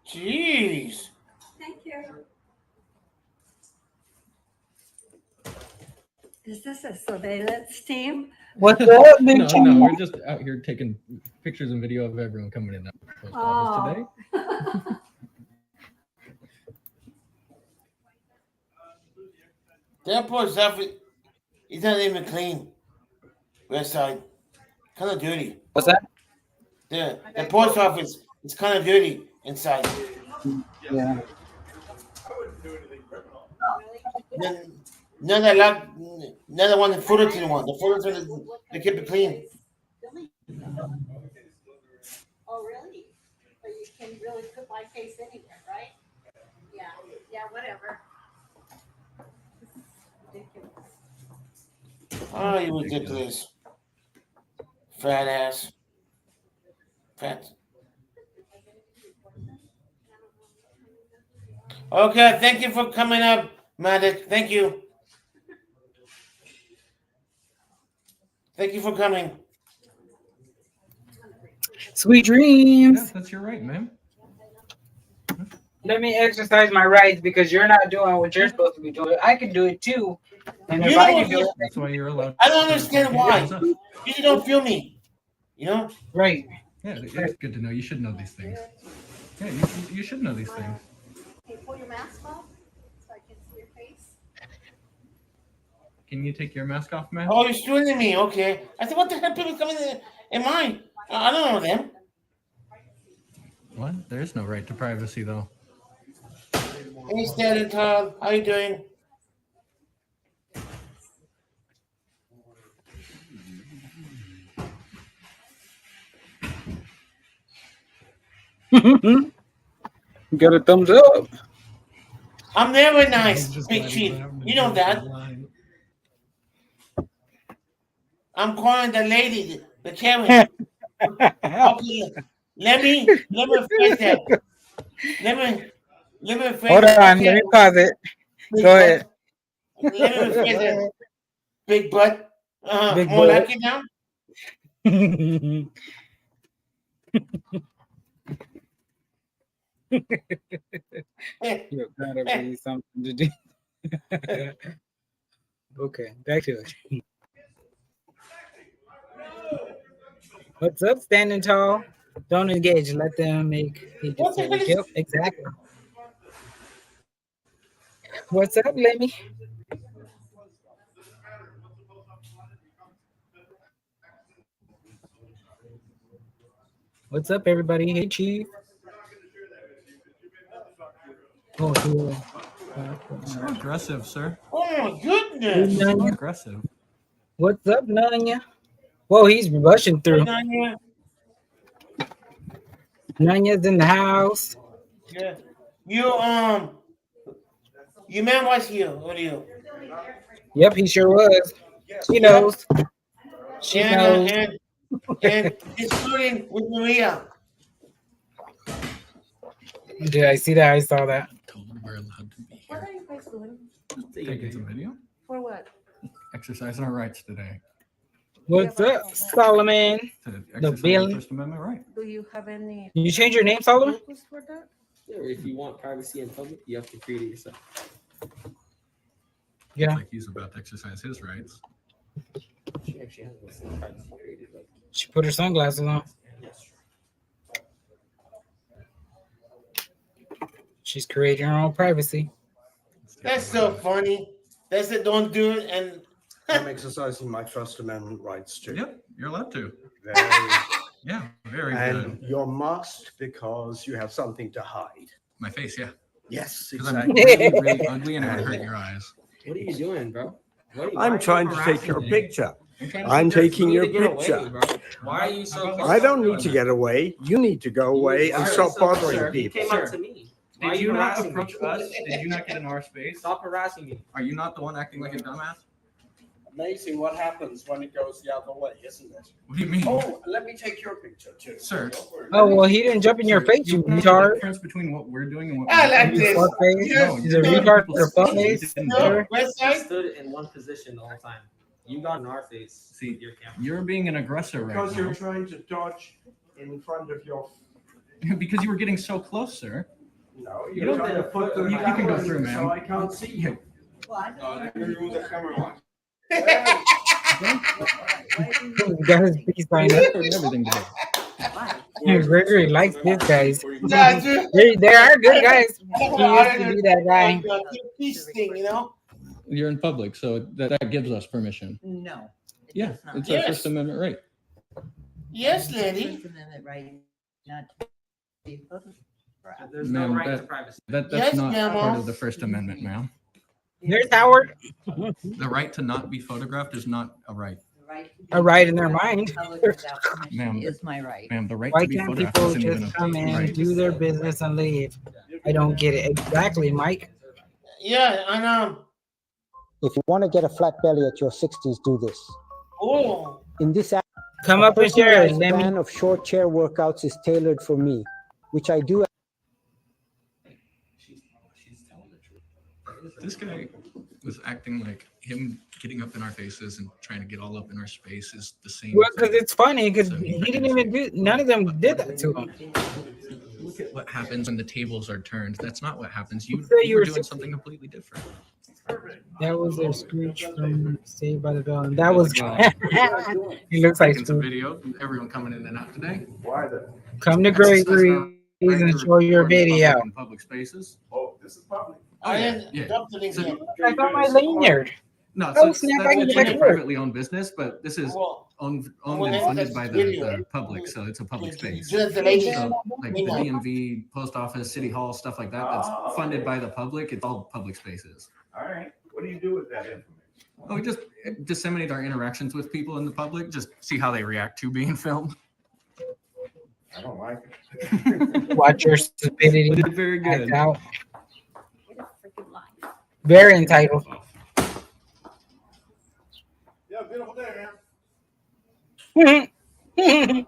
Jeez. Thank you. Is this a surveillance team? What's up, Big No, Chum? we're just out here taking pictures and video of everyone coming in and out of the post office today. That post office, it's not even clean. West side, kind of dirty. What's that? The post office is kind of dirty inside. Yeah. Another one, the Fullerton one. The Fullerton, they keep it clean. Oh, really? But you can really put my face anywhere, right? Yeah, yeah, whatever. Ridiculous. Oh, you ridiculous. Fat ass. Fat. Okay, thank you for coming up, Maddox. Thank you. Thank you for coming. Sweet dreams. Yeah, that's your right, man. Let me exercise my rights because you're not doing what you're supposed to be doing. I can do it too. And if You I know can do it, That's why you're allowed. I don't understand why. You don't feel me. You know? Right. Yeah, it's good to know. You should know these things. Yeah, you should know these things. Can you pull your mask off so I can see your face? Can you take your mask off, man? Oh, you're screwing me. Okay. I said, what the hell? People coming in mine? I don't know them. What? There is no right to privacy, though. Hey, Standing Tall. How you doing? Got a thumbs up. I'm never nice, Big Chief. You know that. I'm calling the lady, the Karen. Okay, let me phrase that. Let me phrase Hold that. on, let me pause it. Go ahead. Let me phrase that. Big butt. Big More butt. like it now. You gotta be something to do. Okay, back to it. What's up, Standing Tall? Don't engage. Let them make a decision. Yep, exactly. What's up, Lemmy? What's up, everybody? Hey, Chief. Oh, So aggressive, sir. Oh my goodness. So aggressive. What's up, Nanya? Whoa, he's rushing through. Nanya's in the house. Yeah. You man was here. What are you? Yep, he sure was. She knows. She knows. And including with Maria. Did I see that? I saw that. We're allowed to be What are you guys doing? taking some video. For what? Exercising our rights today. What's up, Solomon? To The exercise our Billy. First Amendment right. Do you have any? You change your name, Solomon? purpose for that? Yeah, if you want privacy in public, you have to create it yourself. Yeah. Like he's about to exercise his rights. She actually has the same privacy created. Like, She put her sunglasses on. yes. She's creating her own privacy. That's so funny. That's it. Don't do it. And I'm exercising my First Amendment rights too. Yep, you're allowed to. Very, Yeah, very and good. you're must because you have something to hide. My face, yeah. Yes, Because I'm exactly. really, really ugly and it would hurt your eyes. What are you doing, bro? Why I'm are trying you to take harassing your me? picture. trying to I'm suggest taking you your need to get away, picture. bro. Why are you so? I don't need to get away. You need to go away and stop bothering Sir, he people. came up to me. Why are Did you not harassing approach me? us? Did you not get in our space? Stop harassing me. Are you not the one acting like a dumbass? Amazing what happens when it goes the other way, isn't it? What do you mean? Oh, let me take your picture too. Sir. Oh, well, he didn't jump in your face, you know the retard. difference between what we're doing and what I we're like doing? this. Fuck face. No, He's you're a doing retard people's for fuck space. face. You didn't No, do it. West I Side. stood in one position the whole time. You got in our face. See, with your camera. you're being an aggressor right Because you're now. trying to dodge in front of your. Because you were getting so close, sir. No, You you're don't trying to put the You can go camera through, in man. so I can't see you. Well, Got his peace sign up. And everything today. Gregory likes this guys. Yeah, dude. They are good guys. He used to be that guy. Peace thing, you know. You're in public, so that gives us permission. no. it Yeah, does not. it's our Yes. First Amendment right. Yes, lady. First Amendment right not to be photographed. There's no Ma'am, right to privacy. That's Yes, not Grandma. part of the First Amendment, ma'am. There's Howard. The right to not be photographed is not a right. The right to be A right in their mind. public without permission Ma'am. is my right. Ma'am, the right Why to be can't photographed people isn't even just a come in, right. do their business, and leave? I don't get it. Exactly, Mike. Yeah, and If you want to get a flat belly at your 60s, do this. oh, In this app, Come up and share it, personalized Lemmy. plan of short chair workouts is tailored for me, which I do. This guy was acting like him getting up in our faces and trying to get all up in our space is the same. Well, because thing. it's funny, because So he didn't even do, none of them did that to him. Look at what happens when the tables are turned. That's not what happens. You, Say you you were were doing 60. something completely different. That was a Scrooge from Saved by the Bell. And that was, he looks like Taking some Scrooge. video. Everyone coming in and out today. Why the? Come to Gregory and show your video. In public spaces. Oh, this is public. I yeah, didn't yeah. dump the thing So- yet. I got my lanyard. No, Oh, so snap, that's I can like check a it out. privately owned business, but this is owned well, and that's funded the by video. the public, so it's a public space. Just the lady. So, like the Meanwhile. DMV, post office, city hall, stuff like that, that's funded by the public. It's all public spaces. All right. What do you do with that information? Oh, we just disseminate our interactions with people in the public, just see how they react to being filmed. I don't like it. Watch your stupidity. We did very good. Act out. Very entitled. Yeah, beautiful day, man. Mhm.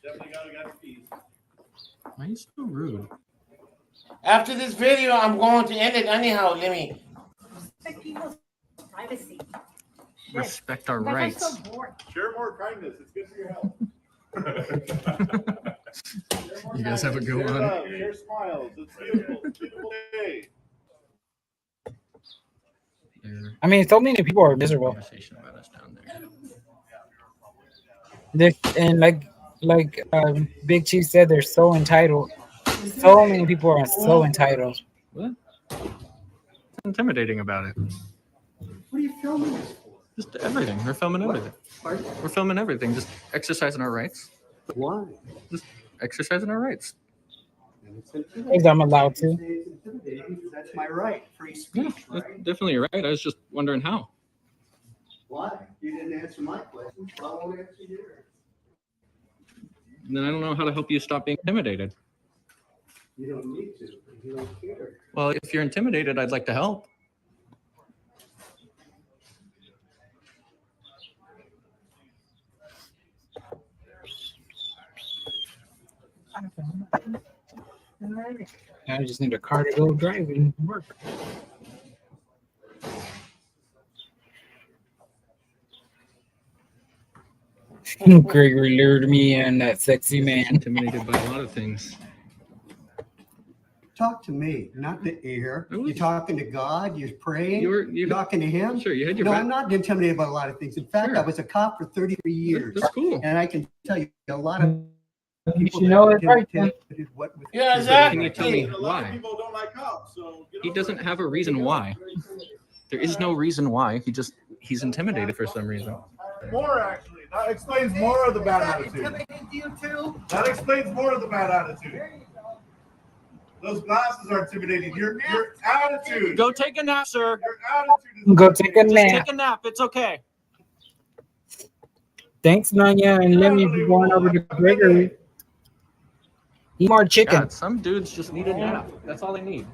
Definitely got your keys. Why are you so rude? After this video, I'm going to end it anyhow, Lemmy. Respect people's privacy. Respect our You guys are rights. so boring. Share more kindness. It's good for your health. You guys have a good Share one. love, share smiles. It's beautiful. It's a beautiful day. I mean, so many people are miserable. And like Big Chief said, they're so entitled. So many people are so entitled. What? What's intimidating about it? What are you filming this for? Just everything. We're filming everything. Pardon? We're filming everything. Just exercising our rights. Why? Just exercising our rights. Because I'm allowed to. That's my right. Free Yeah, speech, that's right? definitely right. I was just wondering how. Why? You didn't answer my question, so I won't answer yours. And then I don't know how to help you stop being intimidated. You don't need to. You don't care. Well, if you're intimidated, I'd like to help. I just need a car to go drive and work. Gregory lured me and that sexy man. Intimidated by a lot of things. Talk to me, not the ear. You're talking to God. You're praying. You're talking to Him. Sure, you had your No, back. I'm not intimidated by a lot of things. In fact, Sure. I was a cop for 33 years. That's cool. And I can tell you a lot of You people should know that it right, intimidated what was Yeah, Can exactly. you tell me A lot of why? people don't like cops, so He doesn't have a reason why. There is no reason why. He's intimidated for some reason. more actually. That explains more of the bad attitude. you too? That explains more of the bad attitude. Those glasses are intimidating. Your attitude. Go take a nap, sir. Your attitude is Go take a Just nap. take a nap. It's okay. Thanks, Nanya and Lemmy, for going over to Gregory. Eat more chicken. God, some dudes just need a nap. That's all they need.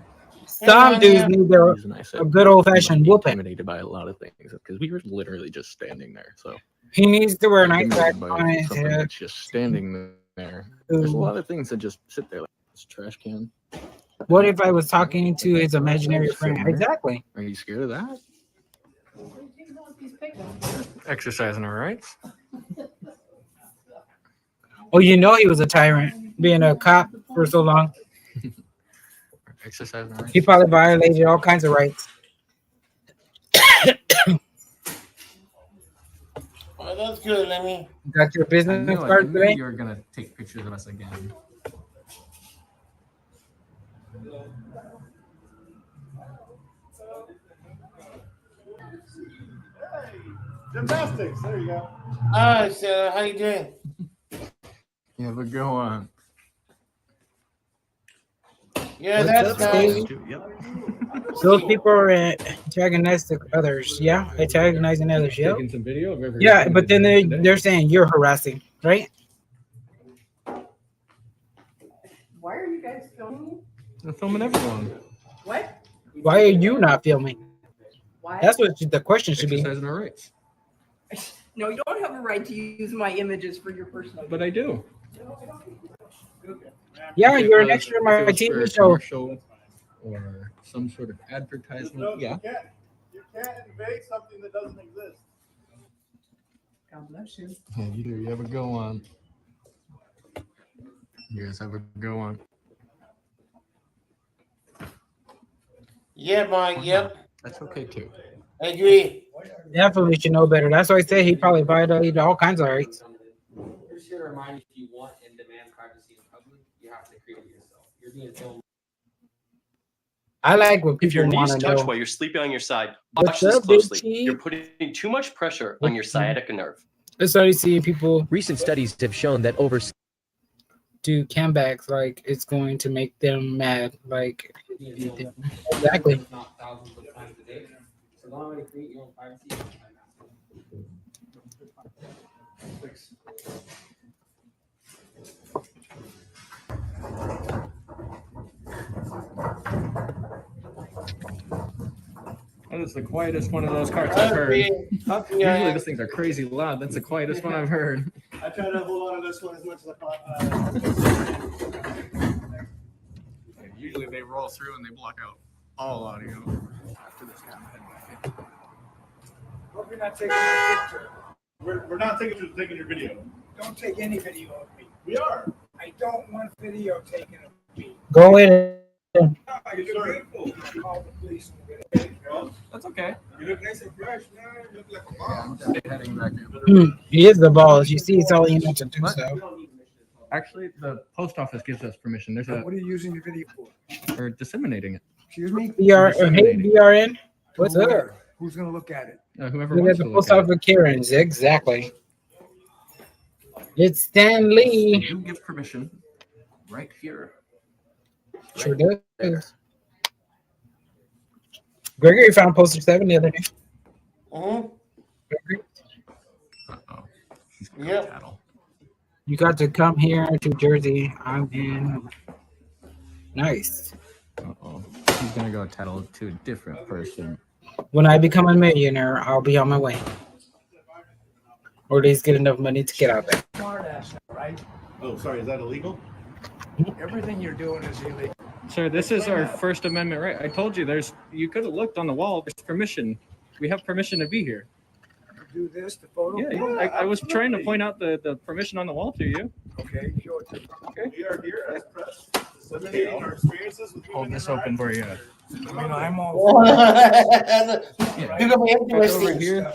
Some dudes need their, Reason I said a good old fashioned be whooping. intimidated by a lot of things because we were literally just standing there. So He needs to wear an eye intimidated track by on his something head. that's just standing there. There's a lot of things that just sit there like this trash can. What if I was talking to his imaginary friend? Exactly. Are you scared of that? Exercising our rights. Oh, you know he was a tyrant, being a cop for so long. Exercising our rights. He probably violated all kinds of rights. Oh, that's good, Lemmy. Got your I business knew card today? you were gonna take pictures of us again. gymnastics. There you go. Hi, Sarah. How you doing? You have a good one. Yeah, What's that's up, nice. Stevie? Those people are antagonistic others. Yeah, antagonizing others. Yeah. Taking some video of everything. Yeah, but then they're saying you're harassing, right? Why are you guys filming? I'm filming everyone. What? Why are you not filming? Why? That's what the question should be. Exercising our rights. No, you don't have a right to use my images for your personal. But I do. Yeah, If you're it an was- extra in my if it was TV for a show. commercial or some sort of advertisement. Yeah. You can't invade something that doesn't exist. God bless you. Yeah, you do. You have a good one. You guys have a good one. Yeah, Mike. Yep. That's okay too. I agree. Definitely should know better. That's why I say he probably violated all kinds of rights. Just here to remind you, if you want and demand privacy in public, you have to create it yourself. You're being filmed. I like what If your people knees want to touch know. while you're sleeping on your side, What's watch this up, Big closely. T? You're putting too much pressure on your sciatica nerve. I started seeing people. Recent studies have shown that over do camebacks like it's going to make them mad. Like exactly. That is the quietest one of those carts I've heard. Usually these things are crazy loud. That's the quietest one I've heard. I try to hold on to this one as much as I can. Usually they roll through and they block out all audio. Hope you're not taking a picture. We're not taking your video. Don't take any video of me. We are. I don't want video taken of me. Go in. You're grateful. Call the police. That's okay. You look nice and fresh, man. You look like a bomb. Heading back in. He is the boss. You see, it's all you know to do so. Actually, the post office gives us permission. There's a What are you using the video for? We're disseminating it. Excuse me? Hey, BRN. What's up? Who's going to look at it? Whoever Look at wants the to post look at office Karens. Exactly. It's Stan Lee. You give permission right here. Sure does. Gregory found poster 7 the other day. Gregory, Yep. you got to come here to Jersey. I'm in. Nice. Uh-oh. He's gonna go tattle to a different person. When I become a millionaire, I'll be on my way. Or at least get enough money to get out there. Smart ass, right? Oh, sorry. Is that illegal? Everything you're doing is illegal. Sir, this is our First Amendment right. I told you you could have looked on the wall. There's permission. We have permission to be here. Do this, the photo. Yeah, I was trying to point out the permission on the wall to you. Okay, show it to me. Okay. We are here as press, disseminating our experiences with Hold this open for you. I mean, I'm all Pick up my Over interesting. here.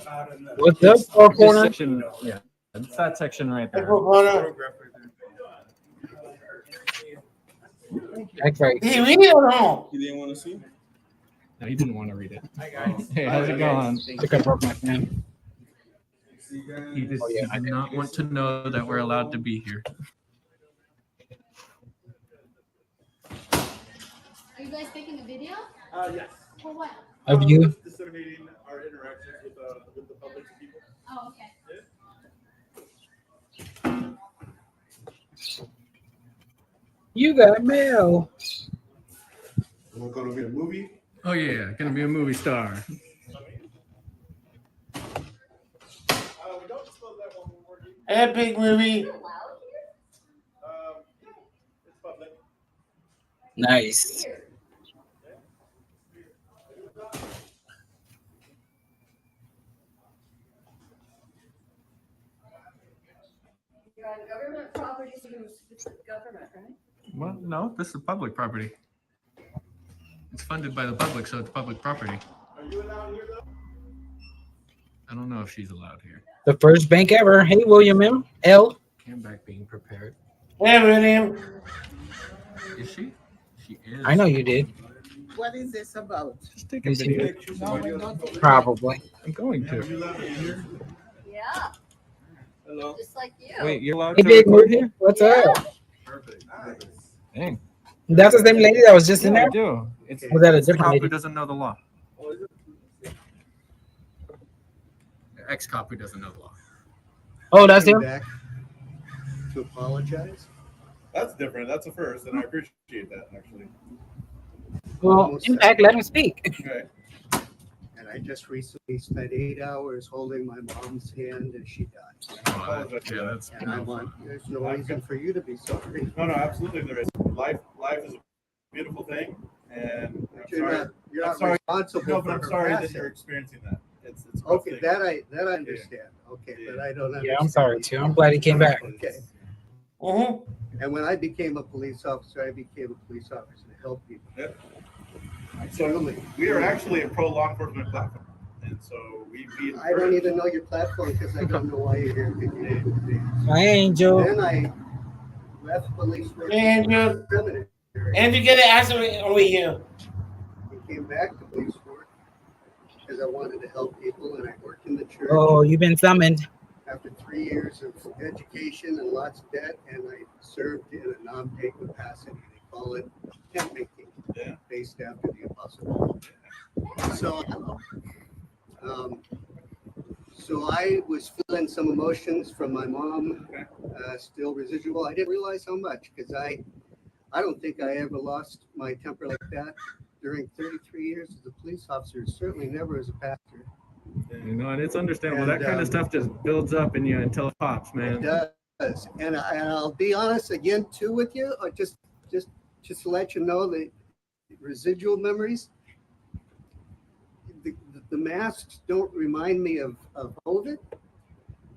What's up, Four This Corner? section, yeah, it's that section right there. That's right. Did he read it or no? You didn't want to see? No, he didn't want to read it. Hi, guys. Hey, how's it going? I think I broke my fan. He did not want to know that we're allowed to be here. Are you guys making a video? Yes. For what? Of you? Disseminating our interactions with the public and people. Oh, okay. You got mail. We're going to be a movie. Oh yeah, gonna be a movie star. Epic movie. It's public. Nice. You're on government property, so it's the government, right? Well, no, this is public property. It's funded by the public, so it's public property. Are you allowed here though? I don't know if she's allowed here. The first bank ever. Hey, William M. L. Cameback being prepared. Hey, William. Is she? She is. I know you did. What is this about? Just take a video. Probably. I'm going to. Yeah. Hello. Just like you. Wait, you're allowed Hey, to big record movie. here? What's up? Perfect. Dang. That's the same lady that was just in Yeah, I there? do. It's Was that a it's the different cop lady? who doesn't know the law. Ex-cop who doesn't know the law. Oh, that's him? Back to apologize. That's different. That's a first, and I appreciate that actually. Well, in fact, let him speak. Okay. And I just recently spent 8 hours holding my mom's hand as she died. Oh, yeah, that's And I want, there's no reason for you to be sorry. No, absolutely there is. Life is a beautiful thing, and I'm You're sorry. not I'm sorry. responsible No, for but I'm her sorry that passing. you're experiencing that. It's a rough Okay, thing. that I understand. Okay, but I don't understand. Yeah, I'm sorry too. I'm glad he came back. Okay. Mm-hmm. And when I became a police officer, I became a police officer to help people. Yep. So we are actually a pro law enforcement platform, and so we I don't even know your platform because I don't know why you're here. My angel. Then I left police work. Andrew. And you get an answer over here. came back to police work because I wanted to help people, and I worked in the church. Oh, you've been summoned. After 3 years of education and lots of debt, and I served in a non-paid capacity. They call it tent making, based after the Apostle Paul. So I was feeling some emotions from my mom, still residual. I didn't realize how much, because I don't think I ever lost my temper like that during 33 years as a police officer, certainly never as a pastor. You know, and it's understandable. That kind of stuff just builds up in you until it pops, man. It does. And I'll be honest again too with you, or just to let you know the residual memories. The masks don't remind me of COVID.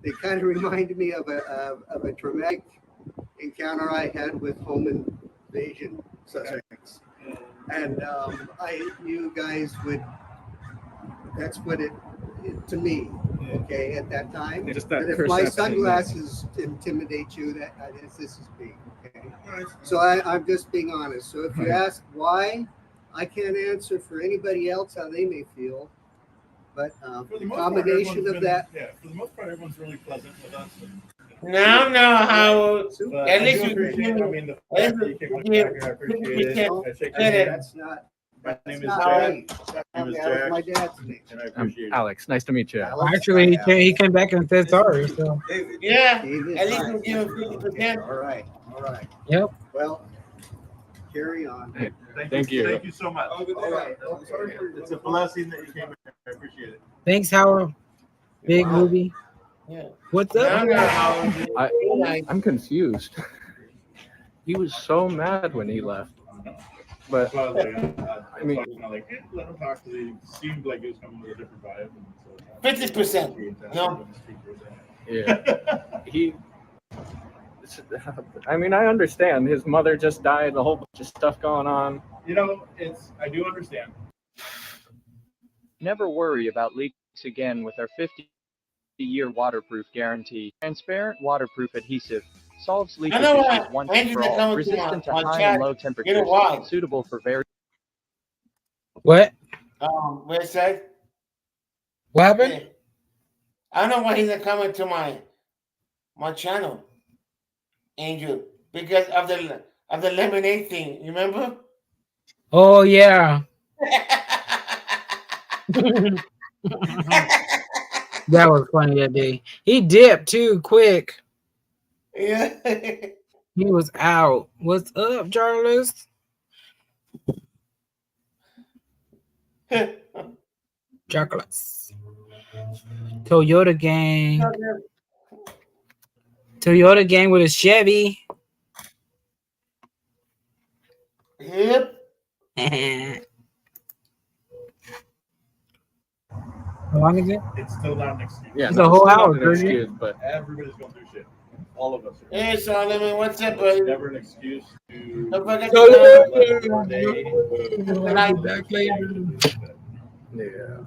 They kind of reminded me of a traumatic encounter I had with home invasion suspects. And you guys would, that's what it to me, okay, at that time. Just that but if my perception, sunglasses intimidate you, this is me, okay? So I'm just being honest. So if you ask why, I can't answer for anybody else how they may feel, but For the most combination part, of that. Yeah, for the most part, everyone's really pleasant with us. No, Howard. But At I least do you appreciate, I mean, the fact that you came back here, I appreciate it. I shake your hand. That's not. My name is not Jack. right. My name is That was Jack. my dad's name. And I appreciate it. Alex, nice to meet you. Actually, he came back and said sorry. So Yeah, David, at least hi. you give him 50%. All right. yep. Well, carry on. Thank you. Thank you so much. All right. It's a blessing that you came back. I appreciate it. Thanks, Howard. Big Ruby. Yeah. What's up? No, Howard. I'm confused. He was so mad when he left. But So I was like, I mean, let him talk, because he seemed like he was coming with a different vibe. 50%. No. yeah, I mean, I understand. His mother just died, a whole bunch of stuff going on. You know, I do understand. Never worry about leaks again with our 50-year waterproof guarantee. Transparent waterproof adhesive solves leak I know issues what. once I and need for to all. come to Resistant to my high chat. and low You know temperatures. why? Suitable for very. What? Where's that? What happened? I don't know why he's not coming to my channel, Angel, because of the lemonade thing. You remember? Oh yeah. That was funny that day. He dipped too quick. Yeah. He was out. What's up, Charles? Chocolates. Toyota gang. Toyota gang with a Chevy. Yep. How long is it? It's still not an excuse. Yeah, It's a whole hour, an Virgin. excuse, but Everybody's going through shit. All of us are. Hey, Solomon, what's up, buddy? Never an excuse to. Don't forget So, to I'll be back later. yeah.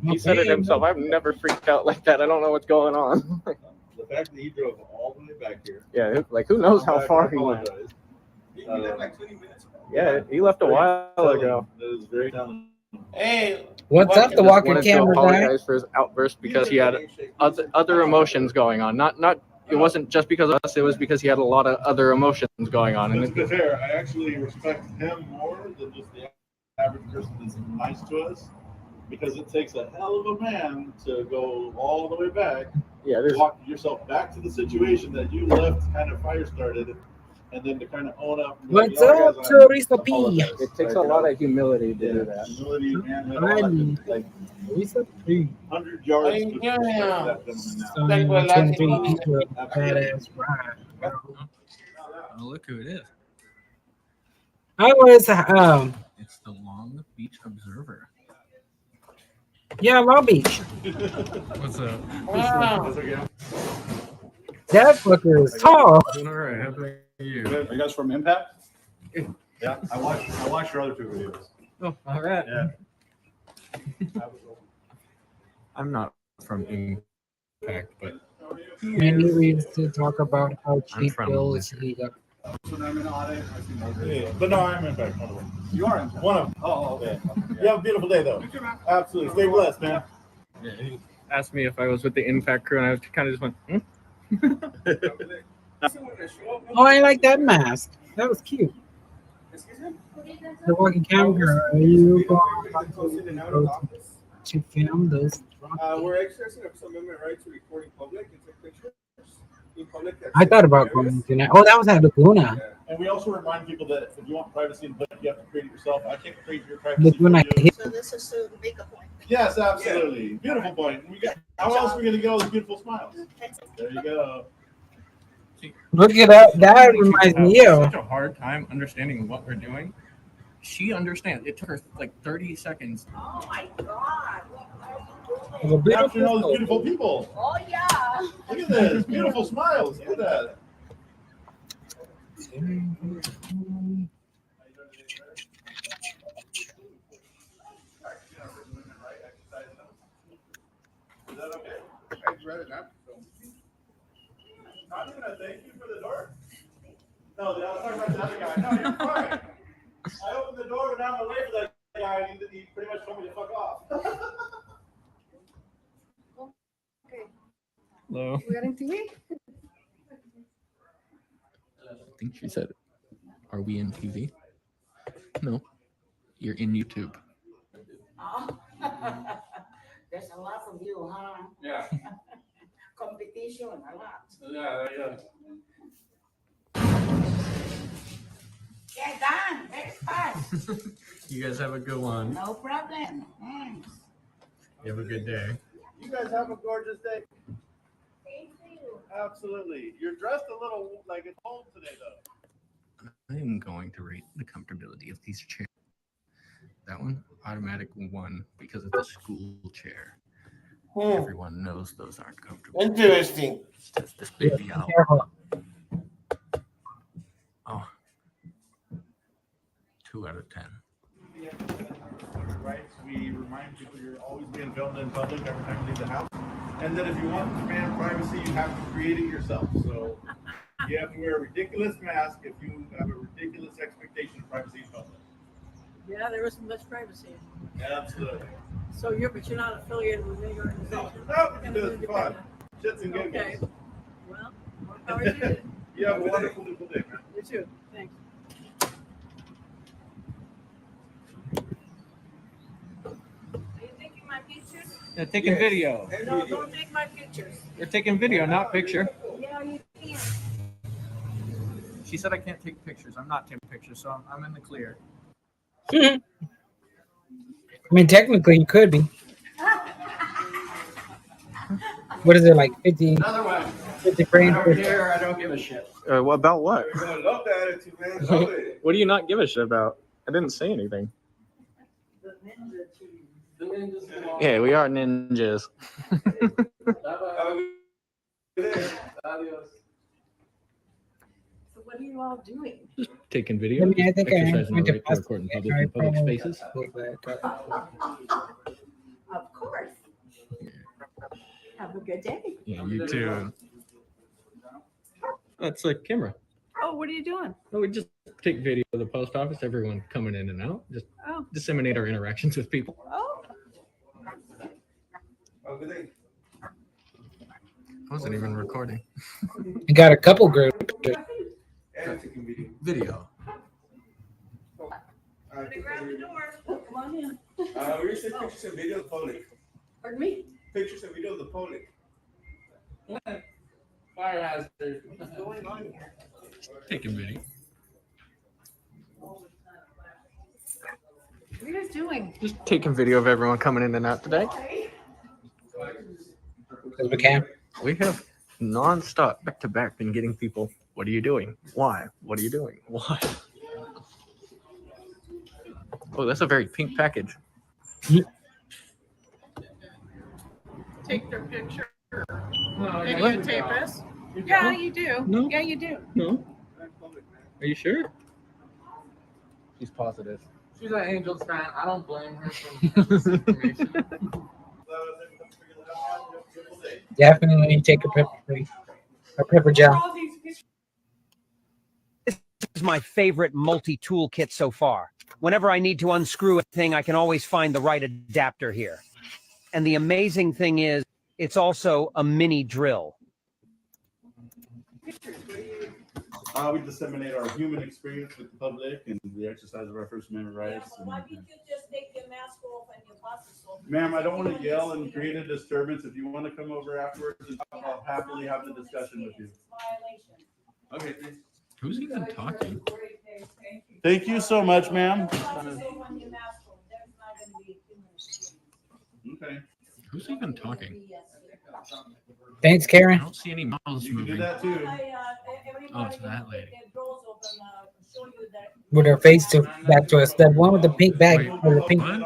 He said it himself. I've never freaked out like that. I don't know what's going on. The fact that he drove all the way back here. Yeah, like who knows how far he went. He left like 20 minutes ago. Yeah, he left a while ago. That is very telling. Hey, What's up, the Just walking wanted to camera guy? apologize for his outburst because he had other emotions going on. Not it wasn't just because of us. It was because he had a lot of other emotions going on. And And to be fair, I actually respect him more than just the average person that's nice to us, because it takes a hell of a man to go all the way back, yeah, there's walk yourself back to the situation that you left kind of fire started, and then to kind of own up. and be like, What's "You know, up, guys, Teresa P? apologize." it takes a Like, lot of humility to yeah, do that. humility, manhood, all that, I'm like Teresa P. 100 yards. Hey, to yeah. that gentleman now. So, Like, well, 23 people, Absolutely. badass ride. Oh, look who it is. I was It's the Long Beach Observer. yeah, Long Beach. What's up? Wow. That fucker is tall. Doing all right. How about you? Are you guys from Impact? Yeah, I watched your other two videos. Oh, all right. Yeah. I'm not from Impact, but And we used to talk about how cheap from bills he got. When I'm in audit, I see more. Yeah, but no, I'm in fact one of them. You are in one of them. Oh, okay. You have a beautiful day though. Absolutely. Stay blessed, man. Yeah, he asked me if I was with the Impact crew, and I kind of just went, Oh, I like that mask. That was cute. The walking camera. Are you going to film those? We're exercising some amendment right to record in public and take pictures in public. I thought about going tonight. Oh, that was at Laguna. And we also remind people that if you want privacy in public, you have to create it yourself. I can't create your privacy. Laguna. for you. So this is to make a point. Yes, absolutely. Beautiful point. How else are we gonna get all these beautiful smiles? There you go. Look it up. That reminds me of. such a hard time understanding what we're doing. She understands. It took her like 30 seconds. Oh my God. Capturing all these beautiful people. Oh, yeah. Look at this. Beautiful smiles. Look at that. Is that okay? I'd rather not. Not even a thank you for the door? No, I was talking about the other guy. No, you're fine. I opened the door and I'm away for that guy and he pretty much told me to fuck off. Hello. We got in TV? I think she said, "Are we in TV?" No, you're in YouTube. Oh. There's a lot of you, huh? Yeah. Competition, a lot. Yeah. Get done, very fast. You guys have a good one. No problem. Thanks. You have a good day. You guys have a gorgeous day. Thank you. Absolutely. You're dressed a little like it's cold today, though. I am going to rate the comfortability of these chairs. That one, automatic 1 because it's a school chair. Everyone knows those aren't comfortable. Interesting. Test this baby out. Oh. 2 out of 10. Right? We remind people you're always being filmed in public every time you leave the house. And that if you want to demand privacy, you have to create it yourself. So you have to wear a ridiculous mask if you have a ridiculous expectation of privacy in public. Yeah, there isn't much privacy. Absolutely. So but you're not affiliated with any organization? No, it's fun. Shits and giggles. Okay. Well, how are you? You have a wonderful, beautiful day, man. You too. Thanks. Are you taking my pictures? They're taking video. No, don't take my pictures. They're taking video, not picture. Yeah, you can. She said I can't take pictures. I'm not taking pictures, so I'm in the clear. I mean, technically, you could be. What is it, like 50? Another one. 50 frames? I don't care. I don't give a shit. What about what? I love the attitude, man. Love it. What do you not give a shit about? I didn't say anything. The ninjas belong. Yeah, we are ninjas. Adios. So what are you all doing? Taking video, I mean, I think I exercising our went to right to record in public spaces. Of course. Have a good day. Yeah, you too. That's a camera. Oh, what are you doing? No, we just take video of the post office, everyone coming in and out, just Oh. disseminate our interactions with people. Oh. Have a good day. I wasn't even recording. I got a couple groups. And taking video. Video. Grab the door. Oh, come on in. We used to take pictures and video of the public. Pardon me? Pictures and video of the public. Fire hazard. What's going on here? Taking video. What are you guys doing? Just taking video of everyone coming in and out today. Because we can. We have non-stop back-to-back been getting people. What are you doing? Why? What are you doing? Why? Oh, that's a very pink package. Take their picture. No, Videotape us? Yeah, you do. No. Yeah, you do. No. Are you sure? She's positive. She's an Angels fan. I don't blame her for misinformation. Definitely take a pepper spray. A pepper gel. All these pictures. is my favorite multi-tool kit so far. Whenever I need to unscrew a thing, I can always find the right adapter here. And the amazing thing is, it's also a mini drill. We disseminate our human experience with the public and the exercise of our First Amendment rights. Why don't you just take your mask off and your glasses off? Ma'am, I don't want to yell and create a disturbance. If you want to come over afterwards, I'll happily have the discussion with you. Okay. Who's even talking? Thank you so much, ma'am. Okay. Who's even talking? Thanks, Karen. I don't see any mouths You can do moving. that too. Oh, it's that lady. With her face back to us. That one with the pink bag Wait, or the pink. what?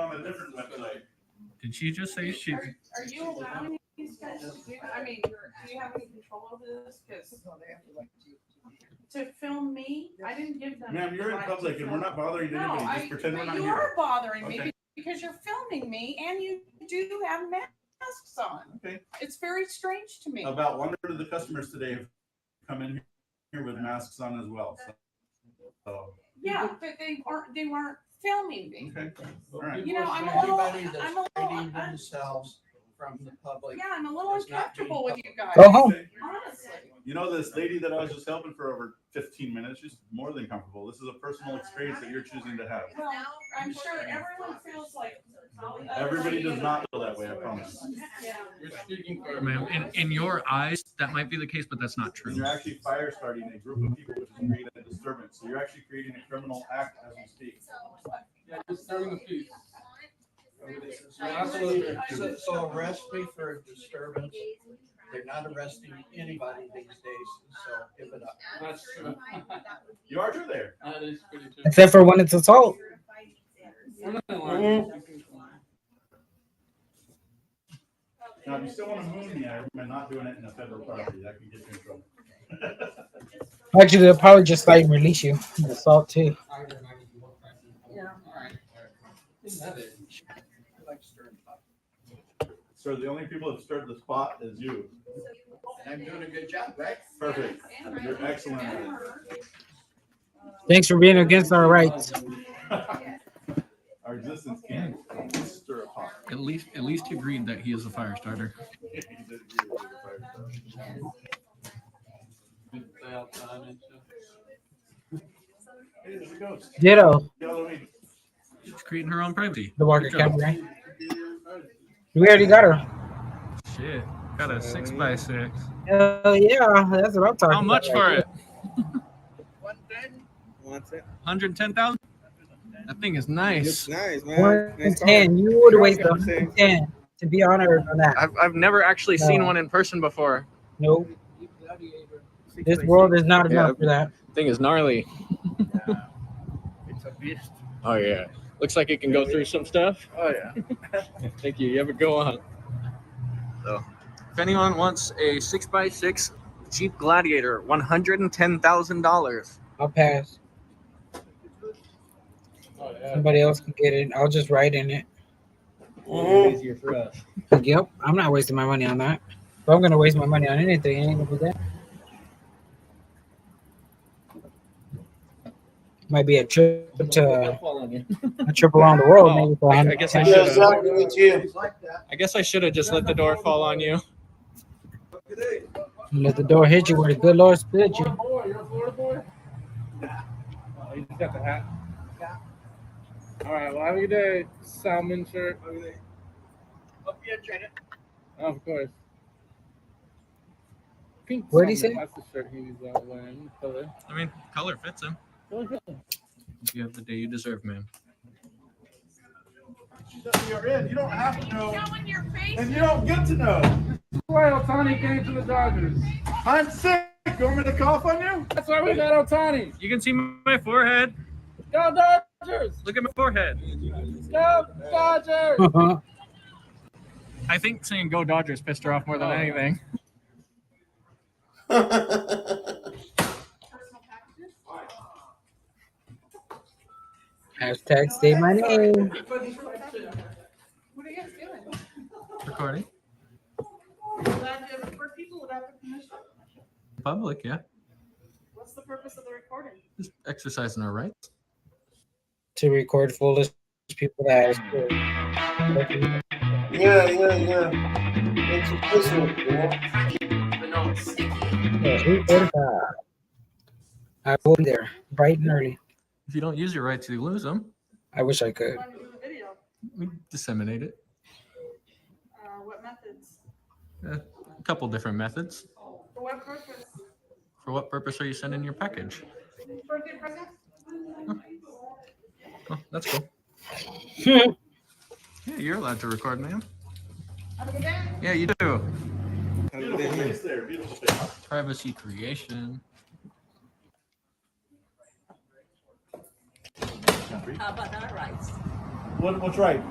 Did she just say she? Are you allowing these guys to do, I mean, do you have any control over this? Because to film me, I didn't give them. Ma'am, you're the in right public to and we're not film. bothering No, anybody. Just pretend we're not you here. are bothering me Okay. because you're filming me and you do have masks on. Okay. It's very strange to me. About 1/3 of the customers today have come in here with masks on as well. So, Yeah, but they weren't filming me. okay. All right. You know, I'm a little, themselves from the public. yeah, I'm a little uncomfortable with you guys. Go home. Honestly. You know, this lady that I was just helping for over 15 minutes, she's more than comfortable. This is a personal experience that you're choosing to have. Well, I'm sure everyone feels like. Everybody does not feel that way, I promise. Yeah. Ma'am, in your eyes, that might be the case, but that's not true. And you're actually fire starting a group of people, which is creating a disturbance. So you're actually creating a criminal act as we speak. Yeah, disturbing the peace. So arrest me for a disturbance. They're not arresting anybody these days, so give it up. That's true. You are true there. That is pretty true. Except for when it's assault. Now, if you still want to moon me, I recommend not doing it in a federal property. That can get you in trouble. Actually, they'll probably just like release you. Assault too. Sir, the only people that stirred the spot is you. And I'm doing a good job, right? Perfect. You're excellent at it. Thanks for being against our rights. Our existence can't stir a pot. At least he agreed that he is a fire starter. He did agree with the fire starter. Hey, there's a ghost. Ditto. Halloween. She's creating her own privacy. The Walker Good job. County, right? We already got her. Shit, got a 6x6. Oh yeah, that's what I'm talking about. How much for it? 110,000. That thing is nice. Nice, 110. You would waste 110 to be honored on that. I've never actually seen one in person before. Nope. This world is not enough for that. Thing is gnarly. It's a beast. Oh yeah. Looks like it can go through some stuff. Oh yeah. Thank you. You have a go on. So, if anyone wants a 6x6 Jeep Gladiator, $110,000. I'll pass. Somebody else can get it. I'll just write in it. Easier for us. Yep. I'm not wasting my money on that. If I'm gonna waste my money on anything, it ain't gonna be that. Might be a trip to a trip around the world, maybe for I guess I should. I guess I should have just let the door fall on you. Let the door hit you where the good Lord split you. You're a Florida boy? Oh, you just got the hat. All right, well, have a good day, Salmon shirt. Hope you enjoyed it. Of course. Pink What'd he salmon, say? that's the shirt he's wearing. Color. I mean, color fits him. Color fits him. You have the day you deserve, man. You're in. You don't have to know. And you don't get to know. That's why Ohtani came to the Dodgers. I'm sick. You want me to cough on you? That's why we got Ohtani. You can see my forehead. Go Dodgers! Look at my forehead. Go Dodgers! I think saying "Go Dodgers" pissed her off more than anything. Hashtag say my name. What are you guys doing? Recording. For people without the permission? Public, yeah. What's the purpose of the recording? Just exercising our rights. To record foolish people that Yeah. It's official, you know. I will be there bright and early. If you don't use your rights, you lose them. I wish I could. Want to do the video? We disseminate it. What methods? A couple different methods. For what purpose? For what purpose are you sending your package? Birthday present? Oh, that's cool. Yeah, you're allowed to record, ma'am. Have a good day. Yeah, you do. Beautiful face there. Beautiful face. Privacy creation. How about our rights? What's right?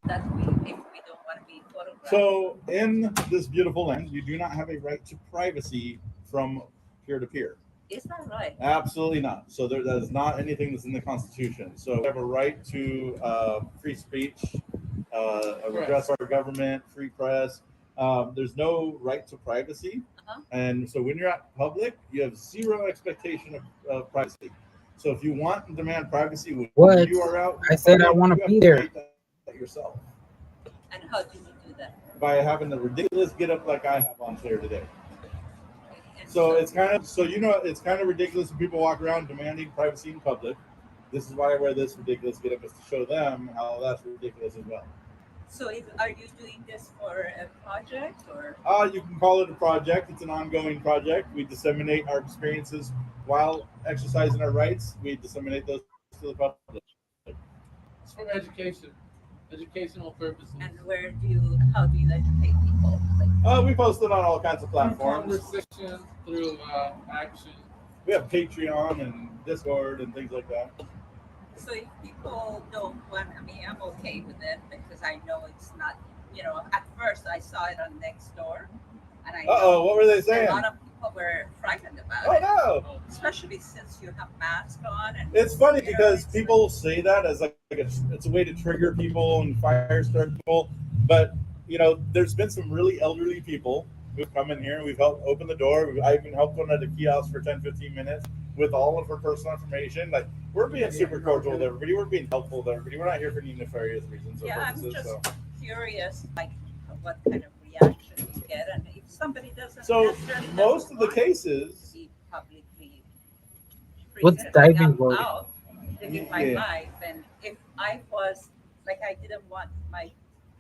That we, if we don't want to be photographed. So in this beautiful land, you do not have a right to privacy from peer to peer. Is that right? Absolutely not. So that is not anything that's in the Constitution. So we have a right to free speech, redress our government, free press. There's no right to privacy. And so when you're at public, you have zero expectation of privacy. So if you want and demand privacy when What? you are out, I said I want to be there. yourself And how do you do that? by having the ridiculous get up like I have on here today. So it's kind of it's kind of ridiculous when people walk around demanding privacy in public. This is why I wear this ridiculous get up, is to show them how that's ridiculous as well. So are you doing this for a project or? You can call it a project. It's an ongoing project. We disseminate our experiences while exercising our rights. We disseminate those to the public. It's for educational purposes. And how do you educate people? Like, We post it on all kinds of platforms. Conversation, through action. We have Patreon and Discord and things like that. so if people don't want, I mean, I'm okay with it because I know it's not, at first I saw it on Nextdoor and I know What were they saying? a lot of people were frightened about Oh it. no! Especially since you have masks on. And It's funny because people say that as it's a way to trigger people and fire start people. But there's been some really elderly people who've come in here and we've helped open the door. I even helped one at a kiosk for 10-15 minutes with all of her personal information. Like, we're being super cordial with everybody. We're being helpful with everybody. We're not here for any nefarious reasons or I'm purposes. just curious, like, what kind of reaction you get, and if somebody doesn't. So necessarily most of the want cases. to be publicly What's presented diving out word? loud, living my Yeah. life, and if I was like, I didn't want my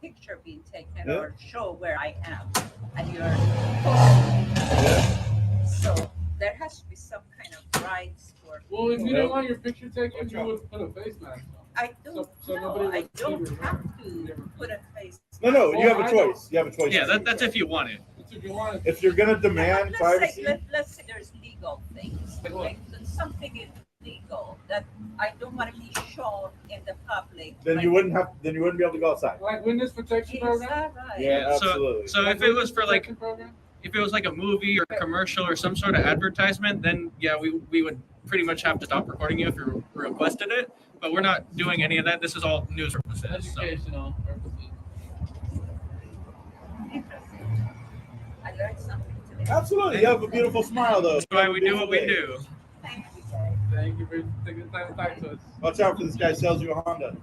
picture being taken Yeah. or show where I am, and you're posting, so there has to be some kind of rights for. Well, if you people. didn't want your picture taken, you would put a face mask on. I don't so know. nobody I would see don't you, right? have to put a face. No, you have Oh, a I choice. You have a choice. Yeah, that's if you want it. If you want If you're gonna demand privacy, Let's say there's legal things. Like something is legal that I don't want to be shown in the public. then you wouldn't be able to go outside. Like witness protection Is program? that right? Yeah, So, absolutely. so if it was for like, Protection program? if it was like a movie or a commercial or some sort of advertisement, then yeah, we would pretty much have to stop recording you if you requested it. But we're not doing any of that. This is all news purposes. So. Educational purposes. I learned something today. Absolutely. You have a beautiful smile, though. That's why we do what we do. Thank you, guys. Thank you for taking the time to talk to us. Watch out for this guy sells you a Honda.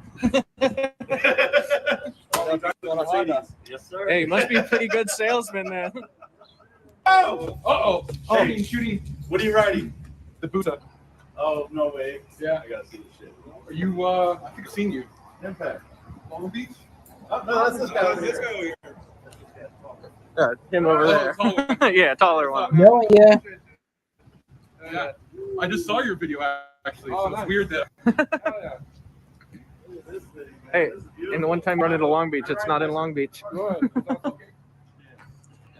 Yes, sir. Hey, must be a pretty good salesman, man. Oh! Uh-oh. Hey. Shooting. What are you riding? The Buddha. Oh, no way. Yeah. I gotta see this shit. Are you, I think I've seen you. Impact. Long Beach? Oh, no, that's this guy over This here. guy over here. Yeah, him over there. Yeah, taller one. No, yeah. Yeah. I just saw your video actually, so it's weird that. Hey, and the one time running to Long Beach, it's not in Long Beach.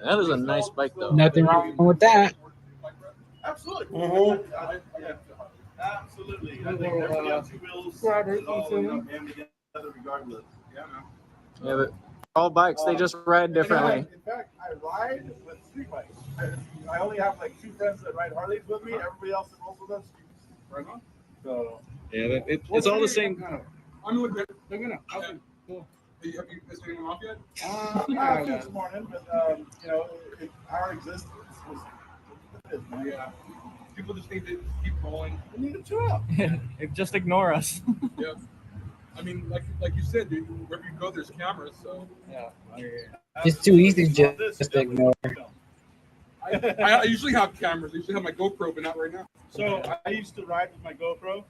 That is a nice bike, though. Nothing wrong with that. Absolutely. Absolutely. I think Well, everybody on two wheels subscribers is all, on Zoom. jammed together regardless. Yeah, man. Yeah, but all bikes, they just ride differently. In fact, I ride with street bikes. I only have like 2 friends that ride Harleys with me. Everybody else that rolls with us. Right on. So. Yeah, it's all the same. I'm with them. They're gonna. Okay, cool. Have you guys taken them off yet? Yeah, this morning, but our existence was. Yeah. People just need to keep rolling. I need to chill out. Just ignore us. Yeah. I mean, like you said, dude, wherever you go, there's cameras. So yeah. It's too easy just to ignore. I usually have cameras. I usually have my GoPro, but not right now. So I used to ride with my GoPro.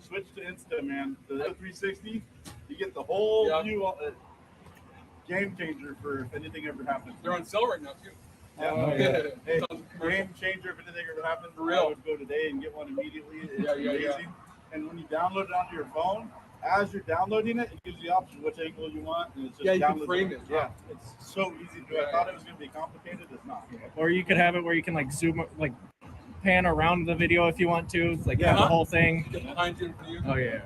Switch to Insta, man. The 360, you get the whole view. Game changer for if anything ever happens. They're on sale right now too. Yeah. Hey, game changer if anything ever happens. For real. I would go today and get one immediately. It's Yeah. amazing. And when you download it onto your phone, as you're downloading it, it gives you the option which angle you want. And it's just You can download frame it. Yeah, it's so easy to do. I thought it was going to be complicated. It's not. Or you could have it where you can like zoom, like pan around the video if you want to. It's like have the whole thing. Get behind you for you. Oh yeah.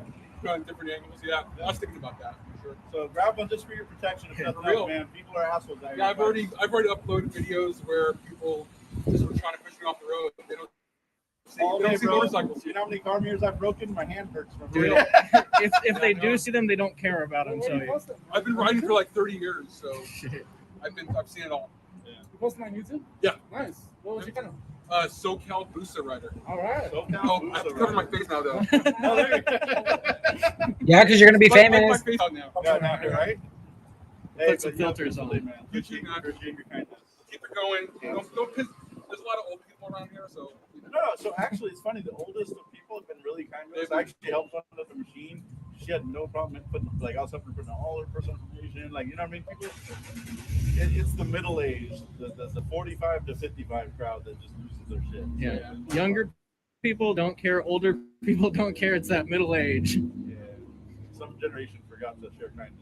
On different angles. Yeah, I was thinking about that for sure. So grab one just for your protection. If nothing else, man. People are assholes out Yeah, here. I've already uploaded videos where people just were trying to push me off the road. They don't All they don't day, see bro. motorcycles. You know how many car mirrors I've broken? My hand hurts from Dude, real. if they do see them, they don't care about them. So I've been riding for like 30 years, so I've seen it all. Yeah. You posting on YouTube? Yeah. Nice. What was your channel? SoCal Booster Rider. All right. I have to cover my face now though. Yeah, because you're gonna be My famous. face out now. Yeah, now, right? Hey, Put some but you have filters to on. believe, man. Appreciate your kindness. Keep it going. Don't piss. There's a lot of old people around here, so. No, so actually, it's funny. The oldest of people have been really kind to us. I actually helped fund up the machine. She had no problem in putting, like, I was helping her put all her personal information. Like, you know what I mean? People, it's the middle age, the 45 to 55 crowd that just loses their shit. yeah, younger people don't care. Older people don't care. It's that middle age. Yeah. Some generation forgot to share kindness.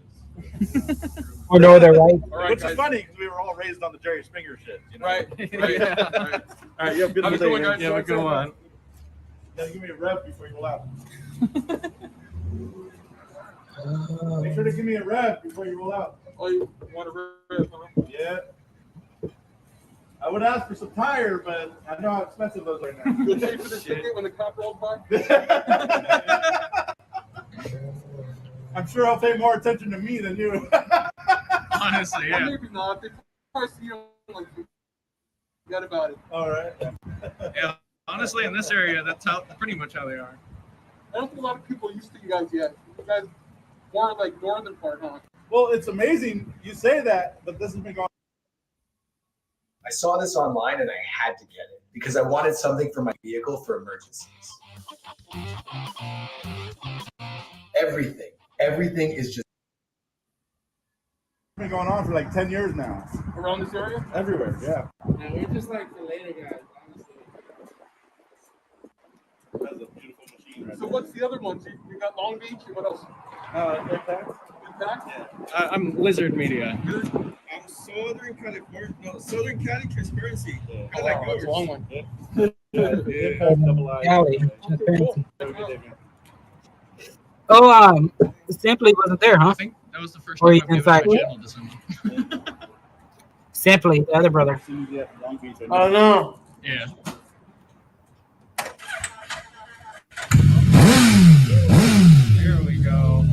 Or no, they're right. All Which guys. is funny because we were all raised on the Jerry Springer shit. You know? Right. Yeah. Right. All right, you have a good Have a day, good one, man. guys. Yeah, have a good one. Yeah, give me a rev before you go out. Make sure to give me a rev before you roll out. Oh, you want to rip, huh? Yeah. I would ask for some tire, but I know how expensive those are now. You'll pay for the ticket when the cop rolls by? I'm sure I'll pay more attention to me than you. Honestly, yeah. Maybe not. They probably see you like, forget about it. All right. Yeah. Honestly, in this area, that's pretty much how they are. I don't think a lot of people are used to you guys yet. You guys more like northern part, huh? Well, it's amazing you say that, but this has been going. I saw this online and I had to get it because I wanted something for my vehicle for emergencies. Everything is just Been going on for like 10 years now. Around this area? Everywhere, yeah. Yeah, we're just like the later guys, honestly. That's a beautiful machine right So what's the other ones? You got Long Beach and what else? Impact. Impact? I'm Lizard Media. I'm Southern California. No, Southern Cali Conspiracy. I Oh, like wow, yours. that's a long one. Impact, double I. Cali. Cool. Have a good day, man. Oh, Simply wasn't there, huh? I think that was the first Or time he's I've given inside. my channel to someone. Simply, the other brother. As soon as you get to Long Beach, I know. Oh no. Yeah. There we go.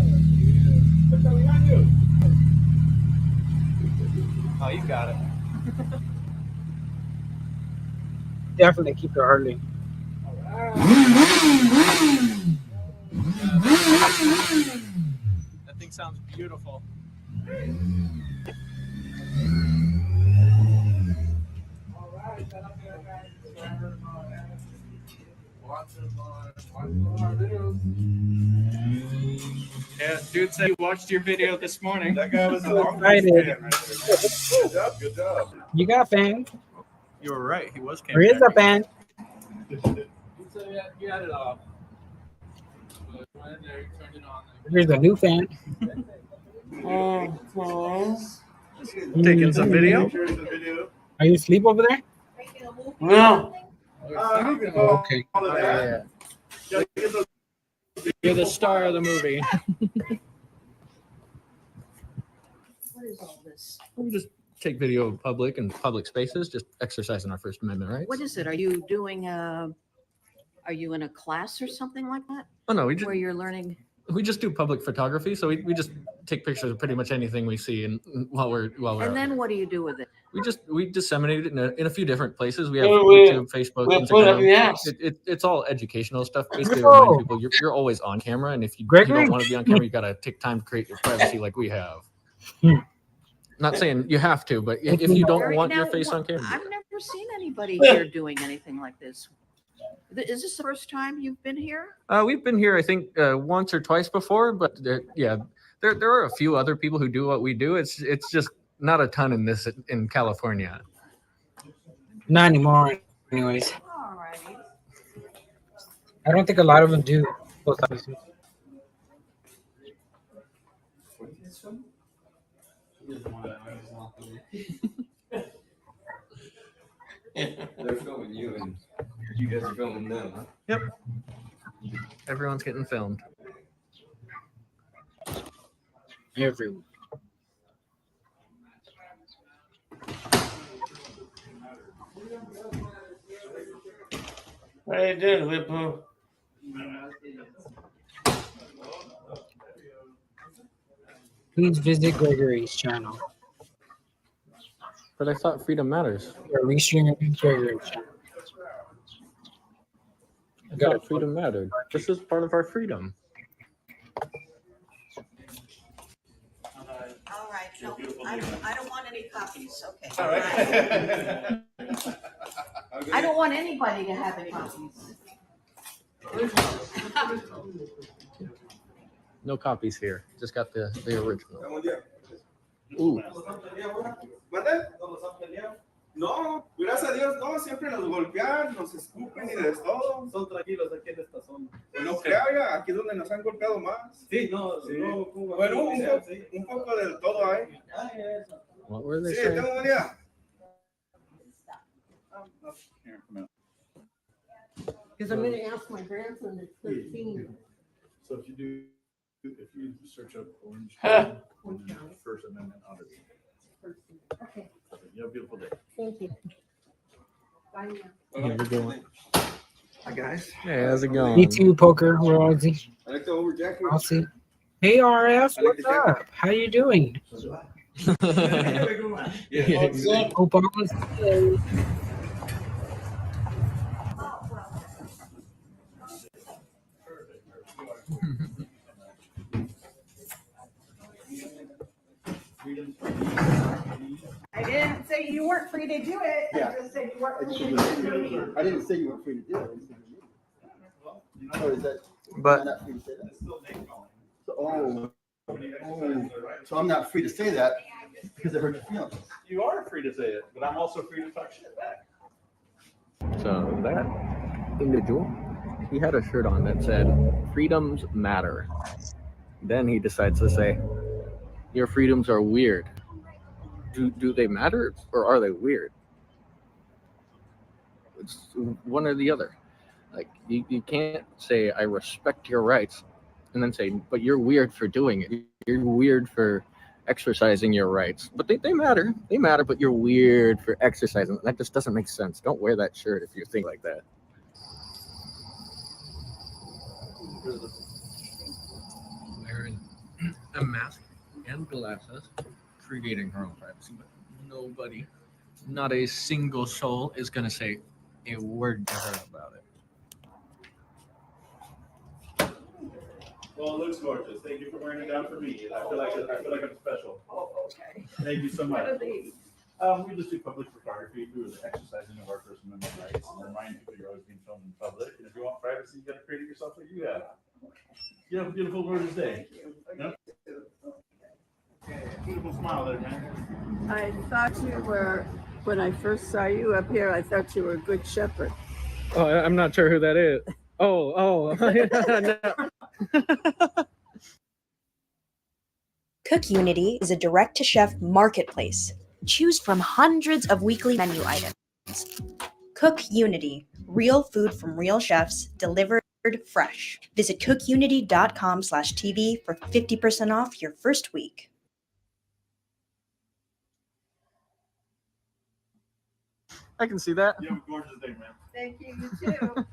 Oh, you got it. Definitely keep it early. That thing sounds beautiful. Yeah, dude said he watched your video this morning. That guy was a Long Beach Excited. fan right there. Good job, good job. You got fans. You were right. He was There is a fan. You had it off. But when they turned it on, There's a new fan. Taking some video. Pictures and video. Are you asleep over there? No. Okay. All of that. Gotta get those- You're the star of the movie. What is all this? We just take video of public and public spaces, just exercising our First Amendment rights. What is it? Are you doing are you in a class or something like that? Oh, no, we just, Where you're learning? We just do public photography, so we just take pictures of pretty much anything we see, and while we're And out then there. what do you do with it? We disseminate it in a few different places. We have We- YouTube, Facebook, we put it up in the Instagram. apps. It's all educational stuff. Basically, Oh. remind people you're always on camera, and if you Gregory? don't want to be on camera, you got to take time to create your privacy like we have. Not saying you have to, but if you don't Very- want your now, face what- on camera, I've never seen anybody here doing anything like this. Is this the first time you've been here? we've been here, I think, once or twice before, but there are a few other people who do what we do. It's just not a ton in California. Not anymore, anyways. Alrighty. I don't think a lot of them do post offices. They're filming you and you guys are filming them, huh? Yep. Everyone's getting filmed. Everyone. How you doing, Whippo? Please visit Gregory's channel. But I thought freedom matters. Or restream Gregory's channel. I thought freedom mattered. This is part of our freedom. All right, no, I don't want any copies, okay. All right. I don't want anybody to have any copies. No copies here. Just got the original. Ooh. ¿Mande? No, gracias a Dios, no, siempre nos golpean, nos escupen y de todo. Son tranquilos aquí en esta zona. No crea, aquí es donde nos han golpeado más. Sí, no, Sí. no, Bueno, un poco del todo hay. What were they Sí, saying? tengo un día. Because I'm gonna ask my grandson that's 13. So if you search up Orange Huh. County, First Amendment auditing. Okay, You have a beautiful day. thank you. Bye now. Here we go. Hi, guys. Hey, how's it going? Me too, Poker. We're all see. I like the overjacket. I'll see. Hey, RF, I like what's the jacket. up? How you doing? Yeah. Hope all is good. I didn't say you weren't free to do it. Yeah. I just said you weren't free to do it. I didn't say you were free to do it. Oh, is that? But- I'm not free to say that? So, so I'm not free to say that because it hurt your feelings. You are free to say it, but I'm also free to talk shit back. So that individual, he had a shirt on that said, "Freedoms matter." Then he decides to say, "Your freedoms are weird." Do they matter or are they weird? It's one or the other. Like you can't say I respect your rights and then say, but you're weird for doing it. You're weird for exercising your rights. But they matter. They matter, but you're weird for exercising. That just doesn't make sense. Don't wear that shirt if you think like that. Wearing a mask and glasses, creating her own privacy, but nobody, not a single soul is going to say a word to her about it. Well, it looks gorgeous. Thank you for wearing it down for me. I feel like I'm special. Oh, okay. Thank you so much. What are these? We just do public photography through the exercising of our First Amendment rights and remind people you're always being filmed in public. And if you want privacy, you got to create it yourself like you have. You have a beautiful, gorgeous day. Yep. Beautiful smile there, man. I thought you were, when I first saw you up here, I thought you were a good shepherd. Oh, I'm not sure who that is. Oh. Cook Unity is a direct-to-chef marketplace. Choose from hundreds of weekly menu items. Cook Unity, real food from real chefs, delivered fresh. Visit cookunity.com/TV for 50% off your first week. I can see that. You have a gorgeous day, man. Thank you, you too.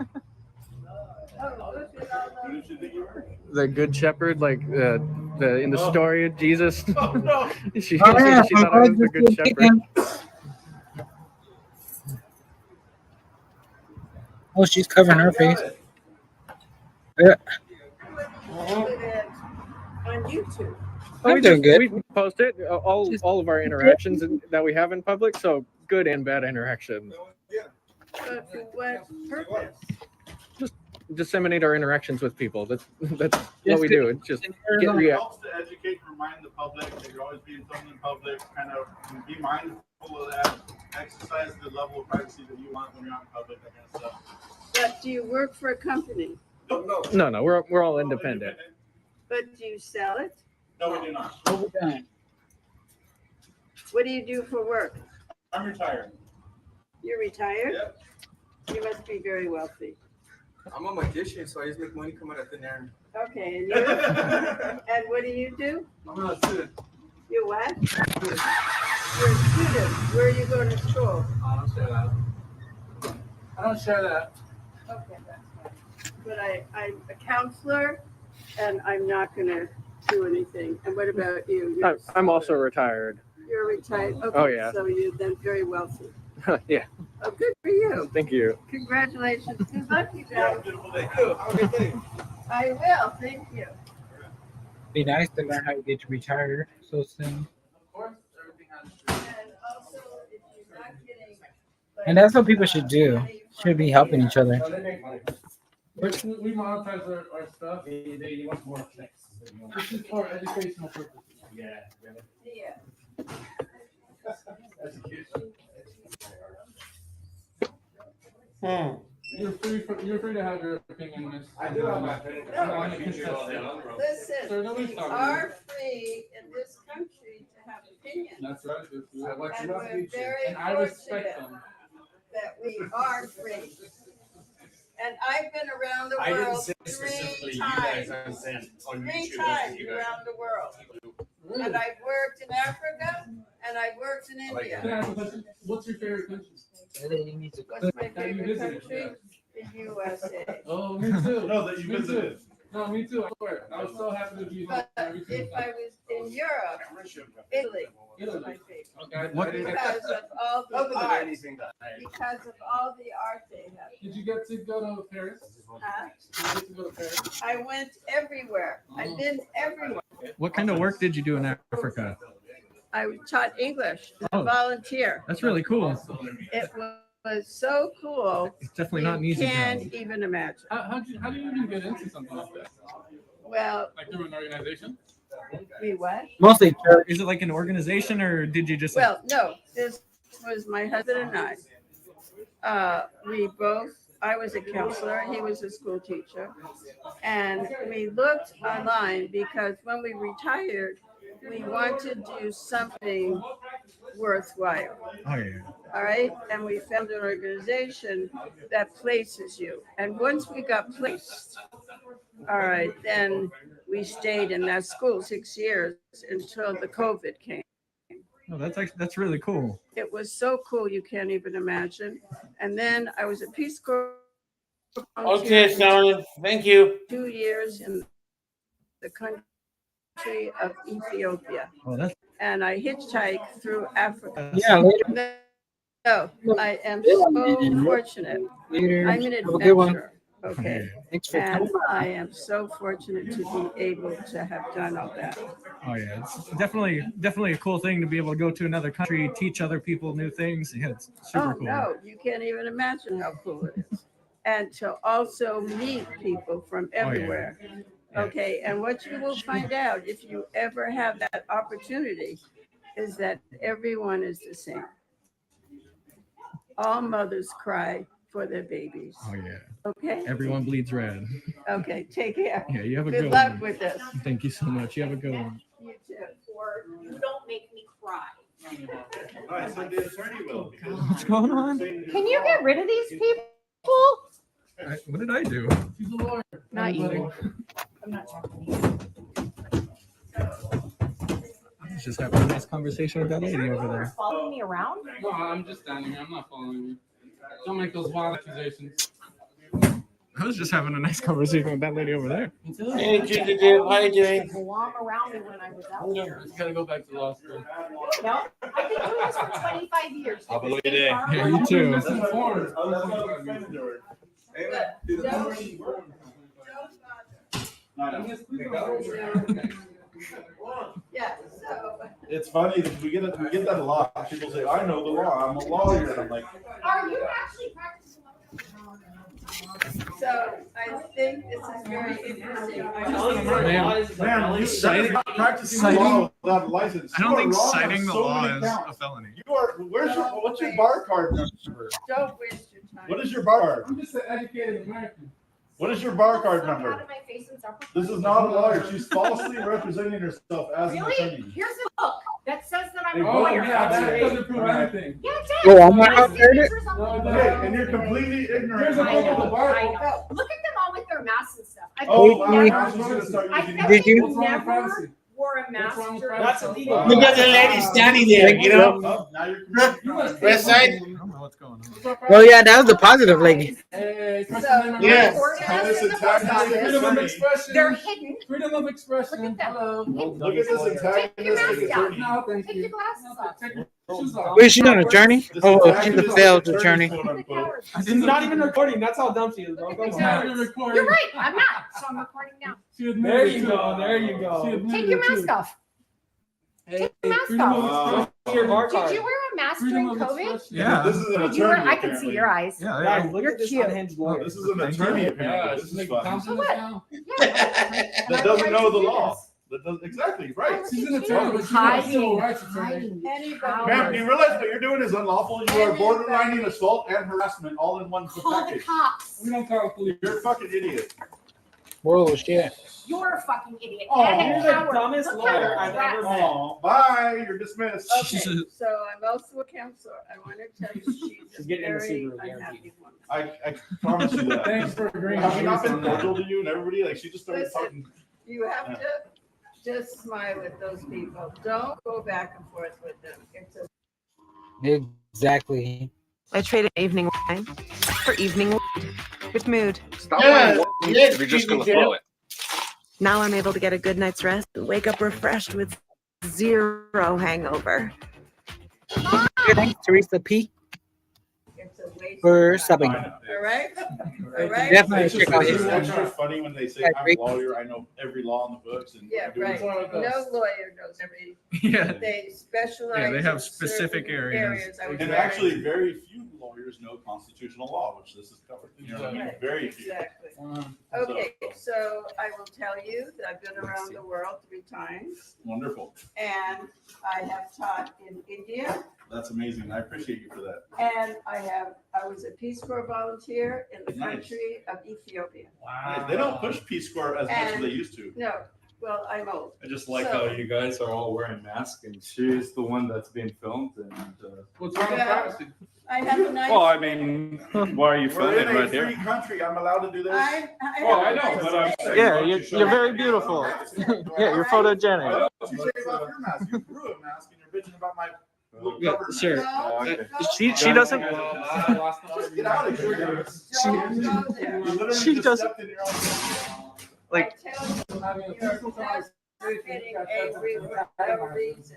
The good shepherd, like the in the story of Jesus. Oh, no. she Oh, yeah, she thought I was the good shepherd. Oh, she's covering her face. Yeah. On YouTube. I'm doing good. We post it all of our interactions that we have in public. So good and bad interactions. But for what purpose? Just disseminate our interactions with people. That's what Yes, we do. It's just It get react. helps to educate and remind the public that you're always being filmed in public. Kind of be mindful of that. Exercise the level of privacy that you want when you're out in public. That kind of stuff. But do you work for a company? No, we're all independent. But do you sell it? No, we do not. What do you do for work? I'm retired. You're retired? Yep. You must be very wealthy. I'm a magician, so I just make money come out of thin air. Okay, and you? And what do you do? I'm a student. You what? You're a student. Where are you going to school? I don't share that. I don't share that. Okay, that's fine. But I'm a counselor, and I'm not going to do anything. And what about you? I'm also retired. You're retired. Okay, Oh, yeah. So you're then very wealthy. Yeah. Oh, good for you. Thank you. Congratulations. Good luck, you guys. Thank you. Have a good day. I will. Thank you. Be nice to learn how to get to retire so soon. And that's what people should do. Should be helping each other. We monetize our stuff. They want more clicks. This is for educational purposes. Yeah. You're free to have your opinion, Miss. I do have my opinion. Listen, we are free in this country to have opinions. That's right. And we're very And I respect fortunate them. that we are free. And I've been around the I didn't world say specifically three you guys, times. I'm saying on Three YouTube, times you guys. around the world. And I've worked in Africa and I've worked in Can I India. ask a question? What's your favorite country? What's my favorite country? The USA. Oh, me too. No, that you Me too. visited. No, me too. I swear. I was so happy to be But every if single I time. was in Europe, Italy was my favorite. Okay. Because of all the Other than art. anything that Because of all the art they have. Did you get to go to Paris? Huh? Did you get to go to Paris? I went everywhere. I've been everywhere. What kind of work did you do in Africa? I taught English as a Oh. volunteer. That's really cool. It was so cool. It's definitely not an easy You can't job. even imagine. How do you even get into something like that? Well, Like through an organization? we what? Mostly church. Is it like an organization or did you just? Well, no, this was my husband and I. I was a counselor, he was a school teacher. And we looked online because when we retired, we wanted to do something worthwhile. Oh yeah. All right. And we found an organization that places you. And once we got placed, all right, then we stayed in that school 6 years until the COVID came. Oh, that's really cool. It was so cool, you can't even imagine. And then I was a Peace Corps. Okay, Sharon, thank you. 2 years in the country of Ethiopia. Oh, that's And I hitchhiked through Africa. Yeah, later. No, I am so fortunate. Later. I'm an Have a good one. adventurer. Okay. Thanks for And coming. I am so fortunate to be able to have done all that. Oh yeah, it's definitely a cool thing to be able to go to another country, teach other people new things. Yeah, it's super Oh, cool. no, you can't even imagine how cool it is. And to also meet people from Oh, yeah. everywhere. Okay, and what you will find out if you ever have that opportunity is that everyone is the same. All mothers cry for their babies. Oh yeah. Okay? Everyone bleeds red. Okay, take care. Yeah, you have a Good good luck one. with this. Thank you so much. You have a good one. You too. Or you don't make me cry. I said the attorney will. What's going on? Can you get rid of these people? What did I do? She's a lawyer. Not you. Everybody. I'm not talking to you. I was just having a nice conversation with that lady over there. Following me around? No, I'm just standing here. I'm not following you. Don't make those wild accusations. I was just having a nice conversation with that lady over there. Hey, Judy, Dave, how you doing? Glom around me when I was out there. Just gotta go back to law school. No, I've been doing this for 25 years. Have a good day. Yeah, you too. Yeah, so. It's funny that we get that a lot. People say, "I know the law. I'm a lawyer." And I'm like, Are you actually practicing? So I think this is very interesting. Man, you citing practicing the law without a license. I don't think citing the law is a felony. You are. What's your bar card number? Don't waste your time. What is your bar card? I'm just an educated American. What is your bar card number? This is not a lawyer. She's falsely representing herself as an Really? attorney. Here's a book that says that I'm a Oh, lawyer. yeah, that doesn't prove anything. Yeah, it Oh, does. I'm not My out there. signature's on the Okay, book. and you're completely ignorant. I of the know, Bible. I know. Look at them all with their masks and stuff. Oh, I've my never- gosh, she's gonna start I using. felt Did like you? you never wore a mask during That's COVID. illegal. Look at the lady standing there, you know? Now you're West side? I don't know what's going on. Well, yeah, that was the positive lady. Hey, So, Yes. Freedom of expression. They're hidden. Freedom of expression. Look at them. Hello. Look at this Take your antagonistic mask off. attorney. No, thank Take you. your glasses off. Take your shoes off. Wait, she's an attorney? This Oh, she's a antagonistic failed attorney. quote unquote. She's not even recording. That's how dumb she is. Don't go You're down. right. I'm not. So I'm recording now. There you go. There you go. Take your mask off. Hey, your mask freedom of off. expression. Your bar Did card. you wear a mask Freedom during of COVID? expression. Yeah. This is an Did you wear? attorney. I can see your eyes. Yeah, Guys, yeah. look You're at this cute. unhinged lawyer. This is an attorney. Yeah, Apparently. she's This is making fun. compliments now. That doesn't know the law. That does exactly right. She's an attorney, but she's not a civil rights attorney. Ma'am, do you realize what you're doing is unlawful? You are borderlining assault and harassment all in one Call the package. cops. We don't call police. You're a fucking idiot. Whoa, shit. You're a fucking idiot. Oh, and you're a the coward. dumbest Look lawyer how I've ever dressed. met. Oh, bye. You're dismissed. Okay, so I'm also a counselor. I want to tell you she's a She's getting in the very Subaru, unhappy guaranteed. woman. I promise you that. Thanks for agreeing. Have we not been cordial to you and everybody? Like she just started Listen. talking. You have to just smile at those people. Don't go back and forth with them. It's a Exactly. I traded evening wine for evening with mood. Stop yeah, yes, if you're just gonna throw it. Now I'm able to get a good night's rest and wake up refreshed with zero hangover. Thanks, Teresa P. it's a waste for of time. subbing. All right? All right? Definitely It's check out his just extra funny when they say Yeah, I'm a great. lawyer. I know every law in the books and Yeah, I do right. this. No lawyer knows every. Yeah. They specialize. Yeah, they have in specific certain areas. I was And very- actually, very few lawyers know constitutional law, which this is covered. You know what I mean? Right, Very few. Exactly. Okay, so I will tell you that I've been around the world 3 times, Wonderful. and I have taught in India, That's amazing. I appreciate you for that. and I was a Peace Corps volunteer in the Nice. country of Ethiopia. Nice. They don't push Peace Corps as much as And- they used to. No, well, I'm old. I just like So- how you guys are all wearing masks, and she's the one that's being filmed. And What's wrong with Yeah. privacy? I have a nice. well, I mean, why are you We're filming in a right free here? country. I'm allowed to do this. I Well, have I a know, nice but I'm face. saying, Yeah, why don't you're, you show you're me? very beautiful. Yeah, you're photogenic. What else you say about your mask? You grew a mask and you're bitching about my little Yeah, covered sure. mask. No, okay. no, She doesn't. Just get out of here. Don't go there. You literally She just doesn't- stepped in your own. Like- I tell you, you're just getting angry for no reason.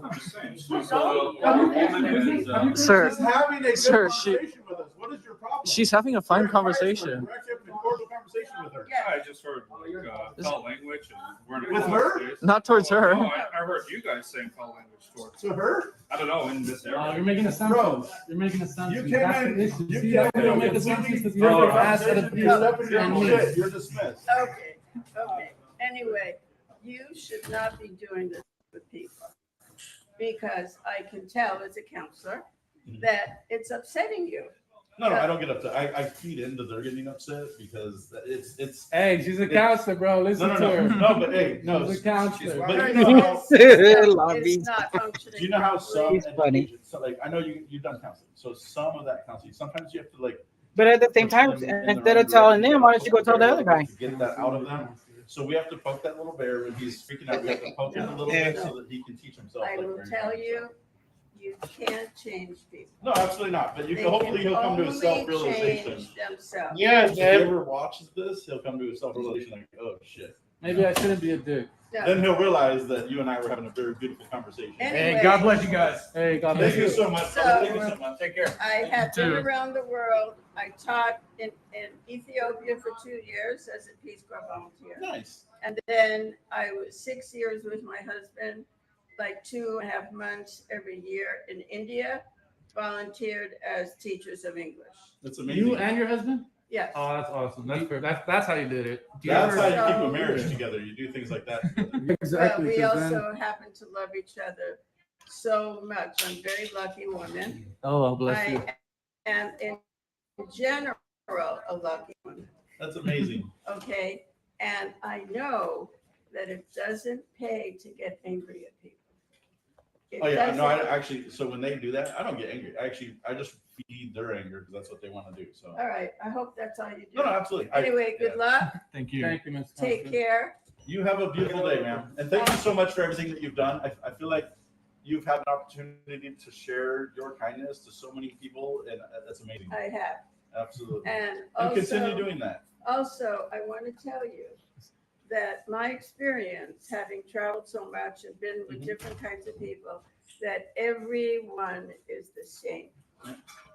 I'm just saying, she's Don't- a woman and Sir, She's having a good Sir, she- conversation with us. What is your problem? she's having a fine conversation. We're actually having a cordial conversation with her. I just heard foul language and we're in With her? Not towards her. No, I heard you guys saying foul language towards. To her? I don't know in this area. You're making assumptions. You're making assumptions. You came That's in. the issue. You See, came we don't in make completely- assumptions because you're you're the fast at conversation. You're stepping in your and own me. shit. You're dismissed. Okay, okay. Anyway, you should not be doing this with people. Because I can tell as a counselor that it's upsetting you. No, I don't get upset. I feed into their getting upset because it's. Hey, she's a counselor, bro. Listen No, to no, her. no, no, but hey, no. She's a counselor. But you First know of how, all, it's not functioning. do you know how some He's funny. education, so like I know you've done counseling, so some of that counseling, sometimes you have to like But at the same time, instead of telling them, why don't you go tell the other guy? to get that out of them. So we have to poke that little bear when he's freaking out. We have to poke him a little bit so that he can teach himself. I like, will very tell fast. you, you can't change people. No, absolutely not. But you They can, hopefully can he'll come to a only self-realization. change themselves. Yes, If he man. ever watches this, he'll come to a self-realization like, oh shit. Maybe I shouldn't be a dick. No. Then he'll realize that you and I were having a very beautiful conversation. Anyway, Hey, God bless you guys. Hey, God bless Thank you so much. So- Thank you so much. Take care. I have been too. around the world. I taught in Ethiopia for 2 years as a Peace Corps volunteer. Nice. And then I was 6 years with my husband, like 2.5 months every year in India, volunteered as teachers of English. That's amazing. You and your husband? Yes. Oh, that's awesome. That's how you did it. That's how you keep So- a marriage together. You do things like that. Exactly. But we 'cause then- also happen to love each other so much. I'm a very lucky woman. Oh, bless you. I am in general a lucky woman. That's amazing. Okay, and I know that it doesn't pay to get angry at people. It Oh yeah, no, I doesn't. actually. So when they do that, I don't get angry. I just feed their anger because that's what they want to do. So. All right, I hope that's all you do. No, no, absolutely. Anyway, good luck. Thank you. Thank you, Ms. Take Thompson. care. You have a beautiful day, ma'am. And thank you so much for everything that you've done. I feel like you've had an opportunity to share your kindness to so many people, and that's amazing. I have. Absolutely. And continue also- doing that. Also, I want to tell you that my experience, having traveled so much and been with different kinds of people, that everyone is the same.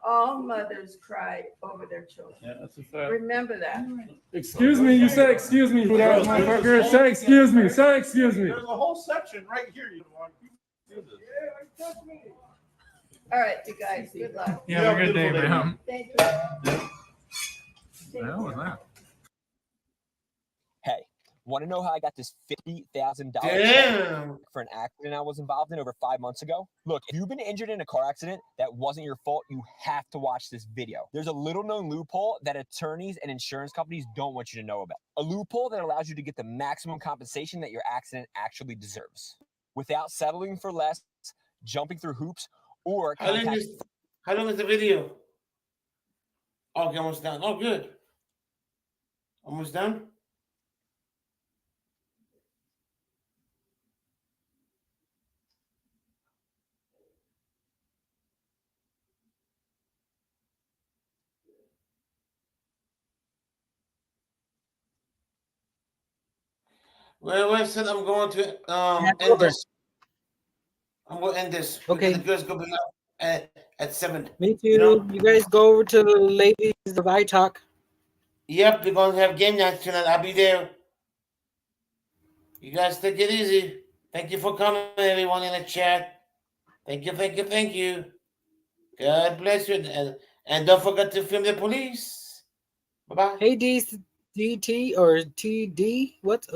All mothers cry over their children. Yeah, that's a fact. Remember that. Excuse me. You said excuse me. You that motherfucker. Say excuse me. Say excuse me. There's a whole section right here. You want to do this. All right, you guys, good luck. Yeah, have a good day, ma'am. Thank you. The hell was that? Hey, want to know how I got this $50,000 Damn. for an accident I was involved in over 5 months ago? Look, if you've been injured in a car accident that wasn't your fault, you have to watch this video. There's a little known loophole that attorneys and insurance companies don't want you to know about. A loophole that allows you to get the maximum compensation that your accident actually deserves without settling for less, jumping through hoops, or How long contacting is the video? Okay, almost done. Oh, good. Almost done. Well, I said I'm going to end this. I'm going to end this. Okay. The girls go be up at 7. Me too. You know? You guys go over to the ladies of I Talk. Yep, they're going to have game night tonight. I'll be there. You guys take it easy. Thank you for coming, everyone in the chat. Thank you, thank you, thank you. God bless you. And don't forget to film the police. Bye-bye. Hey, DT or TD, what's up?